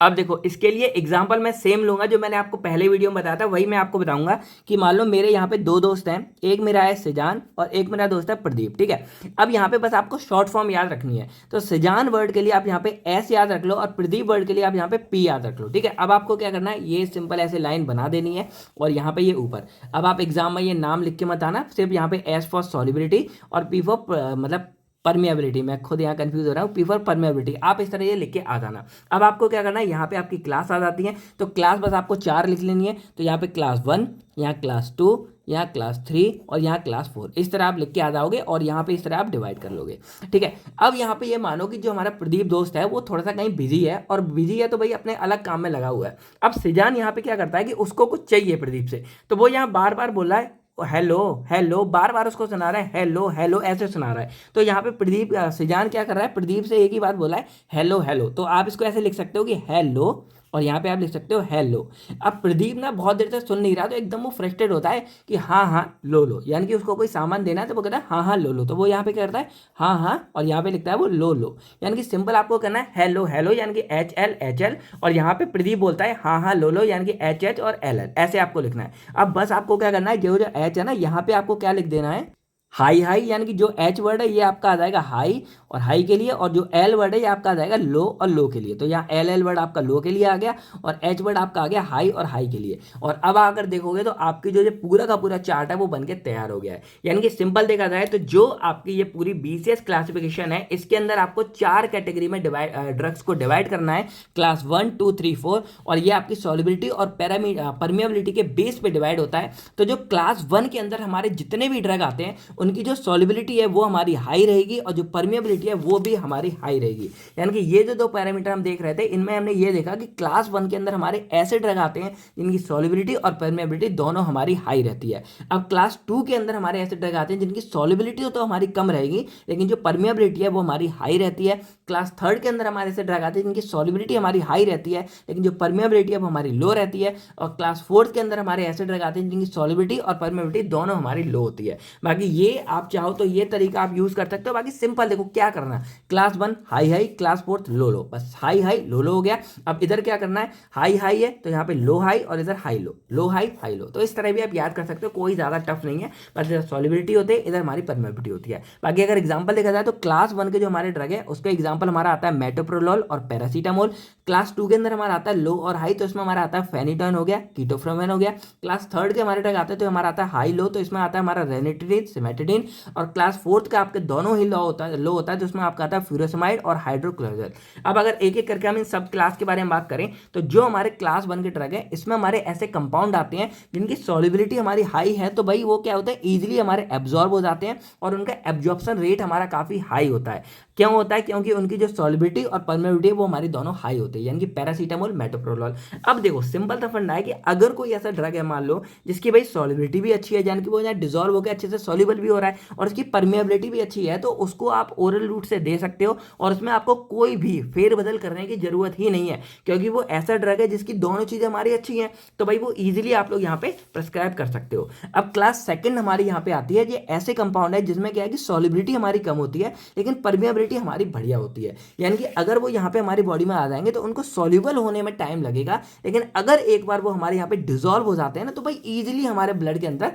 अब देखो इसके लिए एग्जांपल मैं सेम लूंगा जो मैंने आपको पहले वीडियो में बताया था, वही मैं आपको बताऊंगा। कि मान लो मेरे यहाँ पे दो दोस्त हैं, एक मेरा है सिजान और एक मेरा दोस्त है प्रदीप। ठीक है, अब यहाँ पे बस आपको शॉर्ट फॉर्म याद रखनी है। तो सिजान वर्ड के लिए आप यहाँ पे S याद रख लो और प्रदीप वर्ड के लिए आप यहाँ पे P याद रख लो। ठीक है, अब आपको क्या करना है, ये सिंपल ऐसे लाइन बना देनी है और यहाँ पे ये ऊपर। अब आप एग्जाम में ये नाम लिख के मत आना, सिर्फ यहाँ पे S फॉर सॉल्युबिलिटी और P फॉर मतलब परमिएबिलिटी। मैं खुद यहाँ कंफ्यूज हो रहा हूँ, P फॉर परमिएबिलिटी, आप इस तरह ये लिख के आ जाना। अब आपको क्या करना है, यहाँ पे आपकी क्लास आ जाती है, तो क्लास बस आपको 4 लिख लेनी है। तो यहाँ पे क्लास 1, यहाँ क्लास 2, यहाँ क्लास 3 और यहाँ क्लास 4, इस तरह आप लिख के आ जाओगे और यहाँ पे इस तरह आप डिवाइड कर लोगे। ठीक है, अब यहाँ पे ये मानो कि जो हमारा प्रदीप दोस्त है वो थोड़ा सा कहीं बिजी है, और बिजी है तो भाई अपने अलग काम में लगा हुआ है। अब सिजान यहाँ पे क्या करता है कि उसको कुछ चाहिए प्रदीप से, तो वो यहाँ बार बार बोल रहा है हेलो हेलो, बार बार उसको सुना रहा है हेलो हेलो, ऐसे सुना रहा है। तो यहाँ पे प्रदीप सिजान क्या कर रहा है, प्रदीप से एक ही बात बोला है हेलो हेलो। तो आप इसको ऐसे लिख सकते हो कि हेलो, और यहाँ पे आप लिख सकते हो हेलो। अब प्रदीप ना बहुत देर तक सुन नहीं रहा, तो एकदम वो फ्रस्ट्रेट होता है कि हाँ हाँ लो लो, यानी कि उसको कोई सामान देना है तो वो कहता है हाँ हाँ लो लो। तो वो यहाँ पे क्या करता है, हाँ हाँ, और यहाँ पे लिखता है वो लो लो। यानी कि सिंपल आपको करना है हेलो हेलो, यानी कि HL HL, और यहाँ पे प्रदीप बोलता है हाँ हाँ लो लो, यानी कि HH और LL, ऐसे आपको लिखना है। अब बस आपको क्या करना है, जो जो H है ना, यहाँ पे आपको क्या लिख देना है, हाई हाई, यानी कि जो H वर्ड है ये आपका आ जाएगा हाई और हाई के लिए, और जो L वर्ड है ये आपका आ जाएगा लो और लो के लिए। तो यहाँ LL वर्ड आपका लो के लिए आ गया और H वर्ड आपका आ गया हाई और हाई के लिए। और अब अगर देखोगे तो आपकी जो पूरा का पूरा चार्ट है वो बनके तैयार हो गया है। यानी कि सिंपल देखा जाए तो जो आपकी ये पूरी BCS क्लासिफिकेशन है, इसके अंदर आपको 4 कैटेगरी में ड्रग्स को डिवाइड करना है, क्लास 1 2 3 4, और ये आपकी सॉल्युबिलिटी और परमिएबिलिटी के बेस पे डिवाइड होता है। तो जो क्लास 1 के अंदर हमारे जितने भी ड्रग आते हैं उनकी जो सॉल्युबिलिटी है वो हमारी हाई रहेगी और जो परमिएबिलिटी है वो भी हमारी हाई रहेगी। यानी कि ये जो दो पैरामीटर हम देख रहे थे, इनमें हमने ये देखा कि क्लास 1 के अंदर हमारे ऐसे ड्रग आते हैं जिनकी सॉल्युबिलिटी और परमिएबिलिटी दोनों हमारी हाई रहती है। अब क्लास 2 के अंदर हमारे ऐसे ड्रग आते हैं जिनकी सॉल्युबिलिटी तो हमारी कम रहेगी लेकिन जो परमिएबिलिटी है वो हमारी हाई रहती है। क्लास 3 के अंदर हमारे ऐसे ड्रग आते हैं जिनकी सॉल्युबिलिटी हमारी हाई रहती है लेकिन जो परमिएबिलिटी है वो हमारी लो रहती है। और क्लास 4 के अंदर हमारे ऐसे ड्रग आते हैं जिनकी सॉल्युबिलिटी और परमिएबिलिटी दोनों हमारी लो होती है। बाकी ये आप चाहो तो ये तरीका आप यूज कर सकते हो। बाकी सिंपल देखो क्या करना है, क्लास 1 हाई हाई, क्लास 4 लो लो, बस हाई हाई लो लो हो गया। अब इधर क्या करना है, हाई हाई है तो यहाँ पे लो हाई और इधर हाई लो, लो हाई हाई लो। तो इस तरह भी आप याद कर सकते हो, कोई ज्यादा टफ नहीं है। बस इधर सॉल्युबिलिटी होती है, इधर हमारी परमिएबिलिटी होती है। बाकी अगर एग्जाम्पल देखा जाए तो क्लास 1 के जो हमारे ड्रग है उसका एग्जाम्पल हमारा आता है मेटोप्रोलोल और पैरासीटामोल। क्लास 2 के अंदर हमारा आता है लो और हाई, तो इसमें हमारा आता है फेनिटोन हो गया, कीटोफ्रोमेन हो गया। क्लास 3 के हमारे ड्रग आते हैं तो हमारा आता है हाई लो, तो इसमें आता है हमारा रेनिटिडिन, सिमेटिडिन। और क्लास 4 का आपके दोनों ही लो होता है तो उसमें आपका आता है फ्यूरोसमाइड और हाइड्रोक्लोराजोल। अब अगर एक एक करके हम इन सब क्लास के बारे में बात करें तो जो हमारे क्लास 1 के ड्रग है इसमें हमारे ऐसे कंपाउंड आते हैं जिनकी सॉल्युबिलिटी हमारी हाई है, तो भाई वो क्या होता है, इजीली हमारे एब्जॉर्ब हो जाते हैं और उनका एब्जॉर्प्शन रेट हमारा काफी हाई होता है। क्यों होता है, क्योंकि उनकी जो सॉल्युबिलिटी और परमिएबिलिटी वो हमारी दोनों हाई होती है, यानी कि पैरासीटामोल मेटोप्रोलोल। अब देखो सिंपल सा फंडा है कि अगर कोई ऐसा ड्रग है मान लो जिसकी भाई सॉल्युबिलिटी भी अच्छी है, यानी कि वो यहाँ डिजॉल्व होकर अच्छे से सॉल्युबल भी हो रहा है और उसकी परमिएबिलिटी भी अच्छी है, तो उसको आप ओरल रूट से दे सकते हो और उसमें आपको कोई भी फेरबदल करने की जरूरत ही नहीं है, क्योंकि वो ऐसा ड्रग है जिसकी दोनों चीजें हमारी अच्छी हैं, तो भाई वो इजीली आप लोग यहाँ पे प्रेस्क्राइब कर सकते हो। अब क्लास सेकंड हमारी यहाँ पे आती है, ये ऐसे कंपाउंड है जिसमें क्या है कि सॉलिबिलिटी हमारी कम होती है लेकिन परमिएबिलिटी हमारी बढ़िया होती है, यानी कि अगर वो यहाँ पे हमारी बॉडी में आ जाएंगे तो उनको सॉल्युबल होने में टाइम लगेगा, लेकिन अगर एक बार वो हमारे यहाँ पे डिजोल्व हो जाते हैं ना तो भाई इजीली हमारे ब्लड के अंदर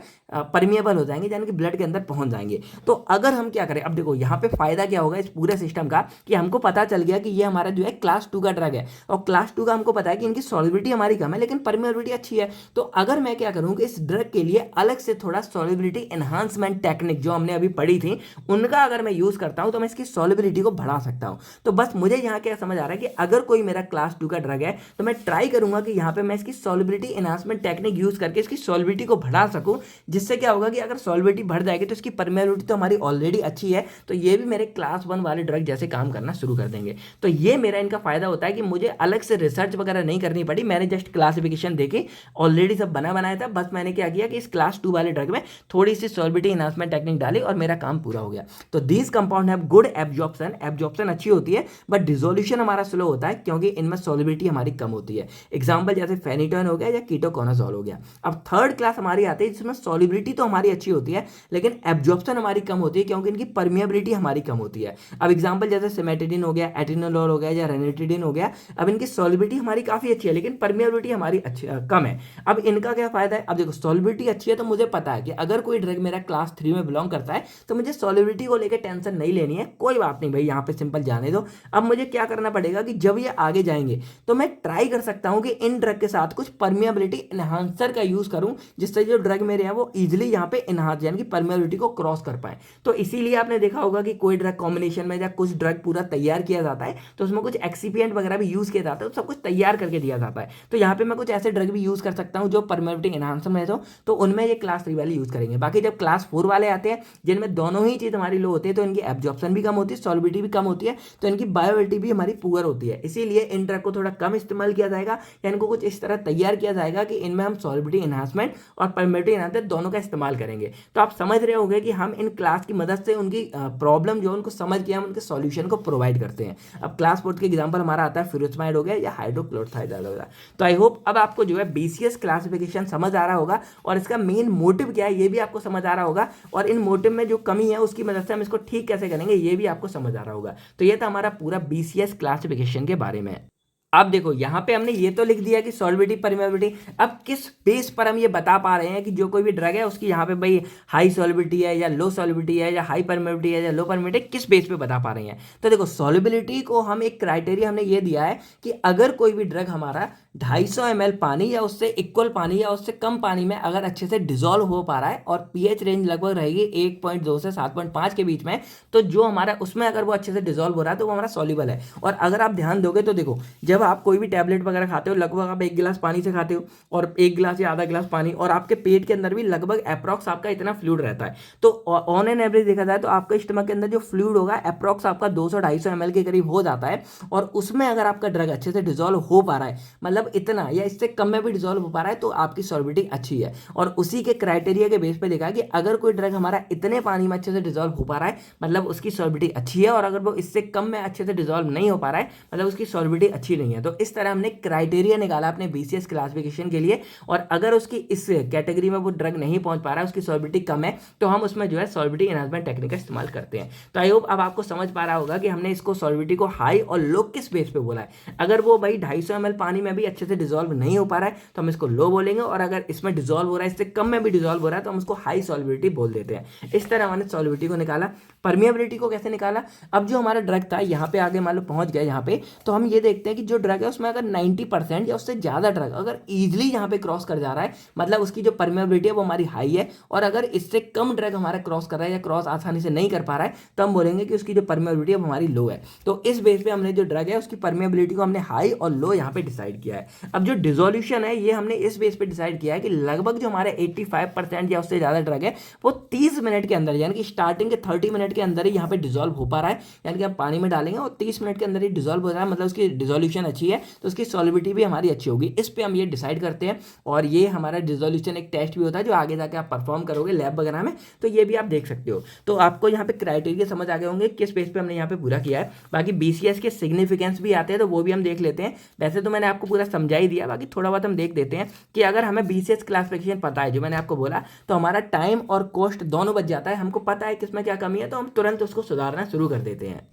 परमिएबल हो जाएंगे, यानी कि ब्लड के अंदर पहुंच जाएंगे। तो अगर हम क्या करें, अब देखो यहाँ पे फायदा क्या होगा इस पूरे सिस्टम का कि हमको पता चल गया कि ये हमारा जो है क्लास 2 का ड्रग है और क्लास 2 का हमको पता है कि इनकी सॉल्युबिलिटी हमारी कम है लेकिन परमिएबिलिटी अच्छी है। तो अगर मैं क्या करूँ कि इस ड्रग के लिए अलग से थोड़ा सॉल्युबिलिटी एनहांसमेंट टेक्निक जो हमने अभी पढ़ी थी उनका अगर मैं यूज करता हूं तो मैं इसकी सॉल्युबिलिटी को बढ़ा सकता हूं। तो बस मुझे यहाँ क्या समझ आ रहा है कि अगर कोई मेरा क्लास 2 का ड्रग है तो मैं ट्राई करूंगा कि यहाँ पे मैं इसकी सॉल्युबिलिटी एनहांसमेंट टेक्निक यूज करके इसकी सॉल्युबिलिटी को बढ़ा सकूं, जिससे क्या होगा कि अगर सॉल्युबिलिटी बढ़ जाएगी तो इसकी परमिएबिलिटी तो हमारी ऑलरेडी अच्छी है, तो ये भी मेरे क्लास 1 वाले ड्रग जैसे काम करना शुरू कर देंगे। तो ये मेरा इनका फायदा होता है कि मुझे अलग से रिसर्च वगैरह नहीं करनी पड़ी, मैंने जस्ट क्लासिफिकेशन देखी, ऑलरेडी सब बनाया था, बस मैंने क्या किया कि इस क्लास 2 वाले ड्रग में थोड़ी सी सॉल्युबिलिटी एनहांसमेंट टेक्निक डाली और मेरा काम पूरा हो गया। तो these compound have good absorption अच्छी होती है बट डिसोल्यूशन हमारा स्लो होता है क्योंकि इनमें सॉल्युबिलिटी हमारी कम होती है। एग्जांपल जैसे फेनिटोन हो गया या कीटोकोनाजोल हो गया। अब थर्ड क्लास हमारी आती है जिसमें सॉल्युबिलिटी तो हमारी अच्छी होती है लेकिन एब्जॉर्प्शन हमारी कम होती है क्योंकि इनकी परमिएबिलिटी हमारी कम होती है। अब एग्जांपल जैसे सिमेटिडिन हो गया, एटिनोलोल हो गया या रेनिटिडिन हो गया, अब इनकी सॉल्युबिलिटी हमारी काफी अच्छी है लेकिन परमिएबिलिटी हमारी अच्छी कम है। अब इनका क्या फायदा है, अब देखो सॉल्युबिलिटी अच्छी है तो मुझे पता है कि अगर कोई ड्रग मेरा क्लास 3 में बिलोंग करता है तो मुझे सॉल्युबिलिटी को लेकर टेंशन नहीं लेनी है, कोई बात नहीं भाई यहाँ पे सिंपल जाने दो। अब मुझे क्या करना पड़ेगा कि जब ये आगे जाएंगे तो मैं ट्राई कर सकता हूं कि इन ड्रग के साथ कुछ परमिएबिलिटी एनहांसर का यूज करूं जिससे जो ड्रग मेरे हैं वो इजीली यहाँ पे एनहांस यानी कि परमिएबिलिटी को क्रॉस कर पाए। तो इसीलिए आपने देखा होगा कि कोई ड्रग कॉम्बिनेशन में या कुछ ड्रग पूरा तैयार किया जाता है तो उसमें कुछ एक्सीपिएंट वगैरह भी यूज किया जाता है, तो सब कुछ तैयार करके दिया जाता है। तो यहाँ पे मैं कुछ ऐसे ड्रग भी यूज कर सकता हूँ जो परमिएबिलिटी एनहांसर में तो उनमें ये क्लास 3 वाले यूज करेंगे। बाकी जब क्लास 4 वाले आते हैं जिनमें दोनों ही चीज हमारी लो होती है तो इनकी एब्जॉर्प्शन भी कम होती है, सॉल्युबिलिटी भी कम होती है, तो इनकी बायोअवेलेबिलिटी भी हमारी पुअर होती है। इसीलिए इन ड्रग को थोड़ा कम इस्तेमाल किया जाएगा या इनको कुछ इस तरह तैयार किया जाएगा कि इनमें हम सॉल्युबिलिटी एनहांसमेंट और परमिएबिलिटी एनहांसर दोनों का इस्तेमाल करेंगे। तो आप समझ रहे होंगे कि हम इन क्लास की मदद से उनकी प्रॉब्लम जो उनको समझ के हम उनके सॉल्यूशन को प्रोवाइड करते हैं। अब क्लास 4 के एग्जांपल हमारा आता है फ्यूरोसमाइड हो गया या हाइड्रोक्लोरोथियाजिड हो गया। तो आई होप अब आपको जो है बीसीएस क्लासिफिकेशन समझ आ रहा होगा और इसका मेन मोटिव क्या है ये भी आपको समझ आ रहा होगा और इन मोटिव में जो कमी है उसकी मदद से हम इसको ठीक कैसे करेंगे ये भी आपको समझ आ रहा होगा। तो ये था हमारा पूरा बीसीएस क्लासिफिकेशन के बारे में। अब देखो यहाँ पे हमने ये तो लिख दिया कि सॉल्युबिलिटी परमिएबिलिटी, अब किस बेस पर हम ये बता पा रहे हैं कि जो कोई भी ड्रग है उसकी यहाँ पे भाई हाई सॉल्युबिलिटी है या लो सॉल्युबिलिटी है या हाई परमिएबिलिटी है या लो परमिएबिलिटी, किस बेस पे बता पा रहे हैं। तो देखो सॉल्युबिलिटी को हम एक क्राइटेरिया हमने ये दिया है कि अगर कोई भी ड्रग हमारा 250 ml पानी या उससे इक्वल पानी या उससे कम पानी में अगर अच्छे से डिजोल्व हो पा रहा है और पीएच रेंज लगभग रहेगी 1.2 से 7.5 के बीच में, तो जो हमारा उसमें अगर वो अच्छे से डिजोल्व हो रहा है तो वो हमारा सॉल्युबल है। और अगर आप ध्यान दोगे तो देखो जब आप कोई भी टैबलेट वगैरह खाते हो लगभग आप 1 गिलास पानी से खाते हो और 1 गिलास या आधा गिलास पानी, और आपके पेट के अंदर भी लगभग अप्रॉक्स आपका इतना फ्लूइड रहता है। तो ऑन एन एवरेज देखा जाए तो आपके स्टमक के अंदर जो फ्लूइड होगा अप्रॉक्स आपका 200-250 ml के करीब हो जाता है, और उसमें अगर आपका ड्रग अच्छे से डिजोल्व हो पा रहा है मतलब इतना या इससे कम में भी डिजोल्व हो पा रहा है तो आपकी सॉल्युबिलिटी अच्छी है। और उसी के क्राइटेरिया के बेस पे देखा कि अगर कोई ड्रग हमारा इतने पानी में अच्छे से डिजोल्व हो पा रहा है मतलब उसकी सॉल्युबिलिटी अच्छी है, और अगर वो इससे कम में अच्छे से डिजोल्व नहीं हो पा रहा है मतलब उसकी सॉल्युबिलिटी अच्छी नहीं है। तो इस तरह हमने क्राइटेरिया निकाला अपने बीसीएस क्लासिफिकेशन के लिए, और अगर उसकी इस कैटेगरी में वो ड्रग नहीं पहुंच पा रहा है, उसकी सॉल्युबिलिटी कम है, तो हम उसमें जो है सॉल्युबिलिटी एनहांसमेंट टेक्निक का इस्तेमाल करते हैं। तो आई होप अब आपको समझ पा रहा होगा कि हमने इसको सॉल्युबिलिटी को हाई और लो किस बेस पे बोला है। अगर वो भाई 250 ml पानी में भी अच्छे से डिजोल्व नहीं हो पा रहा है तो हम इसको लो बोलेंगे, और अगर इसमें डिजोल्व हो रहा है इससे कम में भी डिजोल्व हो रहा है तो हम उसको हाई सॉल्युबिलिटी बोल देते हैं। इस तरह हमने सॉल्युबिलिटी को निकाला। परमिएबिलिटी को कैसे निकाला, अब जो हमारा ड्रग था यहाँ पे आगे मान लो पहुंच गया यहाँ पे, तो हम ये देखते हैं कि जो ड्रग है उसमें अगर 90% या उससे ज्यादा ड्रग अगर इजिली यहाँ पे क्रॉस कर जा रहा है मतलब उसकी जो परमिएबिलिटी है वो हमारी हाई है, और अगर इससे कम ड्रग हमारा क्रॉस कर रहा है या क्रॉस आसानी से नहीं कर पा रहा है तो हम बोलेंगे कि उसकी जो परमिएबिलिटी है वो हमारी लो है। तो इस बेस पे हमने जो ड्रग है उसकी परमिएबिलिटी को हमने हाई और लो यहाँ पे डिसाइड किया है। है। अब जो डिसोल्यूशन है ये हमने इस बेस पे डिसाइड किया है कि लगभग जो हमारे 85% या उससे ज़्यादा ड्रग है वो 30 मिनट के अंदर, यानी कि स्टार्टिंग के 30 मिनट के अंदर ही यहाँ पे डिजोल्व हो पा रहा है। यानी कि आप पानी में डालेंगे और 30 मिनट के अंदर ही डिजोल्व हो रहा है, मतलब उसकी डिजोल्यूशन अच्छी है तो उसकी सॉलिबिलिटी भी हमारी अच्छी होगी। इस पे हम ये डिसाइड करते हैं और ये हमारा डिसोल्यूशन एक टेस्ट भी होता है जो आगे जाके आप परफॉर्म करोगे लैब वगैरह में, तो ये भी आप देख सकते हो। तो आपको यहाँ पे क्राइटेरिया समझ आ गए होंगे किस बेस पे हमने यहाँ पे पूरा किया है। बाकी बीसीएस के सिग्निफिकेंस भी आते हैं तो वो भी हम देख लेते हैं। वैसे तो मैंने आपको पूरा समझा ही दिया, बाकी थोड़ा बहुत हम देख देते हैं कि अगर हमें बीसीएस क्लासिफिकेशन पता है जो मैंने आपको बोला, तो हमारा टाइम और कॉस्ट दोनों बच जाता है। हमको पता है किसमें क्या कमी है तो हम तुरंत उसको सुधारना शुरू कर देते हैं।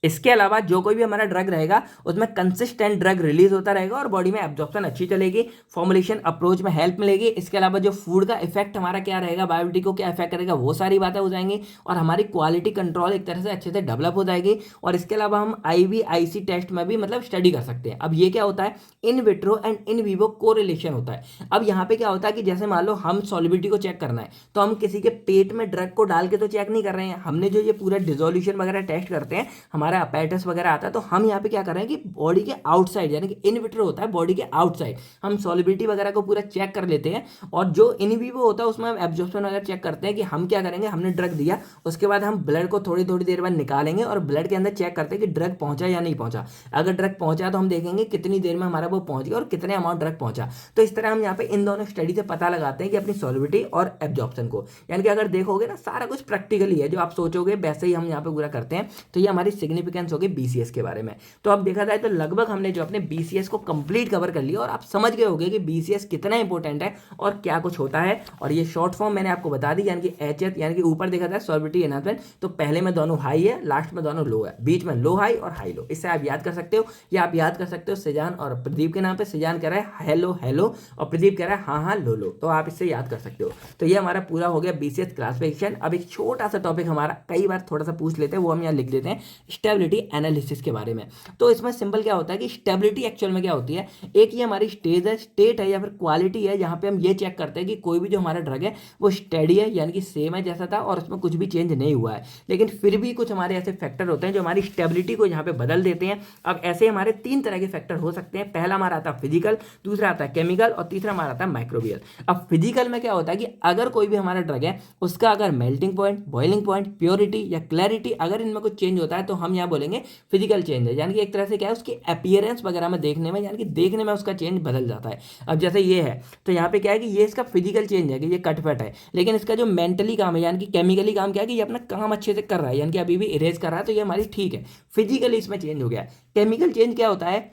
इसके अलावा जो कोई भी हमारा ड्रग रहेगा उसमें कंसिस्टेंट ड्रग रिलीज होता रहेगा और बॉडी में एब्जॉर्प्शन अच्छी चलेगी, फॉर्मुलेशन अप्रोच में हेल्प मिलेगी। इसके अलावा जो फूड का इफेक्ट हमारा क्या रहेगा, बायोटिक को क्या इफेक्ट करेगा, वो सारी बातें हो जाएंगी और हमारी क्वालिटी कंट्रोल एक तरह से अच्छे से डेवलप हो जाएगी। और इसके अलावा हम IVIC टेस्ट में भी मतलब स्टडी कर सकते हैं। अब ये क्या होता है, in vitro and in vivo correlation होता है। अब यहाँ पे क्या होता है कि जैसे मान लो हम सॉलिबिलिटी को चेक करना है तो हम किसी के पेट में ड्रग को डाल के तो चेक नहीं कर रहे हैं, हमने जो ये पूरा डिसोल्यूशन वगैरह टेस्ट करते हैं, हमारा अपैरेटस वगैरह आता है, तो हम यहाँ पे क्या कर रहे हैं कि बॉडी के आउटसाइड, यानी कि इन विट्रो होता है बॉडी के आउटसाइड, हम सॉलिबिलिटी वगैरह को पूरा चेक कर लेते हैं। और जो इन विवो होता है उसमें हम एब्जॉर्प्शन वगैरह चेक करते हैं कि हम क्या करेंगे, हमने ड्रग दिया उसके बाद हम ब्लड को थोड़ी थोड़ी देर बाद निकालेंगे और ब्लड के अंदर चेक करते हैं कि ड्रग पहुंचा या नहीं पहुंचा। अगर ड्रग पहुंचा तो हम देखेंगे कितनी देर में हमारा वो पहुंच गया और कितने अमाउंट ड्रग पहुंचा। तो इस तरह हम यहाँ पे इन दोनों स्टडी से पता लगाते हैं कि अपनी सॉलिबिलिटी और एब्जॉर्प्शन को, यानी कि अगर देखोगे ना सारा कुछ प्रैक्टिकली है, जो आप सोचोगे वैसे ही हम यहाँ पे पूरा करते हैं। तो ये हमारी सिग्निफिकेंस होगी बीसीएस के बारे में। तो अब देखा जाए तो लगभग हमने जो अपने बीसीएस को कंप्लीट कवर कर लिया और आप समझ गए होंगे कि बीसीएस कितना इंपॉर्टेंट है और क्या कुछ होता है। और ये शॉर्ट फॉर्म मैंने आपको बता दी, यानी कि एचएस, यानी कि ऊपर देखा जाए सॉलिबिलिटी एनहांसमेंट, तो पहले में दोनों हाई है, लास्ट में दोनों लो है, बीच में लो हाई और हाई लो। इससे आप याद कर सकते हो, या आप याद कर सकते हो सिजान और प्रदीप के नाम पे। सिजान कह रहा है हेलो हेलो और प्रदीप कह रहा है हाँ हाँ लो लो, तो आप इससे याद कर सकते हो। तो ये हमारा पूरा हो गया बीसीएस क्लासिफिकेशन। अब एक छोटा सा टॉपिक हमारा कई बार थोड़ा सा पूछ लेते हैं, वो हम यहाँ लिख लेते हैं, स्टेबिलिटी एनालिसिस के बारे में। तो इसमें सिंपल क्या होता है कि स्टेबिलिटी एक्चुअल में क्या होती है, एक ये हमारी स्टेज है, स्टेट है या फिर क्वालिटी है, जहां पे हम ये चेक करते हैं कि कोई भी जो हमारा ड्रग है वो स्टेडी है, यानी कि सेम है जैसा था और उसमें कुछ भी चेंज नहीं हुआ है। लेकिन फिर भी कुछ हमारे ऐसे फैक्टर होते हैं जो हमारी स्टेबिलिटी को यहाँ पे बदल देते हैं। अब ऐसे हमारे 3 तरह के फैक्टर हो सकते हैं। पहला हमारा आता है फिजिकल, दूसरा आता है केमिकल और तीसरा हमारा आता है माइक्रोबियल। अब फिजिकल में क्या होता है कि अगर कोई भी हमारा ड्रग है उसका अगर melting point, boiling point, purity या क्लैरिटी, अगर इनमें कुछ चेंज होता है तो हम यहाँ बोलेंगे फिजिकल चेंज है। यानी कि एक तरह से क्या है, उसकी अपीयरेंस वगैरह में देखने में, यानी कि देखने में उसका चेंज बदल जाता है। अब जैसे ये है तो यहाँ पे क्या है कि ये इसका फिजिकल चेंज है कि ये कटफट है, लेकिन इसका जो मेंटली काम है यानी कि केमिकली काम क्या है कि ये अपना काम अच्छे से कर रहा है, यानी कि अभी भी इरेज कर रहा है, तो ये हमारी ठीक है। फिजिकली इसमें चेंज हो गया। केमिकल चेंज क्या होता है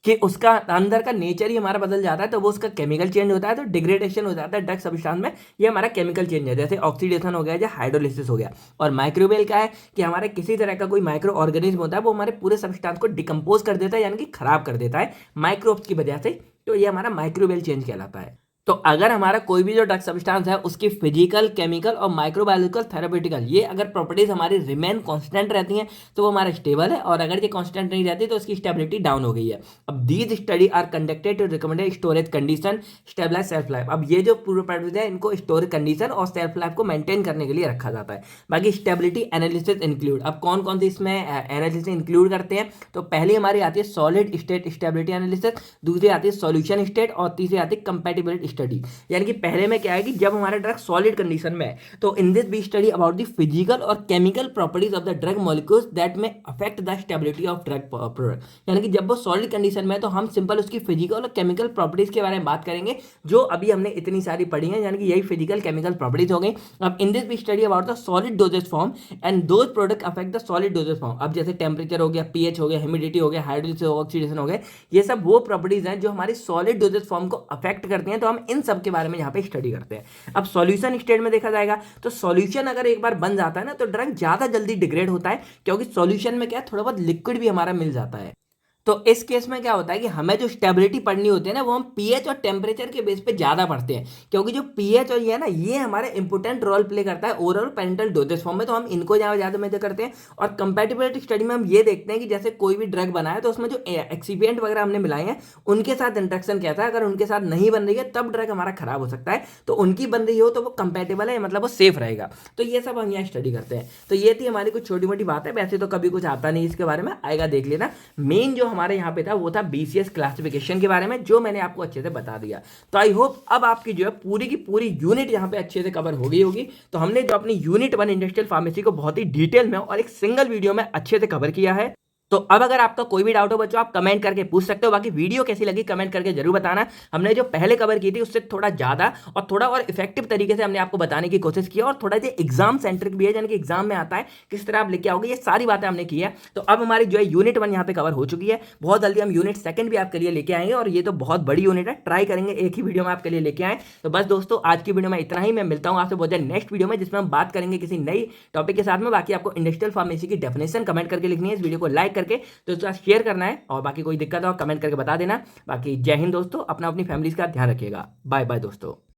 कि उसका अंदर का नेचर ही हमारा बदल जाता है, तो वो उसका केमिकल चेंज होता है, तो डिग्रेडेशन हो जाता है ड्रग सब्सटेंस में, ये हमारा केमिकल चेंज है, जैसे ऑक्सीडेशन हो गया या हाइड्रोलिसिस हो गया। और माइक्रोबियल क्या है कि हमारे किसी तरह का कोई माइक्रो ऑर्गेनिज्म होता है वो हमारे पूरे सब्सटेंस को डिकम्पोज कर देता है, यानी कि खराब कर देता है माइक्रोब्स की वजह से, तो ये हमारा माइक्रोबियल चेंज कहलाता है। तो अगर हमारा कोई भी जो ड्रग सब्सटेंस है उसकी फिजिकल, केमिकल और माइक्रोबायोलॉजिकल, थेराप्यूटिकल, ये अगर प्रॉपर्टीज हमारी रिमेन कांस्टेंट रहती हैं तो वो हमारा स्टेबल है, और अगर ये कांस्टेंट नहीं रहती तो उसकी स्टेबिलिटी डाउन हो गई है। अब these study are conducted to recommended storage condition, stabilize shelf life. अब ये जो पूरे प्रॉपर्टीज है इनको स्टोरेज कंडीशन और सेल्फ लाइफ को मेंटेन करने के लिए रखा जाता है। बाकी स्टेबिलिटी एनालिसिस इंक्लूड, अब कौन कौन सी इसमें एनालिसिस इंक्लूड करते हैं, तो पहली हमारी आती है सॉलिड स्टेट स्टेबिलिटी एनालिसिस, दूसरी आती है सॉल्यूशन स्टेट और तीसरी आती है कंपैटिबिलिटी स्टडी। यानी कि पहले में क्या है कि जब हमारा ड्रग सॉलिड कंडीशन में है तो in this we study about the physical और chemical properties of the drug molecules that may affect the stability of drug product. यानी कि जब वो सॉलिड कंडीशन में है तो हम सिंपल उसकी फिजिकल और केमिकल प्रॉपर्टीज के बारे में बात करेंगे, जो अभी हमने इतनी सारी पढ़ी है, यानी कि यही फिजिकल केमिकल प्रॉपर्टीज हो गई। अब in this we study about the solid dosage form and those product affect the solid dosage form. अब जैसे टेम्परेचर हो गया, पीएच हो गया, ह्यूमिडिटी हो गया, हाइड्रोलिसिस ऑक्सीडेशन हो गए, ये सब वो प्रॉपर्टीज हैं जो हमारी सॉलिड डोजेज फॉर्म को अफेक्ट करती हैं, तो हम इन सब के बारे में यहाँ पे स्टडी करते हैं। अब सॉल्यूशन स्टेट में देखा जाएगा तो सॉल्यूशन अगर एक बार बन जाता है ना तो ड्रग ज्यादा जल्दी डिग्रेड होता है, क्योंकि सॉल्यूशन में क्या है थोड़ा बहुत लिक्विड भी हमारा मिल जाता है। तो इस केस में क्या होता है कि हमें जो स्टेबिलिटी पढ़नी होती है ना वो हम पीएच और टेम्परेचर के बेस पे ज्यादा पढ़ते हैं, क्योंकि जो पीएच और ये है ना ये हमारे इंपोर्टेंट रोल प्ले करता है ओरल पेरेंटल डोजेस फॉर्म में, तो हम इनको ज्यादा मेजर करते हैं। और कंपैटिबिलिटी स्टडी में हम ये देखते हैं कि जैसे कोई भी ड्रग बना है तो उसमें जो एक्सीपिएंट वगैरह हमने मिलाए हैं उनके साथ इंट्रैक्शन कैसा है, अगर उनके साथ नहीं बन रही है तब ड्रग हमारा खराब हो सकता है, तो उनकी बन रही हो तो वो कंपैटिबल है, मतलब वो सेफ रहेगा। तो ये सब हम यहाँ स्टडी करते हैं। तो ये थी हमारी कुछ छोटी मोटी बात है, वैसे तो कभी कुछ आता नहीं इसके बारे में, आएगा देख लेना। मेन जो हमारे यहाँ पे था वो था BCS क्लासिफिकेशन के बारे में, जो मैंने आपको अच्छे से बता दिया। तो आई होप अब आपकी जो है पूरी की पूरी यूनिट यहाँ पे अच्छे से कवर हो गई होगी। तो हमने जो अपनी यूनिट 1 इंडस्ट्रियल फार्मेसी को बहुत ही डिटेल में और एक सिंगल वीडियो में अच्छे से कवर किया है। तो अब अगर आपका कोई भी डाउट हो बच्चों, आप कमेंट करके पूछ सकते हो। बाकी वीडियो कैसी लगी कमेंट करके जरूर बताना। हमने जो पहले कवर की थी उससे थोड़ा ज्यादा और थोड़ा और इफेक्टिव तरीके से हमने आपको बताने की कोशिश की और थोड़ा जो एग्जाम सेंट्रिक भी है, यानी कि एग्जाम में आता है किस तरह आप लेके आओगे, ये सारी बातें हमने की है। तो अब हमारी जो है यूनिट 1 यहाँ पे कवर हो चुकी है। बहुत जल्दी हम यूनिट 2 भी आपके लिए लेके आएंगे और ये तो बहुत बड़ी यूनिट है, ट्राई करेंगे एक ही वीडियो में आपके लिए लेके आए। तो बस दोस्तों आज की वीडियो में इतना ही। मैं मिलता हूँ आपसे बहुत जल्द नेक्स्ट वीडियो में, जिसमें हम बात करेंगे किसी नई टॉपिक के साथ में। बाकी आपको इंडस्ट्रियल फार्मेसी की डेफिनेशन कमेंट करके लिखनी है, इस वीडियो को लाइक करके तो शेयर करना है, और बाकी कोई दिक्कत हो कमेंट करके बता देना। बाकी जय हिंद दोस्तों, अपना अपनी फैमिली का ध्यान रखिएगा। बाय बाय दोस्तों।